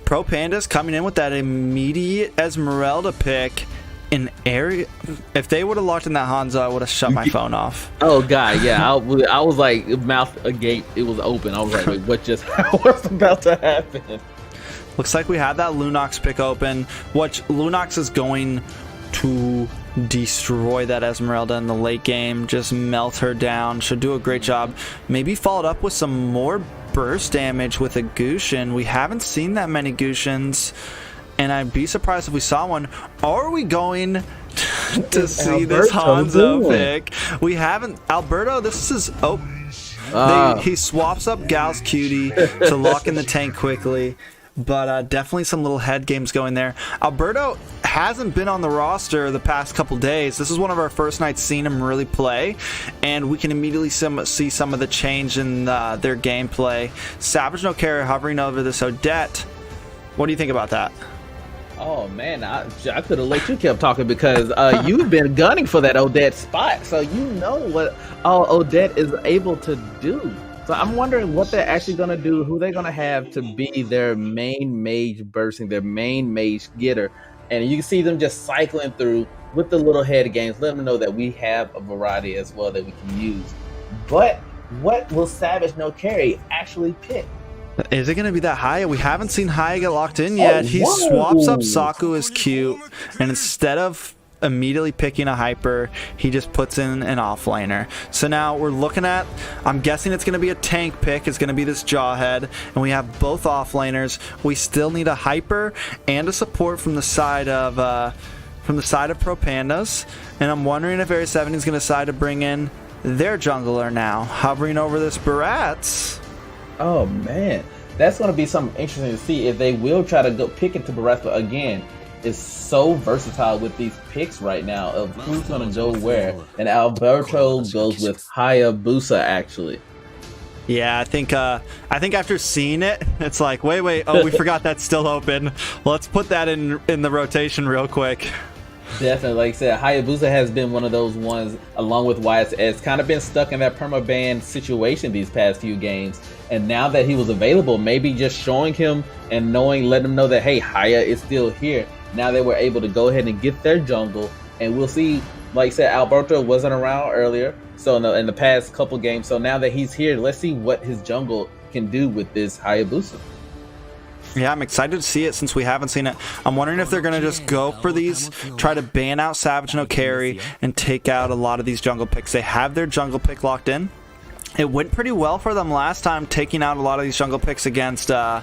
Pro Pandas coming in with that immediate Esmeralda pick. an area. If they would have locked in that Hanzo, I would have shut my phone off. Oh god, yeah, I was like mouth agape. It was open. I was like, wait, what just what's about to happen? Looks like we have that Lunox pick open. Which Lunox is going to destroy that Esmeralda in the late game. Just melt her down. Should do a great job. Maybe followed up with some more burst damage with a Gushin. We haven't seen that many Gushins, and I'd be surprised if we saw one. Are we going to see this Hanzo pick? We haven't. Alberto, this is he swaps up Gal's Cutie to lock in the tank quickly. But definitely some little head games going there. Alberto hasn't been on the roster the past couple days. This is one of our first nights seeing him really play, and we can immediately see some of the change in their gameplay. Savage No Carry hovering over this Odette. What do you think about that? Oh man, I could have let you kept talking because you've been gunning for that Odette spot, so you know what all Odette is able to do. So I'm wondering what they're actually going to do, who they're going to have to be their main mage bursting, their main mage getter. And you can see them just cycling through with the little head games, let them know that we have a variety as well that we can use. But what will Savage No Carry actually pick? Is it going to be that Haya? We haven't seen Haya get locked in yet. He swaps up Saku as cute, and instead of immediately picking a hyper, he just puts in an offlaner. So now we're looking at, I'm guessing it's going to be a tank pick. It's going to be this Jawhead, and we have both offlaners. We still need a hyper and a support from the side of Pro Pandas, and I'm wondering if Area 70 is going to decide to bring in their jungler now, hovering over this Barats. Oh man, that's going to be something interesting to see if they will try to go pick into Barats. But again, is so versatile with these picks right now of who's going to go where. And Alberto goes with Hayabusa, actually. Yeah, I think after seeing it, it's like, wait, oh, we forgot that's still open. Let's put that in the rotation real quick. Definitely, like I said, Hayabusa has been one of those ones, along with YSS, kind of been stuck in that permaban situation these past few games. And now that he was available, maybe just showing him and letting him know that, hey, Haya is still here. Now they were able to go ahead and get their jungle, and we'll see. Like I said, Alberto wasn't around earlier, so in the past couple games. So now that he's here, let's see what his jungle can do with this Hayabusa. Yeah, I'm excited to see it since we haven't seen it. I'm wondering if they're going to just go for these, try to ban out Savage No Carry, and take out a lot of these jungle picks. They have their jungle pick locked in. It went pretty well for them last time, taking out a lot of these jungle picks against what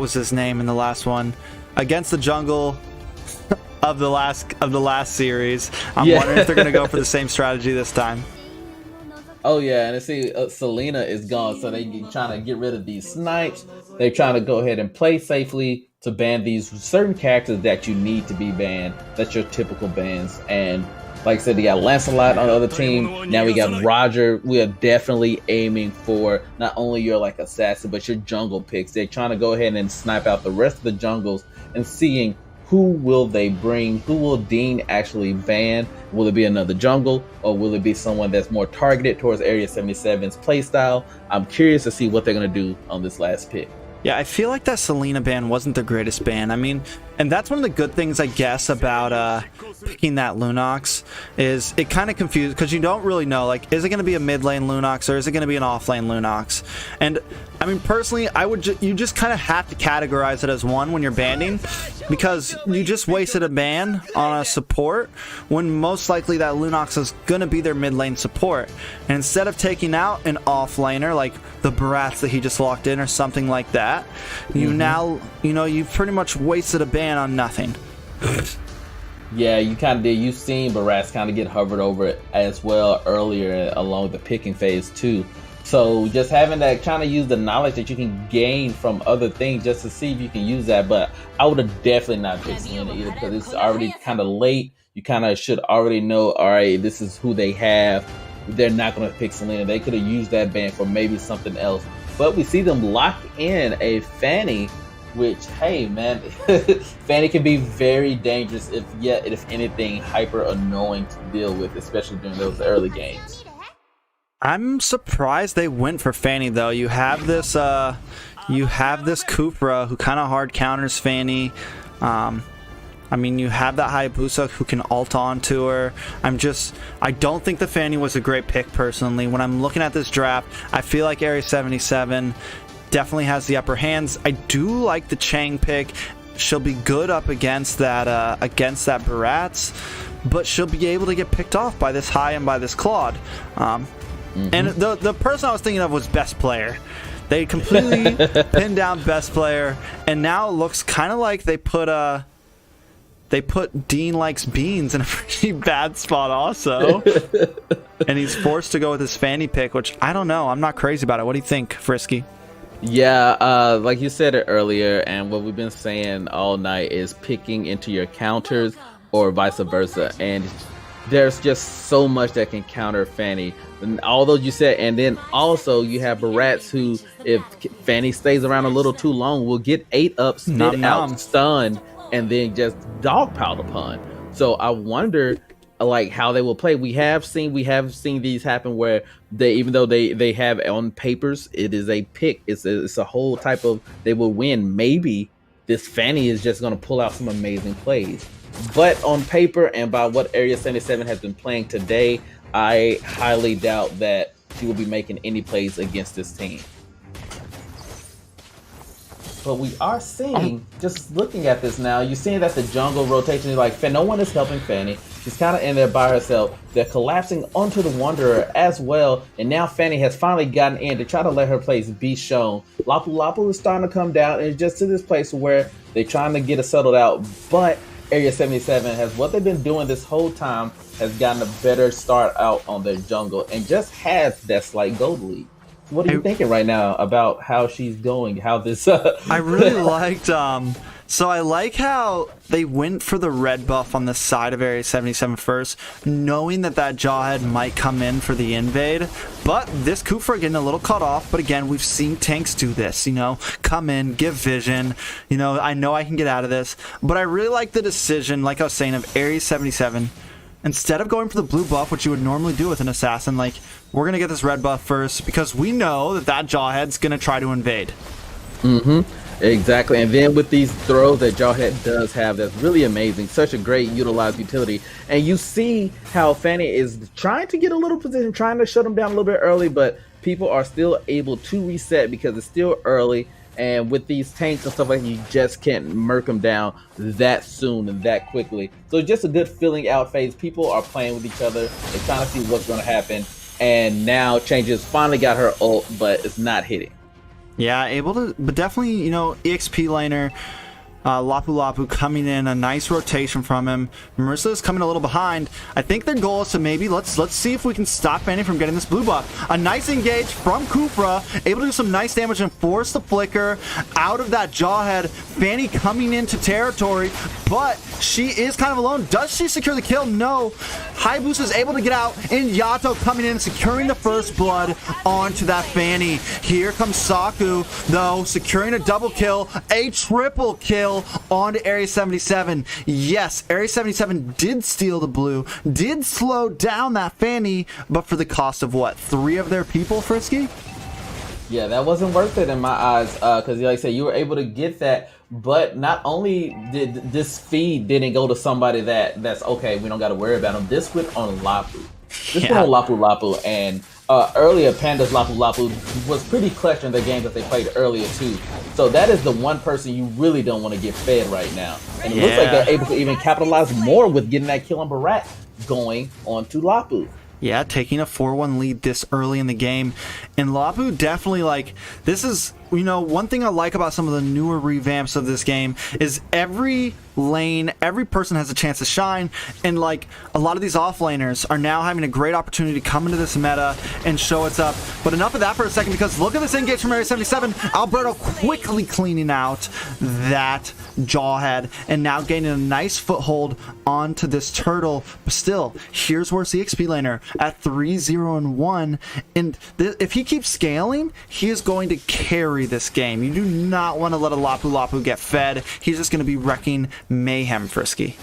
was his name in the last one? Against the jungle of the last series. I'm wondering if they're going to go for the same strategy this time. Oh yeah, and I see Selena is gone, so they're trying to get rid of these snipes. They're trying to go ahead and play safely to ban these certain characters that you need to be banned. That's your typical bans. And like I said, they got Lancelot on the other team. Now we got Roger. We are definitely aiming for not only your like assassin, but your jungle picks. They're trying to go ahead and snipe out the rest of the jungles and seeing who will they bring, who will Dean actually ban. Will it be another jungle, or will it be someone that's more targeted towards Area 77's playstyle? I'm curious to see what they're going to do on this last pick. Yeah, I feel like that Selena ban wasn't the greatest ban. I mean, and that's one of the good things, I guess, about picking that Lunox, is it kind of confused, because you don't really know, like, is it going to be a mid lane Lunox, or is it going to be an off lane Lunox? And, I mean, personally, you just kind of have to categorize it as one when you're banning, because you just wasted a ban on a support, when most likely that Lunox is going to be their mid lane support. And instead of taking out an off laner, like the Barats that he just locked in, or something like that, you've pretty much wasted a ban on nothing. Yeah, you kind of did. You've seen Barats kind of get hovered over it as well earlier along the picking phase too. So just having that, trying to use the knowledge that you can gain from other things just to see if you can use that. But I would have definitely not picked Selena either, because it's already kind of late. You kind of should already know, all right, this is who they have. They're not going to pick Selena. They could have used that ban for maybe something else. But we see them lock in a Fanny, which, hey man, Fanny can be very dangerous if anything, hyper annoying to deal with, especially during those early games. I'm surprised they went for Fanny though. You have this Kupra who kind of hard counters Fanny. I mean, you have that Hayabusa who can ult onto her. I don't think the Fanny was a great pick personally. When I'm looking at this draft, I feel like Area 77 definitely has the upper hands. I do like the Chang pick. She'll be good up against that Barats, but she'll be able to get picked off by this Hai and by this Claude. And the person I was thinking of was best player. They completely pinned down best player, and now it looks kind of like they put Dean Likes Beans in a pretty bad spot also. And he's forced to go with his Fanny pick, which I don't know. I'm not crazy about it. What do you think, Frisky? Yeah, like you said it earlier, and what we've been saying all night is picking into your counters or vice versa. And there's just so much that can counter Fanny. And although you said, and then also you have Barats who, if Fanny stays around a little too long, will get 8 up, spit out, stunned, and then just dogpiled upon. So I wonder, like, how they will play. We have seen these happen where they, even though they have on papers, it is a pick. It's a whole type of, they will win. Maybe this Fanny is just going to pull out some amazing plays. But on paper and by what Area 77 has been playing today, I highly doubt that she will be making any plays against this team. But we are seeing, just looking at this now, you're seeing that the jungle rotation is like, no one is helping Fanny. She's kind of in there by herself. They're collapsing onto the Wanderer as well. And now Fanny has finally gotten in to try to let her plays be shown. Lapu Lapu is starting to come down, and it's just to this place where they're trying to get it settled out. But Area 77 has, what they've been doing this whole time, has gotten a better start out on their jungle and just has that slight gold lead. What are you thinking right now about how she's going? How this? I really liked. So I like how they went for the red buff on the side of Area 77 first, knowing that Jawhead might come in for the invade. But this Kufra getting a little cut off. But again, we've seen tanks do this. Come in, give vision. I know I can get out of this. But I really like the decision, like I was saying, of Area 77. Instead of going for the blue buff, which you would normally do with an assassin, like, we're going to get this red buff first because we know that Jawhead's going to try to invade. Exactly. And then with these throws that Jawhead does have, that's really amazing. Such a great utilized utility. And you see how Fanny is trying to get a little position, trying to shut him down a little bit early, but people are still able to reset because it's still early. And with these tanks and stuff like that, you just can't murk them down that soon and that quickly. So it's just a good filling out phase. People are playing with each other. They're trying to see what's going to happen. And now Changes finally got her ult, but it's not hitting. Yeah, able to, but definitely, EXP laner, Lapu Lapu coming in, a nice rotation from him. Marissa is coming a little behind. I think their goal is to maybe, let's see if we can stop Fanny from getting this blue buff. A nice engage from Kufra, able to do some nice damage and force the flicker out of that Jawhead. Fanny coming into territory, but she is kind of alone. Does she secure the kill? No. Hayabusa is able to get out, and Yato coming in, securing the first blood onto that Fanny. Here comes Saku, though, securing a double kill, a triple kill onto Area 77. Yes, Area 77 did steal the blue, did slow down that Fanny, but for the cost of what? 3 of their people, Frisky? Yeah, that wasn't worth it in my eyes, because like I said, you were able to get that, but not only did this feed didn't go to somebody that's okay, we don't got to worry about them. This went on Lapu. This went on Lapu Lapu, and earlier PANDAS Lapu Lapu was pretty clutch in the game that they played earlier too. So that is the one person you really don't want to get fed right now. And it looks like they're able to even capitalize more with getting that kill on Barat going onto Lapu. Yeah, taking a 4-1 lead this early in the game. And Lapu definitely, like, this is, one thing I like about some of the newer revamps of this game is every lane, every person has a chance to shine, and like a lot of these offlaners are now having a great opportunity to come into this meta and show what's up. But enough of that for a second, because look at this engage from Area 77. Alberto quickly cleaning out that Jawhead and now gaining a nice foothold onto this turtle. But still, here's where EXP laner at 3-0-1, and if he keeps scaling, he is going to carry this game. You do not want to let a Lapu Lapu get fed. He's just going to be wrecking mayhem, Frisky.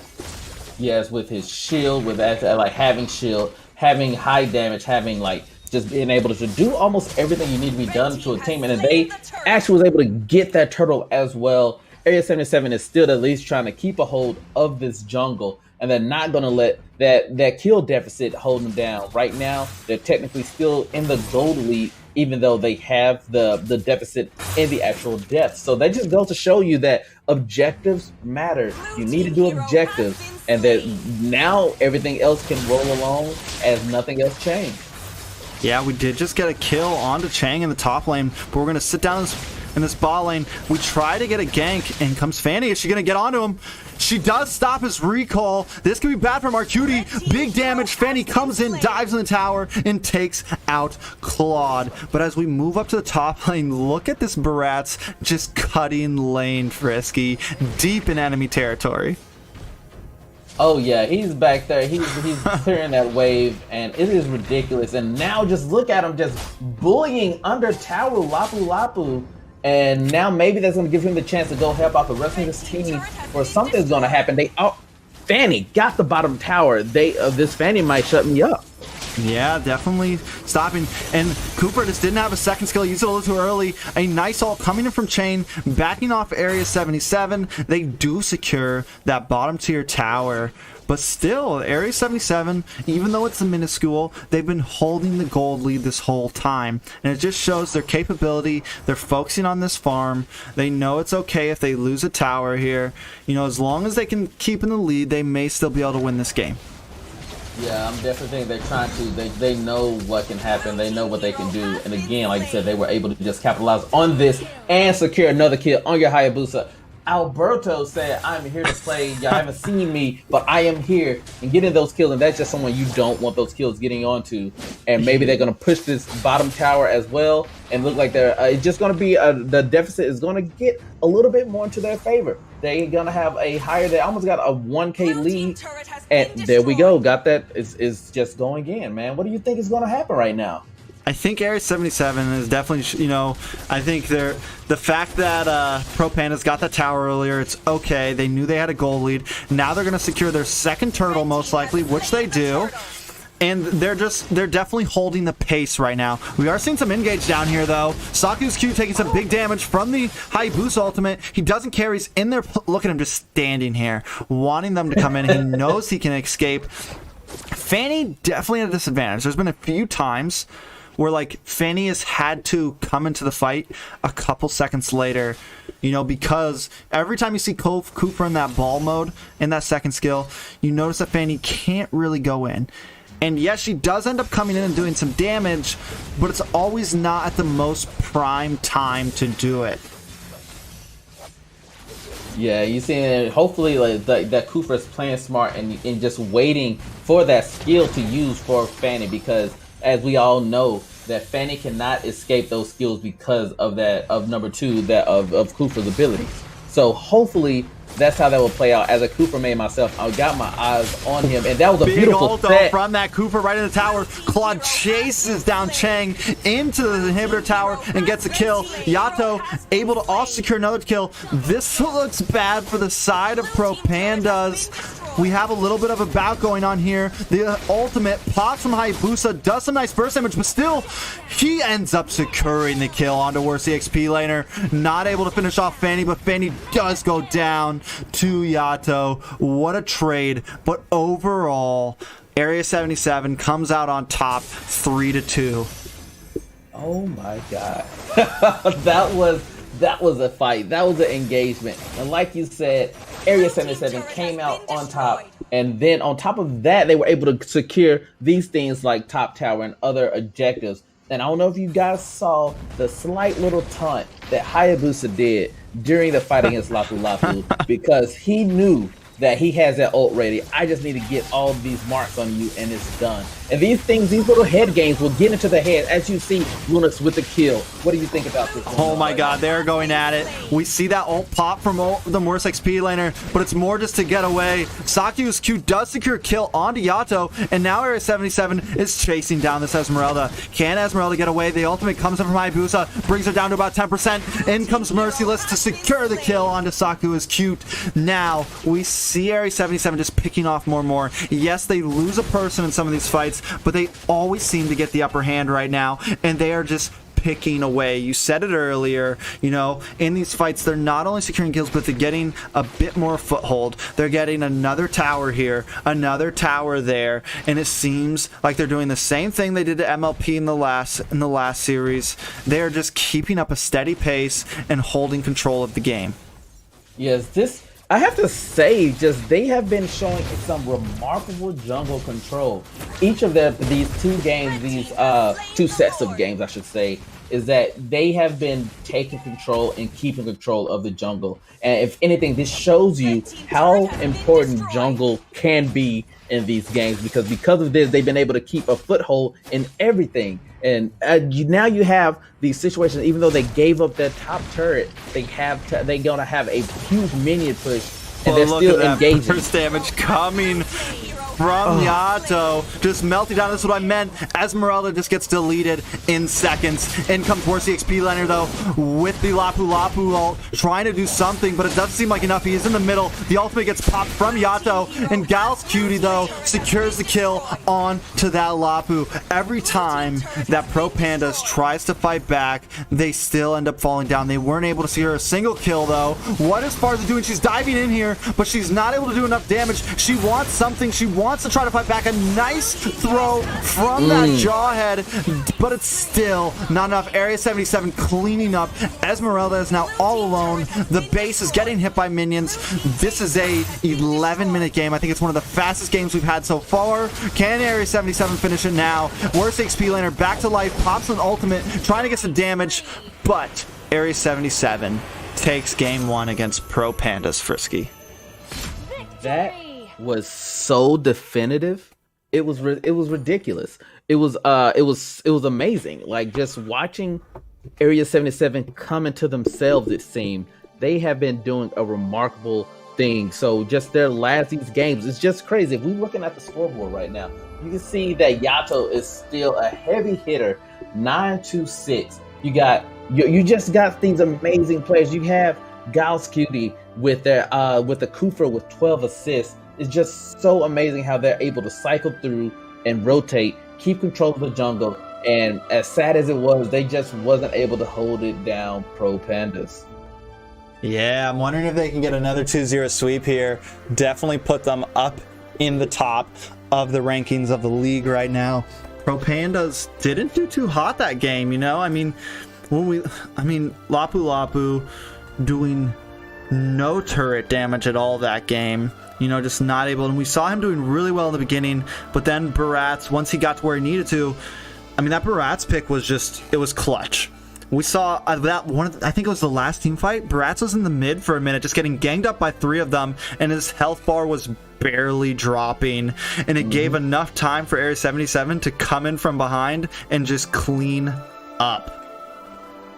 Yes, with his shield, with that, like having shield, having high damage, having like just being able to do almost everything you need to be done to a team, and then they actually was able to get that turtle as well. Area 77 is still at least trying to keep a hold of this jungle, and they're not going to let that kill deficit hold them down. Right now, they're technically still in the gold lead, even though they have the deficit in the actual death. So that just goes to show you that objectives matter. You need to do objectives, and that now everything else can roll along as nothing else changed. Yeah, we did just get a kill onto Chang in the top lane, but we're going to sit down in this bot lane. We try to get a gank, and comes Fanny. Is she going to get onto him? She does stop his recall. This could be bad for Marcuti. Big damage. Fanny comes in, dives in the tower, and takes out Claude. But as we move up to the top lane, look at this Baratz just cutting lane Frisky deep in enemy territory. Oh yeah, he's back there. He's clearing that wave, and it is ridiculous. And now just look at him just bullying under tower Lapu Lapu. And now maybe that's going to give him the chance to go help out the rest of his team, or something's going to happen. Fanny got the bottom tower. This Fanny might shut me up. Yeah, definitely stopping. And Cooper just didn't have a second skill. Used it a little too early. A nice ult coming in from Chain, backing off Area 77. They do secure that bottom tier tower. But still, Area 77, even though it's a minuscule, they've been holding the gold lead this whole time. And it just shows their capability. They're focusing on this farm. They know it's okay if they lose a tower here. You know, as long as they can keep in the lead, they may still be able to win this game. Yeah, I'm definitely thinking they're trying to. They know what can happen. They know what they can do. And again, like I said, they were able to just capitalize on this and secure another kill on your Hayabusa. Alberto said, I'm here to play. Y'all haven't seen me, but I am here and getting those kills. And that's just someone you don't want those kills getting onto. And maybe they're going to push this bottom tower as well. And look like they're it's just going to be the deficit is going to get a little bit more into their favor. They're going to have a higher, they almost got a 1K lead. And there we go. Got that. Is just going in, man. What do you think is going to happen right now? I think Area 77 is definitely, you know, I think the fact that Pro Pandas got that tower earlier, it's okay. They knew they had a gold lead. Now they're going to secure their second turtle, most likely, which they do. And they're definitely holding the pace right now. We are seeing some engage down here, though. Saku's Q taking some big damage from the Hayabusa ultimate. He doesn't care. He's in there. Look at him just standing here, wanting them to come in. He knows he can escape. Fanny definitely at a disadvantage. There's been a few times where like Fanny has had to come into the fight a couple seconds later, you know, because every time you see Cooper in that ball mode, in that second skill, you notice that Fanny can't really go in. And yes, she does end up coming in and doing some damage, but it's always not at the most prime time to do it. Yeah, you see, hopefully like that Cooper's playing smart and just waiting for that skill to use for Fanny, because as we all know, that Fanny cannot escape those skills because of that number 2 of Cooper's abilities. So hopefully that's how that will play out. As a Cooper main myself, I got my eyes on him, and that was a big beautiful ult set from that Cooper right in the tower. Claude chases down Chang into the inhibitor tower and gets a kill. Yato able to also secure another kill. This looks bad for the side of Pro Pandas. We have a little bit of a bout going on here. The ultimate pops from Hayabusa, does some nice burst damage, but still, he ends up securing the kill onto worst XP laner. Not able to finish off Fanny, but Fanny does go down to Yato. What a trade. But overall, Area 77 comes out on top 3-2. Oh my god. That was a fight. That was an engagement. And like you said, Area 77 came out on top. And then on top of that, they were able to secure these things like top tower and other objectives. And I don't know if you guys saw the slight little taunt that Hayabusa did during the fight against Lapu Lapu, because he knew that he has that ult ready. I just need to get all of these marks on you and it's done. And these things, these little head games will get into the head. As you see Lunix with the kill. What do you think about this? Oh my god, they're going at it. We see that ult pop from the worst XP laner, but it's more just to get away. Saku's Q does secure a kill onto Yato, and now Area 77 is chasing down this Esmeralda. Can Esmeralda get away? The ultimate comes in from Hayabusa, brings her down to about 10%. In comes Merciless to secure the kill onto Saku's Q. Now, we see Area 77 just picking off more and more. Yes, they lose a person in some of these fights, but they always seem to get the upper hand right now, and they are just picking away. You said it earlier, you know, in these fights, they're not only securing kills, but they're getting a bit more foothold. They're getting another tower here, another tower there, and it seems like they're doing the same thing they did to MLP in the last series. They're just keeping up a steady pace and holding control of the game. Yes, this, I have to say, just they have been showing some remarkable jungle control. Each of these two games, these two sets of games, I should say, is that they have been taking control and keeping control of the jungle. And if anything, this shows you how important jungle can be in these games, because of this, they've been able to keep a foothold in everything. And now you have these situations, even though they gave up their top turret, they're gonna have a huge minion push, and they're still engaging. First damage coming from Yato, just melting down. That's what I meant. Esmeralda just gets deleted in seconds. In comes Horse XP Laner though, with the Lapu Lapu ult, trying to do something, but it doesn't seem like enough. He is in the middle. The ultimate gets popped from Yato, and Gal's Cutie though secures the kill on to that Lapu. Every time that Pro Pandas tries to fight back, they still end up falling down. They weren't able to see her a single kill though. What is Sparza doing? She's diving in here, but she's not able to do enough damage. She wants something. She wants to try to fight back. A nice throw from that Jawhead, but it's still not enough. Area 77 cleaning up. Esmeralda is now all alone. The base is getting hit by minions. This is a 11-minute game. I think it's one of the fastest games we've had so far. Can Area 77 finish it now? Worst XP laner back to life, pops an ultimate, trying to get some damage, but Area 77 takes game one against Pro Pandas. Frisky. That was so definitive. It was ridiculous. It was amazing. Like, just watching Area 77 come into themselves, it seemed they have been doing a remarkable thing. So just these games, it's just crazy. If we're looking at the scoreboard right now, you can see that Yato is still a heavy hitter, 926. You just got these amazing players. You have Gal's Cutie with the Kufra with 12 assists. It's just so amazing how they're able to cycle through and rotate, keep control of the jungle, and as sad as it was, they just wasn't able to hold it down, Pro Pandas. Yeah, I'm wondering if they can get another 2-0 sweep here. Definitely put them up in the top of the rankings of the league right now. Pro Pandas didn't do too hot that game, you know? I mean, Lapu Lapu doing no turret damage at all that game. You know, just not able, and we saw him doing really well in the beginning, but then Baratz, once he got to where he needed to, I mean, that Baratz pick was just, it was clutch. We saw that one, I think it was the last team fight, Baratz was in the mid for a minute, just getting ganged up by 3 of them, and his health bar was barely dropping, and it gave enough time for Area 77 to come in from behind and just clean up.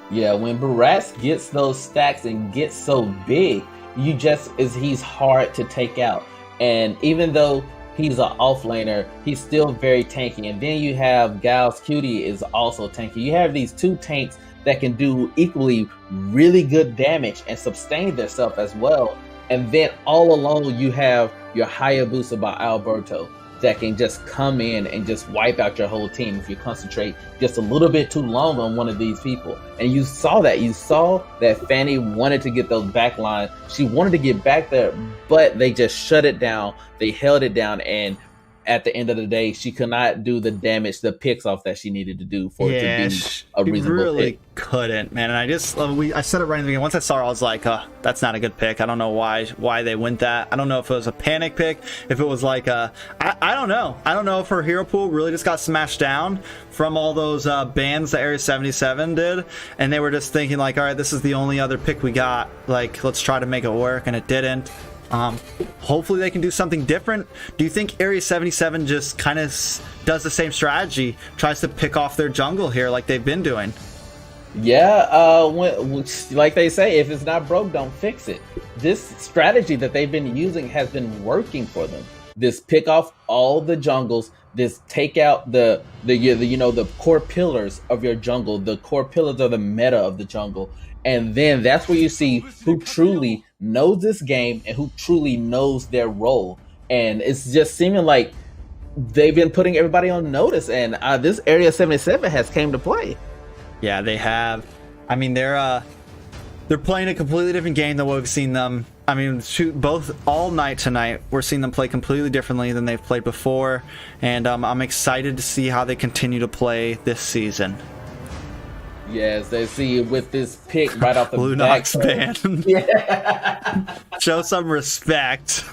Yeah, when Baratz gets those stacks and gets so big, he's hard to take out. And even though he's an off laner, he's still very tanky. And then you have Gal's Cutie is also tanky. You have these two tanks that can do equally really good damage and sustain themselves as well. And then all alone you have your Hayabusa by Alberto that can just come in and just wipe out your whole team if you concentrate just a little bit too long on one of these people. And you saw that Fanny wanted to get those back line. She wanted to get back there, but they just shut it down. They held it down, and at the end of the day, she could not do the damage, the picks off that she needed to do for it to be a reasonable really pick. Couldn't, man. And I said it right in the beginning. Once I saw her, I was like, that's not a good pick. I don't know why they went that. I don't know if it was a panic pick, if it was like I don't know. I don't know if her hero pool really just got smashed down from all those bans that Area 77 did, and they were just thinking like, all right, this is the only other pick we got. Like, let's try to make it work, and it didn't. Hopefully they can do something different. Do you think Area 77 just kind of does the same strategy, tries to pick off their jungle here like they've been doing? Yeah, like they say, if it's not broke, don't fix it. This strategy that they've been using has been working for them. This pick off all the jungles, this take out the core pillars of your jungle, the core pillars of the meta of the jungle. And then that's where you see who truly knows this game and who truly knows their role. And it's just seeming like they've been putting everybody on notice. And this Area 77 has came to play. Yeah, they have. I mean, they're playing a completely different game than what we've seen them. I mean, shoot, both all night tonight, we're seeing them play completely differently than they've played before, and I'm excited to see how they continue to play this season. Yes, they see with this pick right off the Lunox back. ban. Yeah. Show some respect.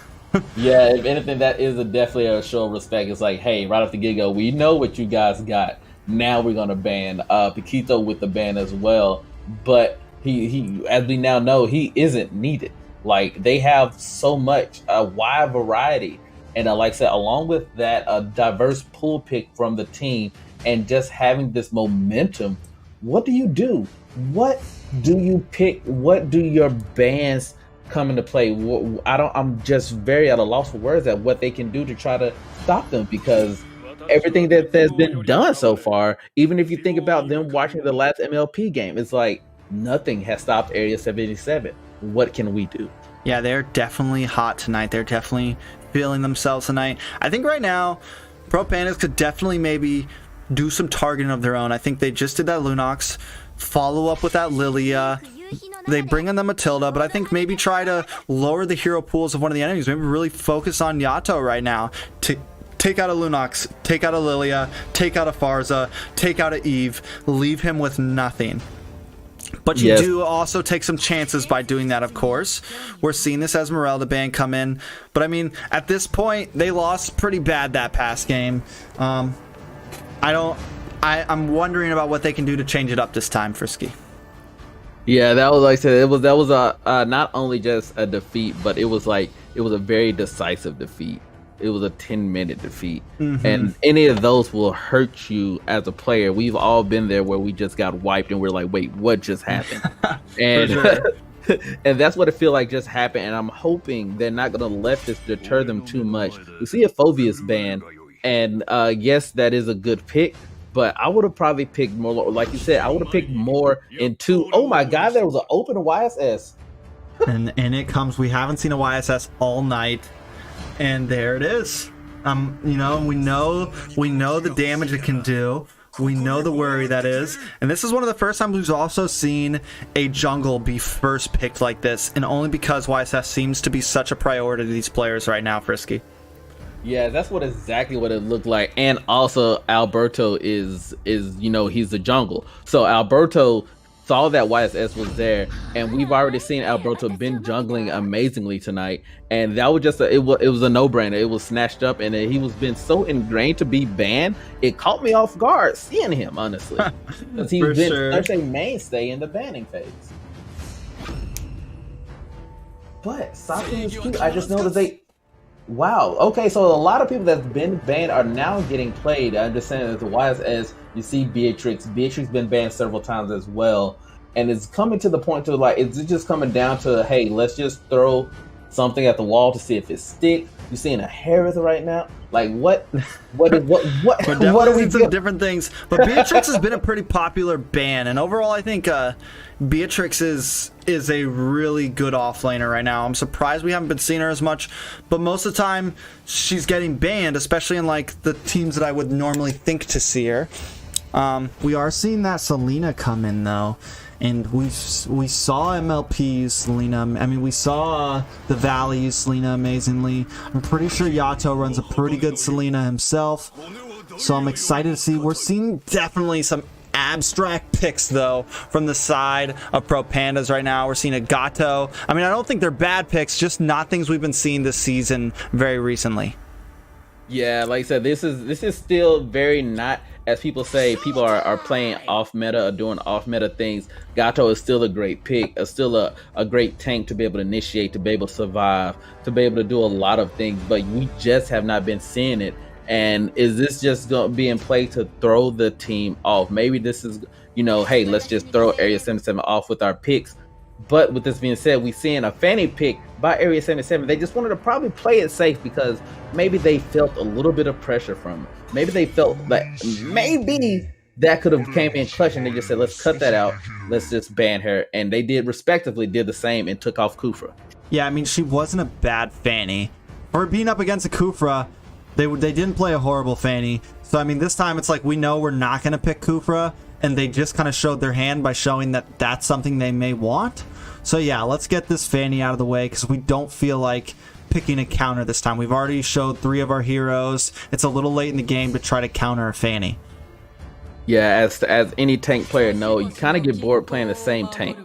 Yeah, if anything, that is definitely a show of respect. It's like, hey, right off the get-go, we know what you guys got. Now we're gonna ban Piquito with the ban as well. But he, as we now know, he isn't needed. Like, they have so much, a wide variety, and like I said, along with that, a diverse pool pick from the team, and just having this momentum. What do you do? What do you pick? What do your bans come into play? I'm just very at a loss for words at what they can do to try to stop them, because everything that has been done so far, even if you think about them watching the last MLP game, it's like nothing has stopped Area 77. What can we do? Yeah, they're definitely hot tonight. They're definitely feeling themselves tonight. I think right now, Pro Pandas could definitely maybe do some targeting of their own. I think they just did that Lunox, follow up with that Lilia. They bring in the Matilda, but I think maybe try to lower the hero pools of one of the enemies. Maybe really focus on Yato right now to take out a Lunox, take out a Lilia, take out a Farza, take out a Eve, leave him with nothing. But you do also take some chances by doing that, of course. We're seeing this Esmeralda ban come in. But I mean, at this point, they lost pretty bad that past game. I'm wondering about what they can do to change it up this time, Frisky. Yeah, that was, like I said, that was a not only just a defeat, but it was a very decisive defeat. It was a 10-minute defeat, and any of those will hurt you as a player. We've all been there where we just got wiped, and we're like, "Wait, what just happened?" And and that's what it feels like just happened. And I'm hoping they're not going to let this deter them too much. We see a Phobius ban. And yes, that is a good pick, but I would have probably picked more, like you said, I would have picked more into, oh my God, there was an open YSS. and it comes, we haven't seen a YSS all night, and there it is. You know, we know the damage it can do. We know the worry that is. And this is one of the first times we've also seen a jungle be first picked like this, and only because YSS seems to be such a priority to these players right now, Frisky. Yeah, that's exactly what it looked like. And also Alberto is he's the jungle. So Alberto saw that YSS was there, and we've already seen Alberto been jungling amazingly tonight. And that was just it was a no-brainer. It was snatched up, and he was been so ingrained to be banned. It caught me off guard seeing him, honestly. Because he's been such a mainstay in the banning phase. But Saki is cute. I just noticed wow. Okay, so a lot of people that's been banned are now getting played. I understand that the YSS, you see Beatrix. Beatrix been banned several times as well. And it's coming to the point to it's just coming down to, hey, let's just throw something at the wall to see if it sticks. You're seeing a Harris right now. Like what what are we doing? Different things. But Beatrix has been a pretty popular ban, and overall I think Beatrix is a really good offlaner right now. I'm surprised we haven't been seeing her as much, but most of the time she's getting banned, especially in like the teams that I would normally think to see her. We are seeing that Selena come in though. And we saw MLP use Selena. I mean, we saw the Valley use Selena amazingly. I'm pretty sure Yato runs a pretty good Selena himself. So I'm excited to see. We're seeing definitely some abstract picks, though, from the side of Pro Pandas right now. We're seeing a Gato. I mean, I don't think they're bad picks, just not things we've been seeing this season very recently. Yeah, like I said, this is still very not, as people say, people are playing off meta or doing off meta things. Gato is still a great pick, still a great tank to be able to initiate, to be able to survive, to be able to do a lot of things, but we just have not been seeing it. And is this just going to be in play to throw the team off? Maybe this is, hey, let's just throw Area 77 off with our picks. But with this being said, we seeing a Fanny pick by Area 77. They just wanted to probably play it safe because maybe they felt a little bit of pressure from it. Maybe they felt that maybe that could have came in clutch, and they just said, let's cut that out. Let's just ban her. And they did the same and took off Kufra. Yeah, I mean, she wasn't a bad Fanny. For being up against a Kufra, they didn't play a horrible Fanny. So, I mean, this time it's like we know we're not going to pick Kufra. and they just kind of showed their hand by showing that that's something they may want. So yeah, let's get this Fanny out of the way because we don't feel like picking a counter this time. We've already showed 3 of our heroes. It's a little late in the game to try to counter a Fanny. Yeah, as any tank player know, you kind of get bored playing the same tank.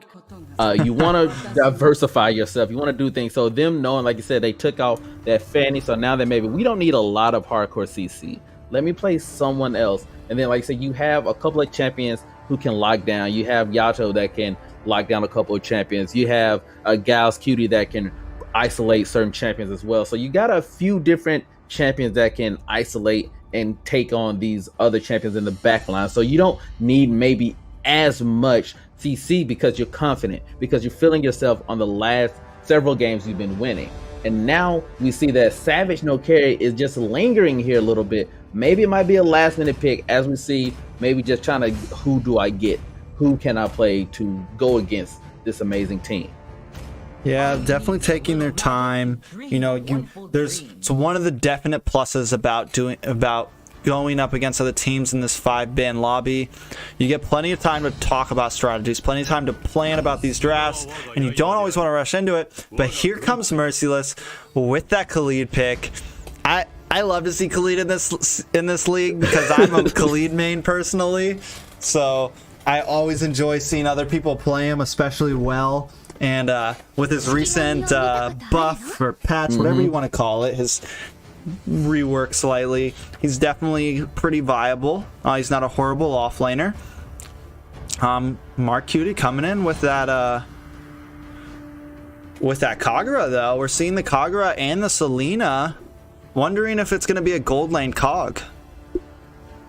You want to diversify yourself. You want to do things. So them knowing, like you said, they took off that Fanny. So now that maybe we don't need a lot of hardcore CC. Let me play someone else. And then, like I said, you have a couple of champions who can lock down. You have Yato that can lock down a couple of champions. You have a Gal's Cutie that can isolate certain champions as well. So you got a few different champions that can isolate and take on these other champions in the back line. So you don't need maybe as much CC because you're confident, because you're feeling yourself on the last several games you've been winning. And now we see that Savage No Carry is just lingering here a little bit. Maybe it might be a last minute pick, as we see, maybe just trying to, who do I get? Who can I play to go against this amazing team? Yeah, definitely taking their time. You know, it's one of the definite pluses about going up against other teams in this 5-bin lobby. You get plenty of time to talk about strategies, plenty of time to plan about these drafts, and you don't always want to rush into it. But here comes Merciless with that Khalid pick. I love to see Khalid in this league because I'm a Khalid main personally. So I always enjoy seeing other people play him, especially well. And with his recent buff or patch, whatever you want to call it, his rework slightly, he's definitely pretty viable. He's not a horrible offlaner. Mark Cutie coming in with that Kagura though. We're seeing the Kagura and the Selena. Wondering if it's going to be a gold lane Cog.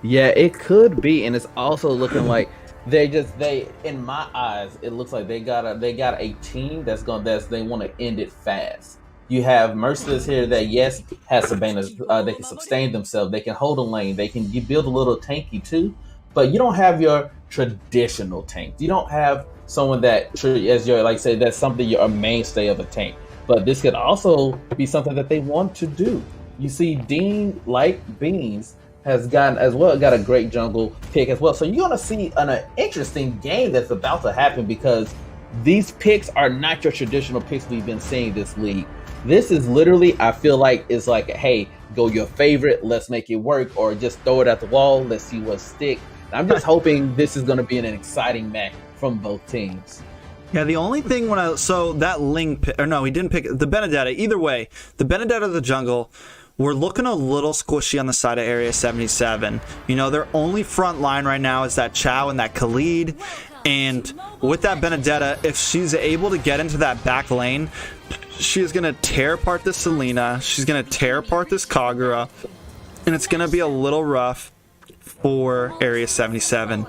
Yeah, it could be, and it's also looking like they in my eyes, it looks like they got a team they want to end it fast. You have Merciless here that yes has Sabanas, they can sustain themselves, they can hold a lane, they can build a little tanky too, but you don't have your traditional tank. You don't have someone that as your, like say, that's something you're a mainstay of a tank. But this could also be something that they want to do. You see Dean, like Beans, has got a great jungle pick as well. So you're going to see an interesting game that's about to happen because these picks are not your traditional picks we've been seeing this league. This is literally, I feel like, it's like, hey, go your favorite, let's make it work, or just throw it at the wall, let's see what sticks. I'm just hoping this is going to be an exciting match from both teams. Yeah, the only thing so that Ling, or no, he didn't pick the Benedetta. Either way, the Benedetta of the jungle, we're looking a little squishy on the side of Area 77. You know, their only front line right now is that Chow and that Khalid. And with that Benedetta, if she's able to get into that back lane, she is going to tear apart this Selena. She's going to tear apart this Kagura. And it's going to be a little rough for Area 77.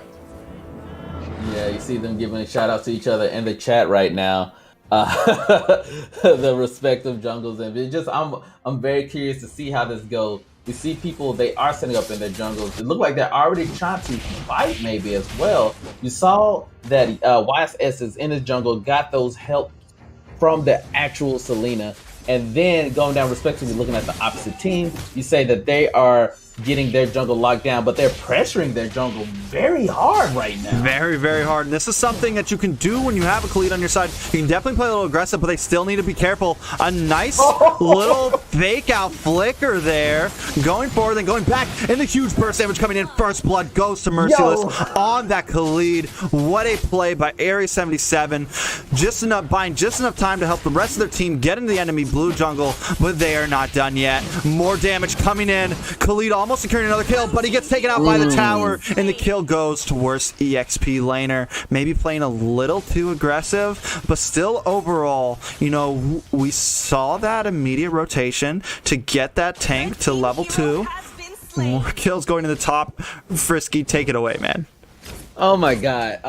Yeah, you see them giving a shout out to each other in the chat right now. The respective jungles, and it just I'm very curious to see how this goes. We see people, they are setting up in their jungles. It looked like they're already trying to fight maybe as well. You saw that YSS is in his jungle, got those help from the actual Selena, and then going down respectively looking at the opposite team, you say that they are getting their jungle locked down, but they're pressuring their jungle very hard right now. Very, very hard. And this is something that you can do when you have a Khalid on your side. You can definitely play a little aggressive, but they still need to be careful. A nice little fake out flicker there. Going forward, then going back, and the huge burst damage coming in. First blood goes to Merciless on that Khalid. What a play by Area 77. Buying just enough time to help the rest of their team get into the enemy blue jungle, but they are not done yet. More damage coming in. Khalid almost securing another kill, but he gets taken out by the tower, and the kill goes to worst EXP laner. Maybe playing a little too aggressive, but still overall, you know, we saw that immediate rotation to get that tank to level 2. More kills going to the top. Frisky, take it away, man. Oh my god.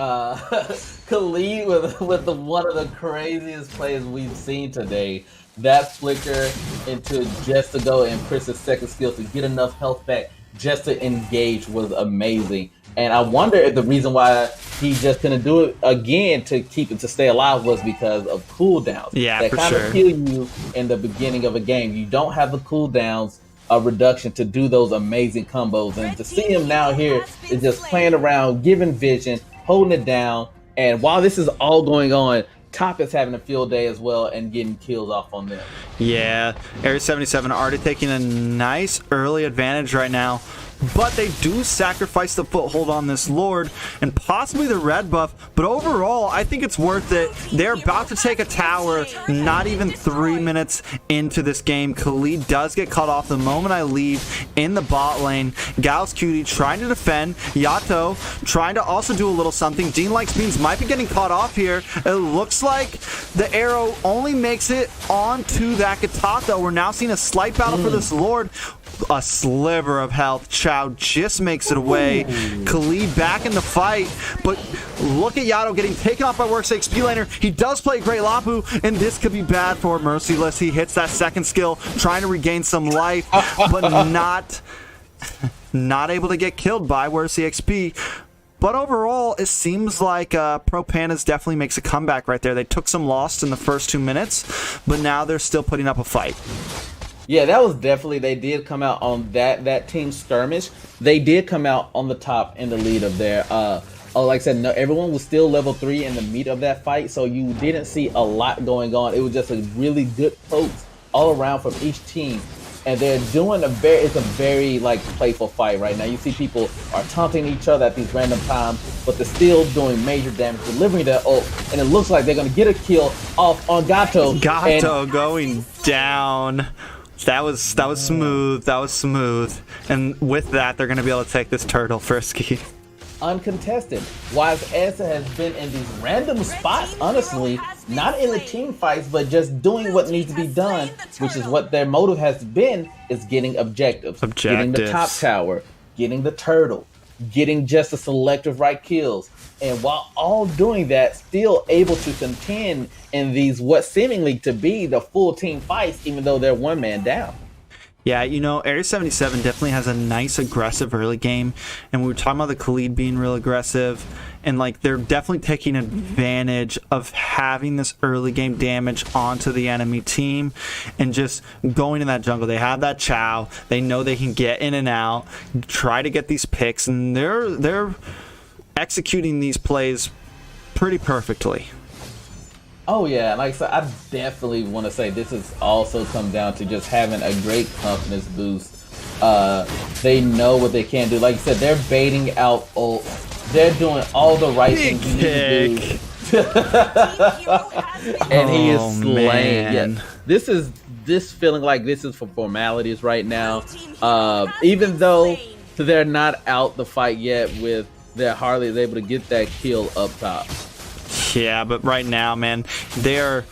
Khalid with one of the craziest plays we've seen today. That flicker into just to go and press his second skill to get enough health back just to engage was amazing. And I wonder if the reason why he just couldn't do it again to stay alive was because of cooldowns. Yeah, that for kind sure. of kill you in the beginning of a game. You don't have the cooldowns reduction to do those amazing combos. And to see him now here is just playing around, giving vision, holding it down. And while this is all going on, Top is having a field day as well and getting kills off on them. Yeah, Area 77 already taking a nice early advantage right now. But they do sacrifice the foothold on this Lord and possibly the red buff. But overall, I think it's worth it. They're about to take a tower not even 3 minutes into this game. Khalid does get cut off the moment I leave in the bot lane. Gal's Cutie trying to defend. Yato trying to also do a little something. Dean Likes Beans might be getting caught off here. It looks like the arrow only makes it onto that Katato. We're now seeing a slight battle for this Lord. A sliver of health. Chow just makes it away. Khalid back in the fight, but look at Yato getting taken off by Work's XP laner. He does play great Lapu, and this could be bad for Merciless. He hits that second skill, trying to regain some life, but not able to get killed by Work's XP. But overall, it seems like Pro Pandas definitely makes a comeback right there. They took some loss in the first 2 minutes, but now they're still putting up a fight. Yeah, that was definitely, they did come out on that team skirmish. They did come out on the top in the lead of there. Like I said, no, everyone was still level 3 in the meat of that fight, so you didn't see a lot going on. It was just a really good pokes all around from each team. And they're doing it's a very like playful fight right now. You see people are taunting each other at these random times, but they're still doing major damage, delivering their ult, and it looks like they're gonna get a kill off on Gato. Gato going down. That was smooth. That was smooth. And with that, they're going to be able to take this turtle, Frisky. Uncontested. Wise Essa has been in these random spots, honestly, not in the team fights, but just doing what needs to be done, which is what their motive has been, is getting objectives. Getting the top tower, getting the turtle, getting just the selective right kills. And while all doing that, still able to contend in these what seemingly to be the full team fights, even though they're one man down. Yeah, you know, Area 77 definitely has a nice aggressive early game, and we were talking about the Khalid being real aggressive, and like they're definitely taking advantage of having this early game damage onto the enemy team and just going in that jungle. They have that Chow, they know they can get in and out, try to get these picks, and they're executing these plays pretty perfectly. Oh yeah, like I said, I definitely want to say this has also come down to just having a great confidence boost. They know what they can do. Like you said, they're baiting out ult. They're doing all the right things you need to do. And he is slaying. Yeah, this feeling like this is for formalities right now. Even though they're not out the fight yet, with their Harley is able to get that kill up top. Yeah, but right now, man, they're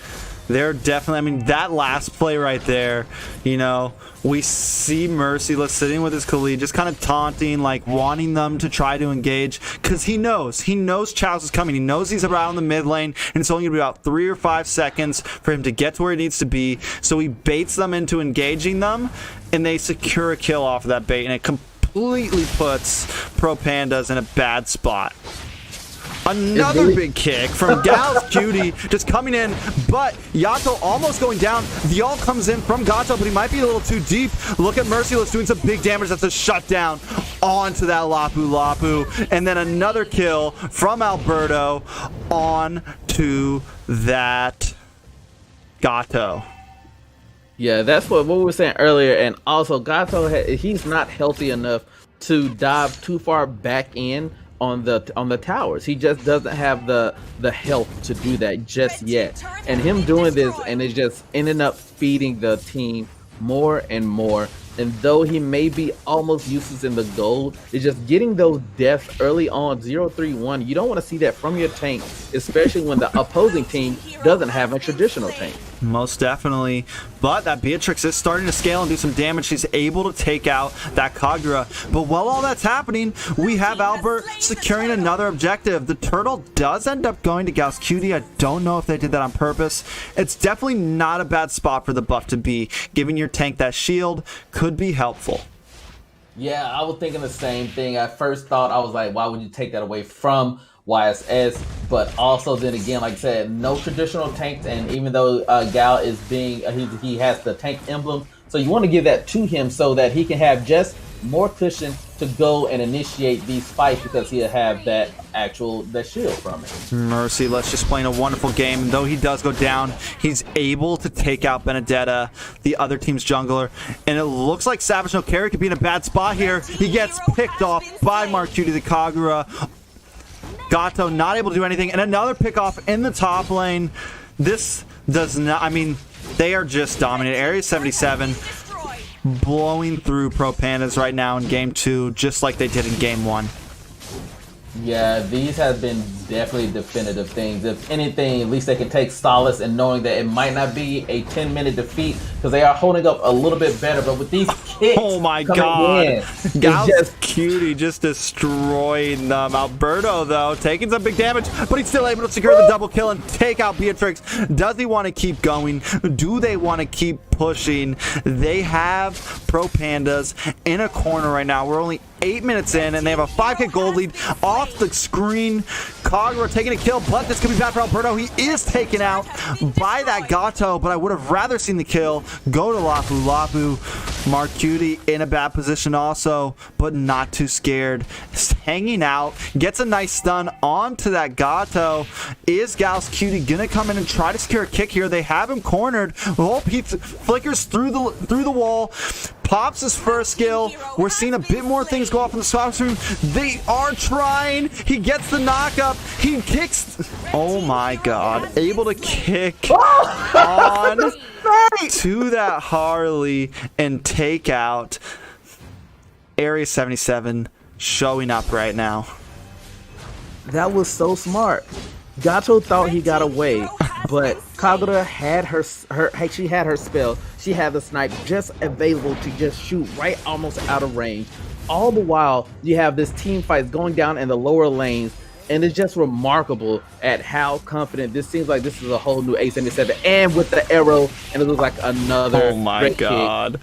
definitely, I mean, that last play right there, you know, we see Merciless sitting with his Khalid, just kind of taunting, like wanting them to try to engage, because he knows Chow's is coming. He knows he's around the mid lane, and it's only going to be about 3 or 5 seconds for him to get to where he needs to be. So he baits them into engaging them, and they secure a kill off of that bait, and it completely puts Pro Pandas in a bad spot. Another big kick from Gal's Cutie just coming in, but Yato almost going down. The ult comes in from Gato, but he might be a little too deep. Look at Merciless doing some big damage. That's a shutdown onto that Lapu. And then another kill from Alberto onto that Gato. Yeah, that's what we were saying earlier. And also, Gato, he's not healthy enough to dive too far back in on the towers. He just doesn't have the health to do that just yet. And him doing this, and it's just ending up feeding the team more and more. And though he may be almost useless in the gold, it's just getting those deaths early on, 0-3-1. You don't want to see that from your tank, especially when the opposing team doesn't have a traditional tank. Most definitely. But that Beatrix is starting to scale and do some damage. She's able to take out that Kagura. But while all that's happening, we have Albert securing another objective. The turtle does end up going to Gal's Cutie. I don't know if they did that on purpose. It's definitely not a bad spot for the buff to be. Giving your tank that shield could be helpful. Yeah, I was thinking the same thing. I first thought, I was like, why would you take that away from YSS, but also then again, like I said, no traditional tanks. And even though Gal is being, he has the tank emblem, so you want to give that to him so that he can have just more cushion to go and initiate these fights, because he'll have that shield from it. Mercy, let's just playing a wonderful game. And though he does go down, he's able to take out Benedetta, the other team's jungler. And it looks like Savage No Carry could be in a bad spot here. He gets picked off by Marcuti the Kagura. Gato not able to do anything. And another pick off in the top lane. This does not, I mean, they are just dominating. Area 77 blowing through Pro Pandas right now in game 2, just like they did in game 1. Yeah, these have been definitely definitive things. If anything, at least they can take solace in knowing that it might not be a 10-minute defeat, because they are holding up a little bit better. But with these kicks, oh my god, Gal's Cutie just destroying them. Alberto though taking some big damage, but he's still able to secure the double kill and take out Beatrix. Does he want to keep going? Do they want to keep pushing? They have Pro Pandas in a corner right now. We're only 8 minutes in, and they have a 5k gold lead. Off the screen, Kagura taking a kill, but this could be bad for Alberto. He is taken out by that Gato, but I would have rather seen the kill go to Lapu. Lapu, Marcuti in a bad position also, but not too scared. Hanging out, gets a nice stun onto that Gato. Is Gauss Cutie gonna come in and try to secure a kick here? They have him cornered. Oh, he flickers through the wall. Pops his first skill. We're seeing a bit more things go off in the swap room. They are trying. He gets the knockup. He kicks. Oh my god. Able to kick on to that Harley and take out Area 77 showing up right now. That was so smart. Gato thought he got away, but Kagura had her spell. She had the snipe just available to just shoot right almost out of range. All the while, you have this team fight going down in the lower lanes, and it's just remarkable at how confident this seems like. This is a whole new A77, and with the arrow, and it looks like another. Oh my god.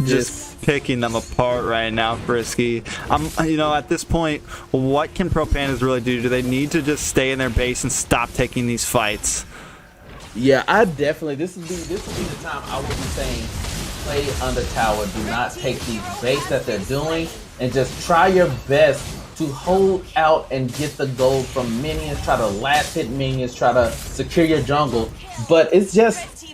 Just picking them apart right now, Frisky. You know, at this point, what can Pro Pandas really do? Do they need to just stay in their base and stop taking these fights? Yeah, I definitely. This would be the time I would be saying, play under tower. Do not take the base that they're doing, and just try your best to hold out and get the gold from minions. Try to last hit minions. Try to secure your jungle. But it's just.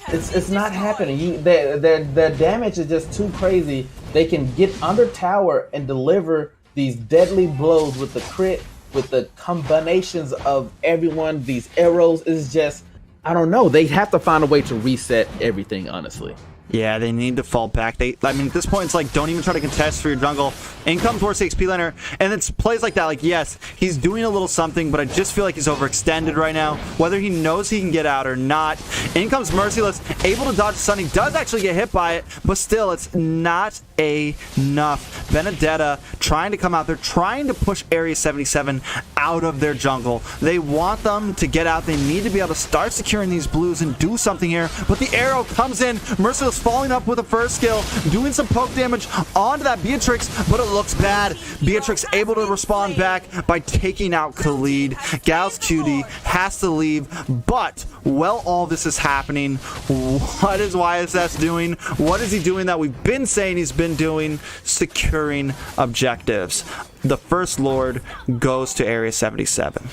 It's not happening. Their damage is just too crazy. They can get under tower and deliver these deadly blows with the crit, with the combinations of everyone. These arrows is just, I don't know. They have to find a way to reset everything, honestly. Yeah, they need to fall back. I mean, at this point, it's like, don't even try to contest for your jungle. In comes worst XP laner, and it's plays like that. Like, yes, he's doing a little something, but I just feel like he's overextended right now. Whether he knows he can get out or not. In comes Merciless, able to dodge the stun. He does actually get hit by it, but still, it's not enough. Benedetta trying to come out. They're trying to push Area 77 out of their jungle. They want them to get out. They need to be able to start securing these blues and do something here, but the arrow comes in. Merciless following up with a first skill, doing some poke damage onto that Beatrix, but it looks bad. Beatrix able to respond back by taking out Khalid. Gal's Cutie has to leave, but while all this is happening, what is YSS doing? What is he doing that we've been saying he's been doing? Securing objectives. The First Lord goes to Area 77.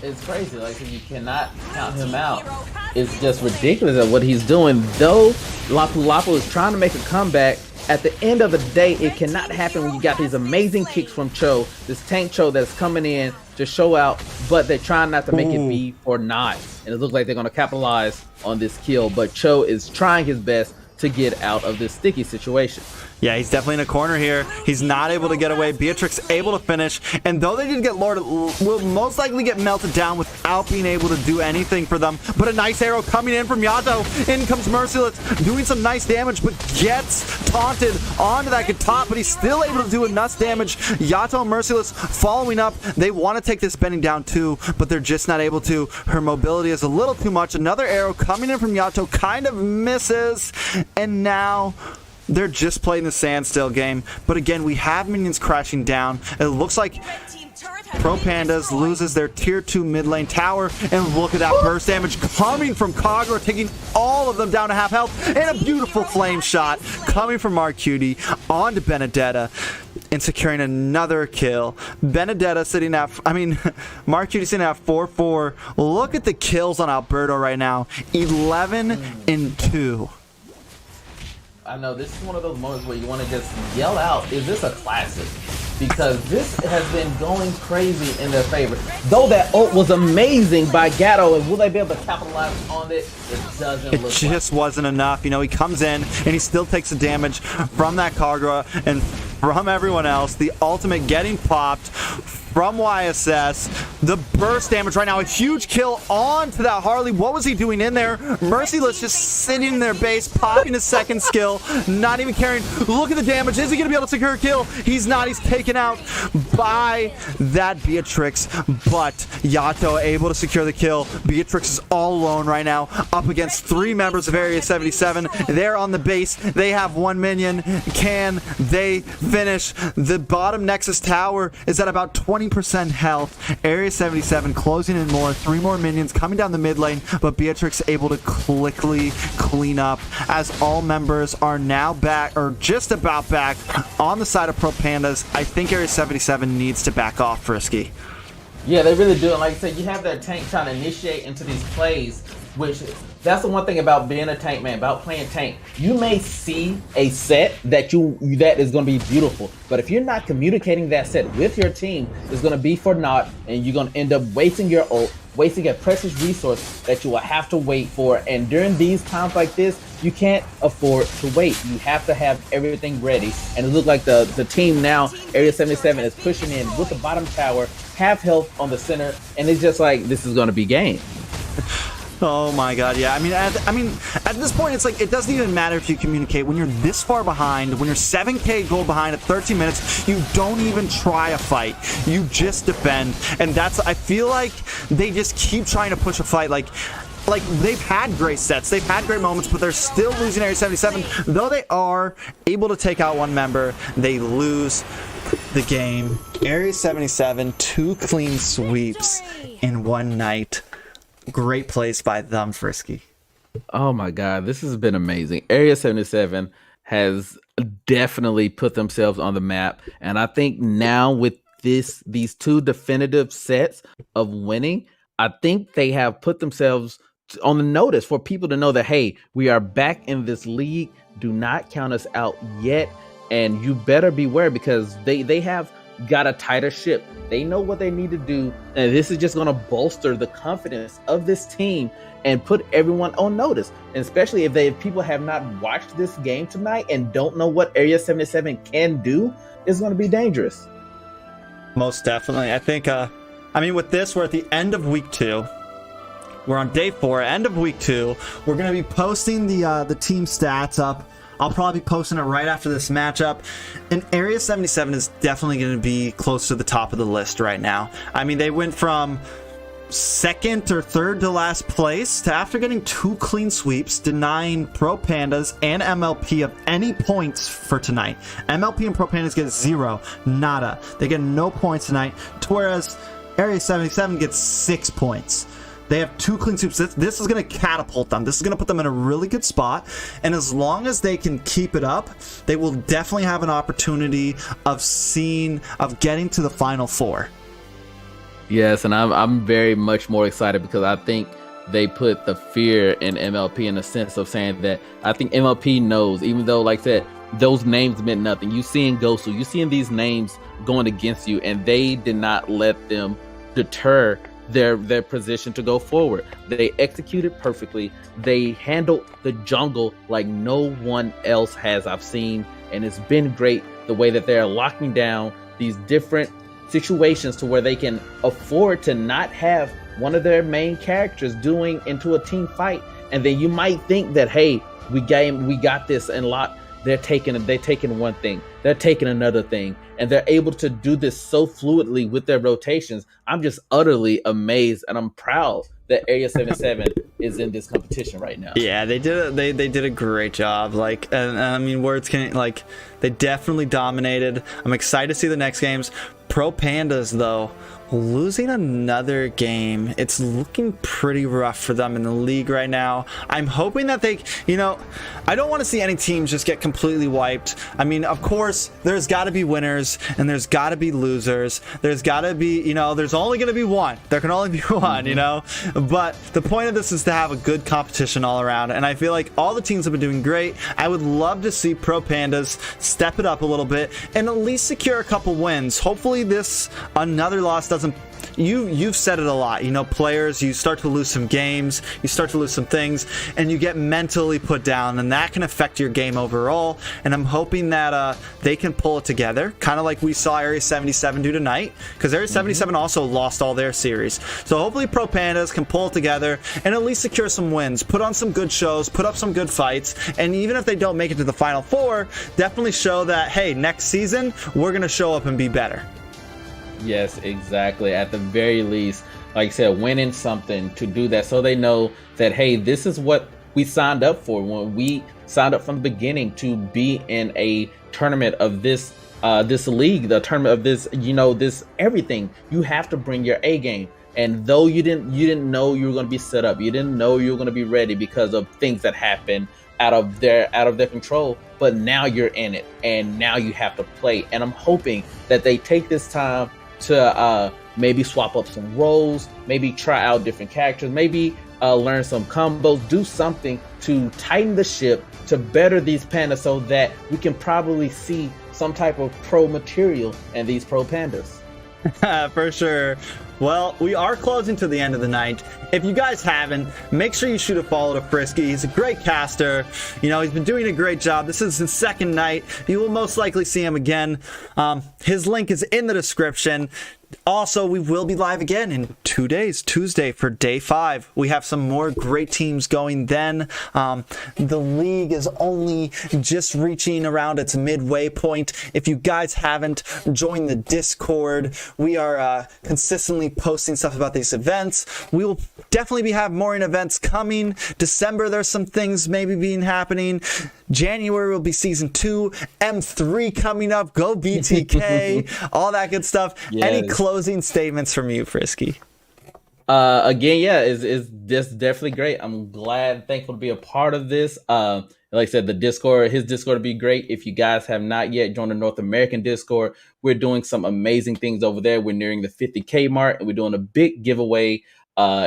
It's crazy. Like, you cannot count him out. It's just ridiculous at what he's doing. Though Lapu Lapu is trying to make a comeback, at the end of the day, it cannot happen when you got these amazing kicks from Cho, this tank Cho that's coming in to show out, but they're trying not to make it be or not. And it looks like they're going to capitalize on this kill, but Cho is trying his best to get out of this sticky situation. Yeah, he's definitely in a corner here. He's not able to get away. Beatrix able to finish. And though they did get Lord, will most likely get melted down without being able to do anything for them. But a nice arrow coming in from Yato. In comes Merciless, doing some nice damage, but gets taunted onto that top. But he's still able to do enough damage. Yato and Merciless following up. They want to take this bending down too, but they're just not able to. Her mobility is a little too much. Another arrow coming in from Yato kind of misses. And now they're just playing the standstill game. But again, we have minions crashing down. It looks like Pro Pandas loses their tier 2 mid lane tower, and look at that burst damage coming from Kagura, taking all of them down to half health, and a beautiful flame shot coming from Marcuti onto Benedetta and securing another kill. Benedetta sitting at, Marcuti sitting at 4-4. Look at the kills on Alberto right now, 11 and 2. I know this is one of those moments where you want to just yell out, is this a classic? Because this has been going crazy in their favor. Though that ult was amazing by Gatto, and will they be able to capitalize on it? It doesn't look like. It just wasn't enough. You know, he comes in and he still takes the damage from that Kagura and from everyone else. The ultimate getting popped from YSS. The burst damage right now, a huge kill onto that Harley. What was he doing in there? Merciless just sitting in their base, popping his second skill, not even caring. Look at the damage. Is he going to be able to secure a kill? He's not. He's taken out by that Beatrix, but Yato able to secure the kill. Beatrix is all alone right now, up against 3 members of Area 77. They're on the base. They have 1 minion. Can they finish? The bottom Nexus tower is at about 20% health. Area 77 closing in more. 3 more minions coming down the mid lane, but Beatrix able to quickly clean up as all members are now back, or just about back, on the side of Pro Pandas. I think Area 77 needs to back off, Frisky. Yeah, they really do. And like I said, you have their tank trying to initiate into these plays, which that's the one thing about being a tank, man, about playing tank. You may see a set that is going to be beautiful, but if you're not communicating that set with your team, it's going to be for naught, and you're going to end up wasting your ult, wasting a precious resource that you will have to wait for. And during these times like this, you can't afford to wait. You have to have everything ready. And it looks like the team now, Area 77, is pushing in with the bottom tower, half health on the center, and it's just like, this is going to be game. Oh my god, yeah. At this point, it's like, it doesn't even matter if you communicate. When you're this far behind, when you're 7k gold behind at 13 minutes, you don't even try a fight. You just defend. And I feel like they just keep trying to push a fight. Like they've had great sets, they've had great moments, but they're still losing Area 77. Though they are able to take out 1 member, they lose the game. Area 77, 2 clean sweeps in 1 night. Great plays by them, Frisky. Oh my god, this has been amazing. Area 77 has definitely put themselves on the map, and I think now with these 2 definitive sets of winning, I think they have put themselves on the notice for people to know that, hey, we are back in this league. Do not count us out yet, and you better beware, because they have got a tighter ship. They know what they need to do, and this is just going to bolster the confidence of this team and put everyone on notice. And especially if people have not watched this game tonight and don't know what Area 77 can do, it's going to be dangerous. Most definitely. I think, with this, we're at the end of week 2. We're on day 4, end of week 2. We're going to be posting the team stats up. I'll probably be posting it right after this matchup. And Area 77 is definitely going to be close to the top of the list right now. They went from 2nd or 3rd to last place to, after getting 2 clean sweeps, denying Pro Pandas and MLP of any points for tonight. MLP and Pro Pandas get 0, nada. They get no points tonight, whereas Area 77 gets 6 points. They have 2 clean sweeps. This is going to catapult them. This is going to put them in a really good spot. And as long as they can keep it up, they will definitely have an opportunity of getting to the Final 4. Yes, and I'm very much more excited, because I think they put the fear in MLP in the sense of saying that I think MLP knows, even though, like I said, those names meant nothing. You seeing Gosu, you seeing these names going against you, and they did not let them deter their position to go forward. They executed perfectly. They handled the jungle like no one else has I've seen, and it's been great the way that they're locking down these different situations to where they can afford to not have one of their main characters doing into a team fight, and then you might think that, hey, we got this and locked, they're taking one thing, they're taking another thing, and they're able to do this so fluidly with their rotations. I'm just utterly amazed, and I'm proud that Area 77 is in this competition right now. Yeah, they did a great job. Like, and I mean, words can, like, they definitely dominated. I'm excited to see the next games. Pro Pandas, though, losing another game. It's looking pretty rough for them in the league right now. I'm hoping that they, you know, I don't want to see any teams just get completely wiped. I mean, of course, there's got to be winners and there's got to be losers. There's got to be, you know, there's only going to be one. There can only be one, you know. But the point of this is to have a good competition all around. And I feel like all the teams have been doing great. I would love to see Pro Pandas step it up a little bit and at least secure a couple wins. Hopefully this another loss doesn't. You've said it a lot, you know, players, you start to lose some games, you start to lose some things, and you get mentally put down, and that can affect your game overall. And I'm hoping that they can pull it together, kind of like we saw Area 77 do tonight, because Area 77 also lost all their series. So hopefully Pro Pandas can pull it together and at least secure some wins, put on some good shows, put up some good fights, and even if they don't make it to the Final Four, definitely show that, hey, next season we're going to show up and be better. Yes, exactly. At the very least, like I said, winning something to do that, so they know that, hey, this is what we signed up for when we signed up from the beginning, to be in a tournament of this this league, the tournament of this, you know, this everything. You have to bring your A game. And though you didn't know you were going to be set up, you didn't know you were going to be ready because of things that happened out of their control, but now you're in it and now you have to play. And I'm hoping that they take this time to maybe swap up some roles, maybe try out different characters, maybe learn some combos, do something to tighten the ship, to better these pandas, so that we can probably see some type of pro material in these Pro Pandas. For sure. Well, we are closing to the end of the night. If you guys haven't, make sure you shoot a follow to Frisky. He's a great caster. You know, he's been doing a great job. This is his second night. You will most likely see him again. His link is in the description. Also, we will be live again in 2 days, Tuesday, for day 5. We have some more great teams going then. The league is only just reaching around its midway point. If you guys haven't, joined the Discord. We are consistently posting stuff about these events. We will definitely have more events coming. December, there's some things maybe being happening. January will be season 2, M3 coming up. Go BTK, all that good stuff. Yes. Any closing statements from you, Frisky? Again, yeah, it's just definitely great. I'm glad and thankful to be a part of this. Like I said, the Discord, his Discord would be great. If you guys have not yet joined the North American Discord, we're doing some amazing things over there. We're nearing the 50K mark, and we're doing a big giveaway,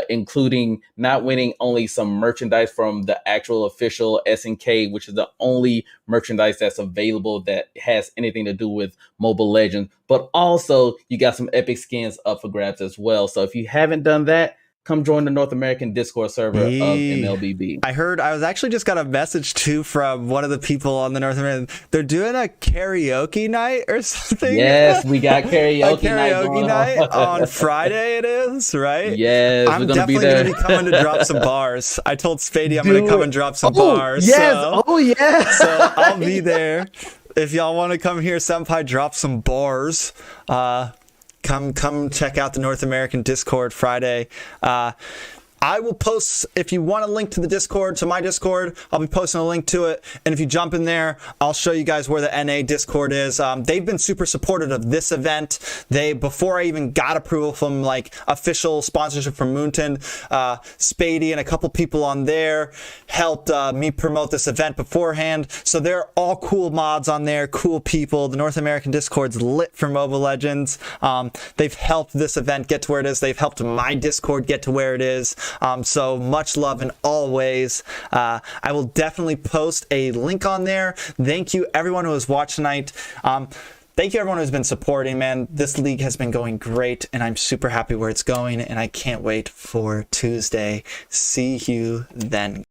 including not winning only some merchandise from the actual official SNK, which is the only merchandise that's available that has anything to do with Mobile Legends, but also you got some epic skins up for grabs as well. So if you haven't done that, come join the North American Discord server of MLBB. I was actually just got a message too from one of the people on the North American. They're doing a karaoke night or something. Yes, we got karaoke, night on Friday. It is, right? Yes, I'm definitely going to be coming to drop some bars. I told Spady I'm going to come and drop some bars. Yes. So I'll be there. If y'all want to come here, Senpai, drop some bars. Come check out the North American Discord Friday. I will post, if you want a link to the Discord, to my Discord, I'll be posting a link to it. And if you jump in there, I'll show you guys where the NA Discord is. They've been super supportive of this event. Before I even got approval from like official sponsorship from Moonton, Spady and a couple people on there helped me promote this event beforehand. So they're all cool mods on there, cool people. The North American Discord's lit for Mobile Legends. They've helped this event get to where it is. They've helped my Discord get to where it is. So much love in all ways. I will definitely post a link on there. Thank you everyone who has watched tonight. Thank you everyone who's been supporting, man. This league has been going great and I'm super happy where it's going and I can't wait for Tuesday. See you then.